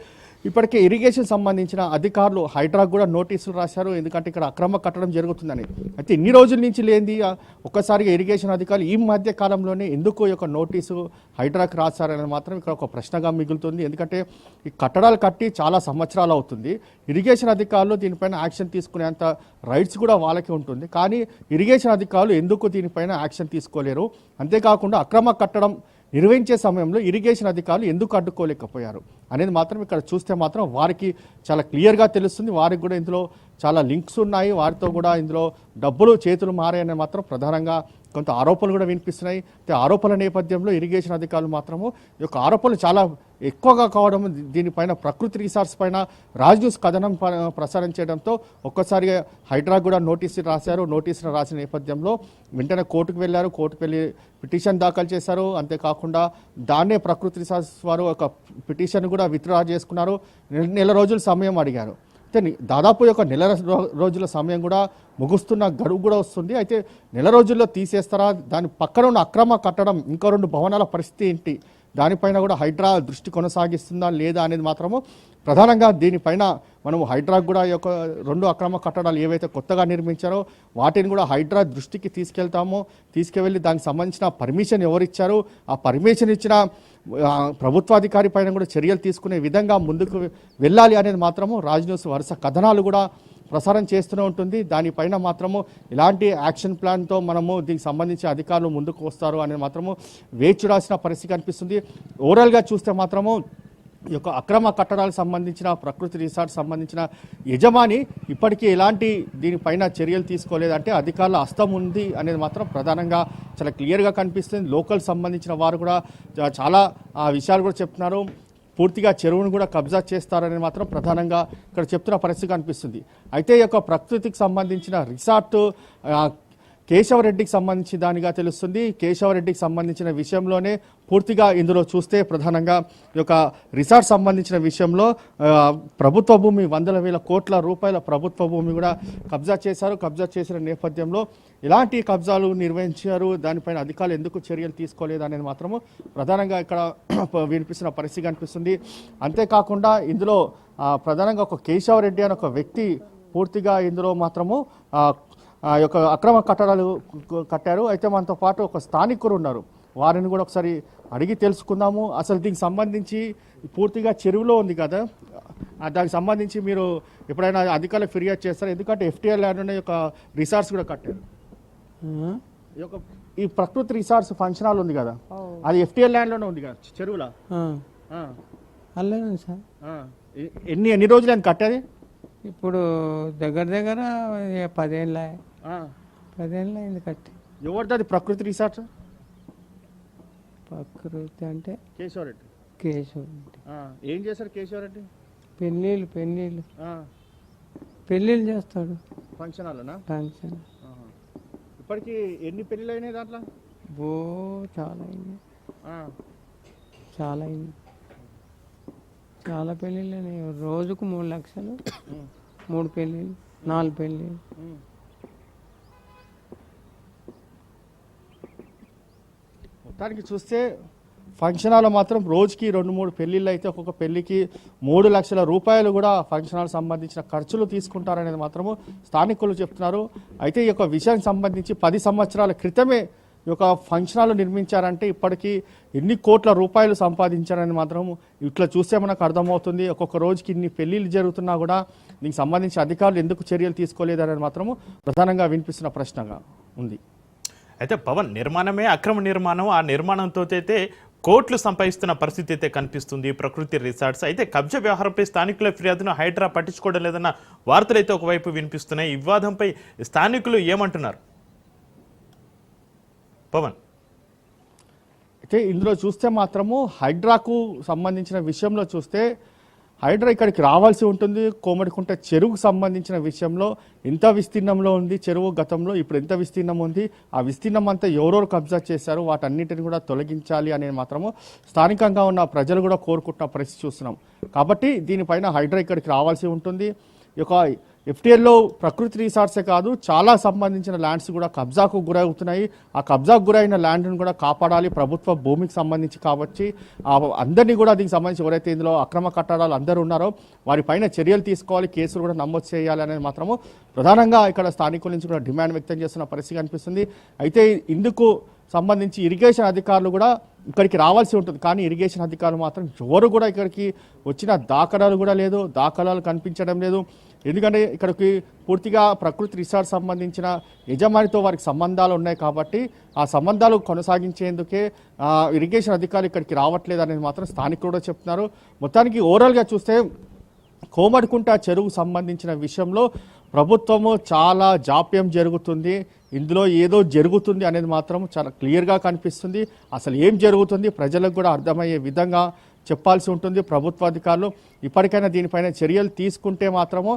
ఇప్పటికే ఇరిగేషన్ సంబంధించిన అధికారులు హైడ్రాకు కూడా నోటీసులు రాశారు. ఎందుకంటే ఇక్కడ అక్రమ కట్టడం జరుగుతుందని. అయితే ఇన్ని రోజుల నుంచి లేనిది ఒక్కసారిగా ఇరిగేషన్ అధికారులు ఈ మధ్య కాలంలోనే ఎందుకు ఈ యొక్క నోటీసు హైడ్రాకు రాశారనేది మాత్రం ఇక్కడ ఒక ప్రశ్నగా మిగులుతుంది. ఎందుకంటే ఈ కట్టడాలు కట్టి చాలా సంవత్సరాలు అవుతుంది. ఇరిగేషన్ అధికారులు దీనిపైన యాక్షన్ తీసుకునేంత రైట్స్ కూడా వాళ్ళకి ఉంటుంది. కానీ ఇరిగేషన్ అధికారులు ఎందుకు దీనిపైన యాక్షన్ తీసుకోలేరు? అంతేకాకుండా అక్రమ కట్టడం నిర్వహించే సమయంలో ఇరిగేషన్ అధికారులు ఎందుకు అడ్డుకోలేకపోయారు అనేది మాత్రం ఇక్కడ చూస్తే మాత్రం వారికి చాలా క్లియర్గా తెలుస్తుంది. వారికి కూడా ఇందులో చాలా లింక్స్ ఉన్నాయి, వారితో కూడా ఇందులో డబ్బులు చేతులు మారాయని మాత్రం ప్రధానంగా కొంత ఆరోపణలు కూడా వినిపిస్తున్నాయి. అయితే ఆరోపణల నేపథ్యంలో ఇరిగేషన్ అధికారులు మాత్రము ఈ యొక్క ఆరోపణలు చాలా ఎక్కువగా కావడం, దీనిపైన ప్రకృతి రిసార్ట్స్ పైన రాజ్ న్యూస్ కథనం ప్రసారం చేయడంతో ఒక్కసారిగా హైడ్రా కూడా నోటీసులు రాశారు. నోటీసులు రాసిన నేపథ్యంలో వెంటనే కోర్టుకు వెళ్ళారు. కోర్టుకు వెళ్ళి పిటిషన్ దాఖలు చేశారు. అంతేకాకుండా దాన్నే ప్రకృతి రిసార్ట్స్ వారు ఒక పిటిషన్ కూడా విత్డ్రా చేసుకున్నారు. నెల రోజుల సమయం అడిగారు. అయితే దాదాపు ఒక నెల రోజుల సమయం కూడా ముగుస్తున్న గడువు కూడా వస్తుంది. అయితే నెల రోజుల్లో తీసేస్తారా, దాని పక్కన ఉన్న అక్రమ కట్టడం ఇంకా 2 భవనాల పరిస్థితి ఏంటి, దానిపైన కూడా హైడ్రా దృష్టి కొనసాగిస్తుందా లేదా అనేది మాత్రము ప్రధానంగా దీనిపైన మనము హైడ్రా కూడా ఈ యొక్క 2 అక్రమ కట్టడాలు ఏవైతే కొత్తగా నిర్మించారో వాటిని కూడా హైడ్రా దృష్టికి తీసుకెళ్తాము. తీసుకువెళ్ళి దానికి సంబంధించిన పర్మిషన్ ఎవరిచ్చారు, ఆ పర్మిషన్ ఇచ్చిన ప్రభుత్వాధికారి పైన కూడా చర్యలు తీసుకునే విధంగా ముందుకు వెళ్ళాలి అనేది మాత్రము రాజ్ న్యూస్ వరుస కథనాలు కూడా ప్రసారం చేస్తూనే ఉంటుంది. దానిపైన మాత్రము ఇలాంటి యాక్షన్ ప్లాన్తో మనము దీనికి సంబంధించి అధికారులు ముందుకు వస్తారు అనేది మాత్రము వేచి చూడాల్సిన పరిస్థితి కనిపిస్తుంది. ఓవరాల్గా చూస్తే మాత్రము ఈ యొక్క అక్రమ కట్టడాలకు సంబంధించిన ప్రకృతి రిసార్ట్ సంబంధించిన యజమాని ఇప్పటికీ ఎలాంటి దీనిపైన చర్యలు తీసుకోలేదంటే అధికారుల హస్తం ఉంది అనేది మాత్రం ప్రధానంగా చాలా క్లియర్గా కనిపిస్తుంది. లోకల్ సంబంధించిన వారు కూడా చాలా విషయాలు కూడా చెప్తున్నారు. పూర్తిగా చెరువును కూడా కబ్జా చేస్తారని మాత్రం ప్రధానంగా ఇక్కడ చెప్తున్న పరిస్థితి కనిపిస్తుంది. అయితే ఈ యొక్క ప్రకృతికి సంబంధించిన రిసార్ట్ కేశవరెడ్డికి సంబంధించి దానిగా తెలుస్తుంది. కేశవరెడ్డికి సంబంధించిన విషయంలోనే పూర్తిగా ఇందులో చూస్తే ప్రధానంగా ఈ యొక్క రిసార్ట్ సంబంధించిన విషయంలో ప్రభుత్వ భూమి 100,000 కోట్ల రూపాయల ప్రభుత్వ భూమి కూడా కబ్జా చేశారు. కబ్జా చేసిన నేపథ్యంలో ఎలాంటి కబ్జాలు నిర్వహించారు, దానిపైన అధికారులు ఎందుకు చర్యలు తీసుకోలేదు అనేది మాత్రము ప్రధానంగా ఇక్కడ వినిపిస్తున్న పరిస్థితి కనిపిస్తుంది. అంతేకాకుండా ఇందులో ప్రధానంగా ఒక కేశవరెడ్డి అనే ఒక వ్యక్తి పూర్తిగా ఇందులో మాత్రము యొక్క అక్రమ కట్టడాలు కట్టారు. అయితే మనతో పాటు ఒక స్థానికులు ఉన్నారు, వారిని కూడా ఒకసారి అడిగి తెలుసుకుందాము. అసలు దీనికి సంబంధించి పూర్తిగా చెరువులో ఉంది కదా, దానికి సంబంధించి మీరు ఎప్పుడైనా అధికారులకు ఫిర్యాదు చేస్తారు? ఎందుకంటే ఎఫ్టీఎల్ ల్యాండ్ యొక్క రిసార్ట్స్ కూడా కట్టారు. ఈ ప్రకృతి రిసార్ట్స్ ఫంక్షన్ హాల్ ఉంది కదా, అది ఎఫ్టీఎల్ ల్యాండ్లోనే ఉంది కదా చెరువులో. అలానే సార్. ఎన్ని రోజులు అని కట్టేది? ఇప్పుడు దగ్గర 10 ఏళ్ళ అయింది కట్టి. ఎవరిది అది ప్రకృతి రిసార్ట్? ప్రకృతి అంటే కేశవరెడ్డి. కేశవరెడ్డి. ఏం చేశారు కేశవరెడ్డి? పెళ్ళిళ్ళు చేస్తాడు. ఫంక్షన్ హాల్లోనా? ఫంక్షన్. ఇప్పటికి ఎన్ని పెళ్ళిళ్ళు అయినాయి దాంట్లో? చాలా అయింది. చాలా పెళ్ళిళ్ళు అయినాయి. రోజుకు 3 లక్షలు, 3 పెళ్ళిళ్ళు, 4 పెళ్ళిళ్ళు. మొత్తానికి చూస్తే ఫంక్షన్ హాల్లో మాత్రం రోజుకి 2-3 పెళ్ళిళ్ళు అయితే ఒక్కొక్క పెళ్లికి 3 లక్షల రూపాయలు కూడా ఫంక్షన్ హాల్ సంబంధించిన ఖర్చులు తీసుకుంటారనేది మాత్రము స్థానికులు చెప్తున్నారు. అయితే ఈ యొక్క విషయానికి సంబంధించి 10 సంవత్సరాల క్రితమే ఈ యొక్క ఫంక్షన్ హాల్ నిర్మించారంటే ఇప్పటికీ ఎన్ని కోట్ల రూపాయలు సంపాదించారని మాత్రం ఇట్లా చూస్తే మనకు అర్థమవుతుంది. ఒక్కొక్క రోజుకి ఇన్ని పెళ్లిళ్ళు జరుగుతున్నా కూడా దీనికి సంబంధించి అధికారులు ఎందుకు చర్యలు తీసుకోలేదనేది మాత్రము ప్రధానంగా వినిపిస్తున్న ప్రశ్నగా ఉంది. అయితే పవన్, నిర్మాణమే అక్రమ నిర్మాణం, ఆ నిర్మాణంతో అయితే కోట్లు సంపాదిస్తున్న పరిస్థితి అయితే కనిపిస్తుంది ప్రకృతి రిసార్ట్స్. అయితే కబ్జా వ్యవహారంపై స్థానికుల ఫిర్యాదును హైడ్రా పట్టించుకోవడం లేదన్న వార్తలు అయితే ఒకవైపు వినిపిస్తున్నాయి. ఈ వివాదంపై స్థానికులు ఏమంటున్నారు పవన్? అయితే ఇందులో చూస్తే మాత్రము హైడ్రాకు సంబంధించిన విషయంలో చూస్తే హైడ్రా ఇక్కడికి రావాల్సి ఉంటుంది. కోమటికుంట చెరువుకు సంబంధించిన విషయంలో ఎంత విస్తీర్ణంలో ఉంది చెరువు గతంలో, ఇప్పుడు ఎంత విస్తీర్ణం ఉంది, ఆ విస్తీర్ణం అంతా ఎవరెవరు కబ్జా చేశారు, వాటన్నిటిని కూడా తొలగించాలి అనేది మాత్రము స్థానికంగా ఉన్న ప్రజలు కూడా కోరుకుంటున్న పరిస్థితి చూస్తున్నాం. కాబట్టి దీనిపైన హైడ్రా ఇక్కడికి రావాల్సి ఉంటుంది. ఈ యొక్క ఎఫ్టీఎల్లో ప్రకృతి రిసార్ట్సే కాదు, చాలా సంబంధించిన ల్యాండ్స్ కూడా కబ్జాకు గురవుతున్నాయి. ఆ కబ్జాకు గురైన ల్యాండ్ను కూడా కాపాడాలి, ప్రభుత్వ భూమికి సంబంధించి కాబట్టి అందరినీ కూడా దీనికి సంబంధించి ఎవరైతే ఇందులో అక్రమ కట్టడాలు అందరూ ఉన్నారో వారిపైన చర్యలు తీసుకోవాలి, కేసులు కూడా నమోదు చేయాలి అనేది మాత్రము ప్రధానంగా ఇక్కడ స్థానికుల నుంచి కూడా డిమాండ్ వ్యక్తం చేస్తున్న పరిస్థితి కనిపిస్తుంది. అయితే ఇందుకు సంబంధించి ఇరిగేషన్ అధికారులు కూడా ఇక్కడికి రావాల్సి ఉంటుంది. కానీ ఇరిగేషన్ అధికారులు మాత్రం ఎవరు కూడా ఇక్కడికి వచ్చిన దాఖలాలు కూడా లేదు, దాఖలాలు కనిపించడం లేదు. ఎందుకంటే ఇక్కడికి పూర్తిగా ప్రకృతి రిసార్ట్ సంబంధించిన యజమానితో వారికి సంబంధాలు ఉన్నాయి కాబట్టి ఆ సంబంధాలు కొనసాగించేందుకే ఇరిగేషన్ అధికారులు ఇక్కడికి రావట్లేదు అనేది మాత్రం స్థానికులు కూడా చెప్తున్నారు. మొత్తానికి ఓవరాల్గా చూస్తే కోమటికుంట చెరువు సంబంధించిన విషయంలో ప్రభుత్వము చాలా జాప్యం జరుగుతుంది, ఇందులో ఏదో జరుగుతుంది అనేది మాత్రం చాలా క్లియర్గా కనిపిస్తుంది. అసలు ఏం జరుగుతుంది ప్రజలకు కూడా అర్థమయ్యే విధంగా చెప్పాల్సి ఉంటుంది ప్రభుత్వ అధికారులు. ఇప్పటికైనా దీనిపైన చర్యలు తీసుకుంటే మాత్రము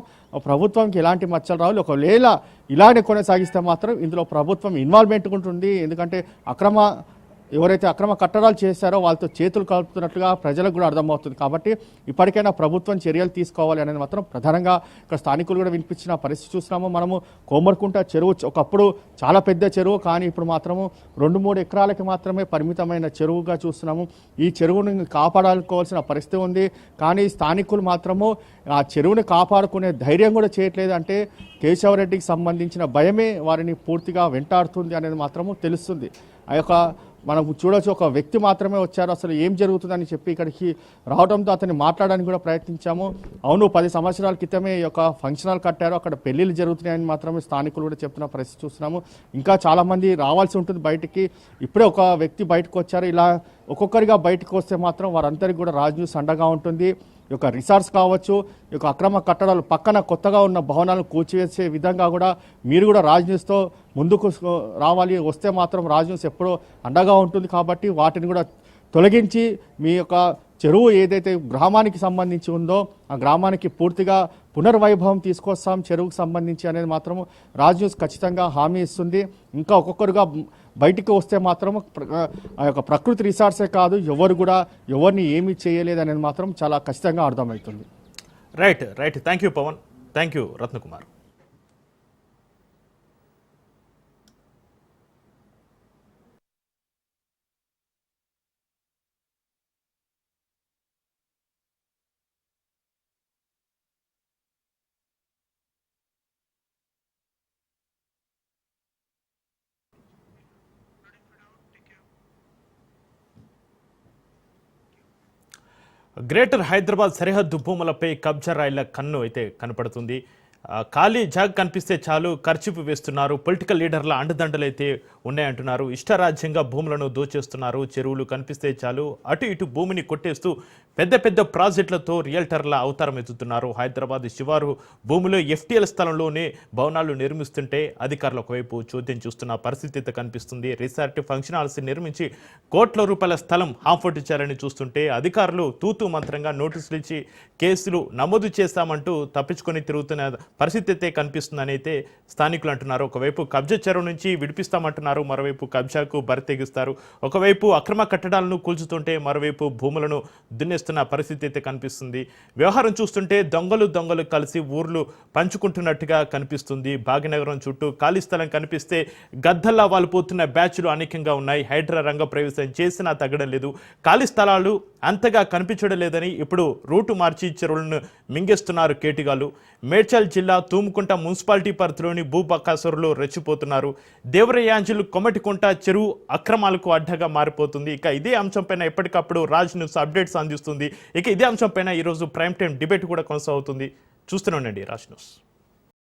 ప్రభుత్వంకి ఎలాంటి మచ్చలు రావు. ఒకవేళ ఇలానే కొనసాగిస్తే మాత్రం ఇందులో ప్రభుత్వం ఇన్వాల్వ్మెంట్ ఉంటుంది. ఎందుకంటే ఎవరైతే అక్రమ కట్టడాలు చేశారో వాళ్ళతో చేతులు కలుపుతున్నట్లుగా ప్రజలకు కూడా అర్థమవుతుంది. కాబట్టి ఇప్పటికైనా ప్రభుత్వం చర్యలు తీసుకోవాలి అనేది మాత్రం ప్రధానంగా ఇక్కడ స్థానికులు కూడా వినిపించిన పరిస్థితి చూస్తున్నాము. మనము కోమర్కుంట చెరువు ఒకప్పుడు చాలా పెద్ద చెరువు, కానీ ఇప్పుడు మాత్రము 2-3 ఎకరాలకి మాత్రమే పరిమితమైన చెరువుగా చూస్తున్నాము. ఈ చెరువుని కాపాడుకోవాల్సిన పరిస్థితి ఉంది, కానీ స్థానికులు మాత్రము ఆ చెరువుని కాపాడుకునే ధైర్యం కూడా చేయట్లేదు. అంటే కేశవరెడ్డికి సంబంధించిన భయమే వారిని పూర్తిగా వెంటాడుతుంది అనేది మాత్రము తెలుస్తుంది. ఆ యొక్క మనం చూడొచ్చు, ఒక వ్యక్తి మాత్రమే వచ్చారు, అసలు ఏం జరుగుతుందని చెప్పి ఇక్కడికి రావడంతో అతన్ని మాట్లాడడానికి కూడా ప్రయత్నించాము. అవును, 10 సంవత్సరాల క్రితమే ఈ యొక్క ఫంక్షన్ హాల్ కట్టారు, అక్కడ పెళ్లిళ్ళు జరుగుతున్నాయని మాత్రమే స్థానికులు కూడా చెప్తున్న పరిస్థితి చూస్తున్నాము. ఇంకా చాలామంది రావాల్సి ఉంటుంది బయటికి. ఇప్పుడే ఒక వ్యక్తి బయటకు వచ్చారు. ఇలా ఒక్కొక్కరిగా బయటకు వస్తే మాత్రం వారందరికీ కూడా రాజ్ న్యూస్ అండగా ఉంటుంది. ఈ యొక్క రిసార్ట్స్ కావచ్చు, ఈ యొక్క అక్రమ కట్టడాలు పక్కన కొత్తగా ఉన్న భవనాలను కూల్చివేసే విధంగా కూడా మీరు కూడా రాజ్ న్యూస్తో ముందుకు రావాలి. వస్తే మాత్రం రాజ్ న్యూస్ ఎప్పుడూ అండగా ఉంటుంది. కాబట్టి వాటిని కూడా తొలగించి మీ యొక్క చెరువు ఏదైతే గ్రామానికి సంబంధించి ఉందో ఆ గ్రామానికి పూర్తిగా పునర్వైభవం తీసుకొస్తాం చెరువుకు సంబంధించి అనేది మాత్రము రాజ్ న్యూస్ ఖచ్చితంగా హామీ ఇస్తుంది. ఇంకా ఒక్కొక్కరుగా బయటికి వస్తే మాత్రం ఆ యొక్క ప్రకృతి రిసార్ట్సే కాదు, ఎవరు కూడా ఎవరిని ఏమీ చేయలేదు అనేది మాత్రం చాలా ఖచ్చితంగా అర్థమవుతుంది. Right. Thank you Pavan, thank you Ratnakumar. Greater Hyderabad సరిహద్దు భూములపై కబ్జా రాయిల కన్ను అయితే కనపడుతుంది. ఖాళీ జాగ్ కనిపిస్తే చాలు ఖర్చుపు వేస్తున్నారు. పొలిటికల్ లీడర్ల అండదండలు అయితే ఉన్నాయంటున్నారు. ఇష్టరాజ్యంగా భూములను దోచేస్తున్నారు. చెరువులు కనిపిస్తే చాలు అటు ఇటు భూమిని కొట్టేస్తూ పెద్ద పెద్ద ప్రాజెక్టులతో రియల్టర్ల అవతారం ఎత్తుతున్నారు. హైదరాబాద్ శివారు భూమిలో FTL స్థలంలోనే భవనాలు నిర్మిస్తుంటే అధికారులు ఒకవైపు చోద్యం చూస్తున్న పరిస్థితి అయితే కనిపిస్తుంది. రిసార్ట్ ఫంక్షన్ హాల్స్ నిర్మించి కోట్ల రూపాయల స్థలం హాంఫర్ట్ చేయాలని చూస్తుంటే అధికారులు తూతూ మంత్రంగా నోటీసులు ఇచ్చి కేసులు నమోదు చేస్తామంటూ తప్పించుకొని తిరుగుతున్న పరిస్థితి అయితే కనిపిస్తుందని అయితే స్థానికులు అంటున్నారు. ఒకవైపు కబ్జా చెరువు నుంచి విడిపిస్తామంటున్నారు, మరోవైపు కబ్జాకు బరితెగిస్తారు. ఒకవైపు అక్రమ కట్టడాలను కూల్చుతుంటే మరోవైపు భూములను దున్నేస్తున్న పరిస్థితి అయితే కనిపిస్తుంది. వ్యవహారం చూస్తుంటే దొంగలు కలిసి ఊర్లు పంచుకుంటున్నట్టుగా కనిపిస్తుంది. భాగ్యనగరం చుట్టూ ఖాళీ స్థలం కనిపిస్తే గద్దల్లా వాలిపోతున్న బ్యాచ్లు అనేకంగా ఉన్నాయి. హైడ్రా రంగ ప్రవేశం చేసినా తగ్గడం లేదు. ఖాళీ స్థలాలు అంతగా కనిపించడం లేదని ఇప్పుడు రూటు మార్చి చెరువులను మింగేస్తున్నారు కేటిగాలు. మేడ్చల్ జిల్లా తూముకుంట మున్సిపాలిటీ పరిధిలోని భూబకాసురులు రెచ్చిపోతున్నారు. దేవరయాంజల్ కొమటికుంట చెరువు అక్రమాలకు అడ్డగా మారిపోతుంది. ఇక ఇదే అంశంపైన ఎప్పటికప్పుడు రాజ్ న్యూస్ అప్డేట్స్ అందిస్తుంది. ఇక ఇదే అంశంపైన ఈరోజు ప్రైమ్ టైం డిబేట్ కూడా కొనసాగుతుంది. చూస్తూనే ఉండండి రాజ్ న్యూస్.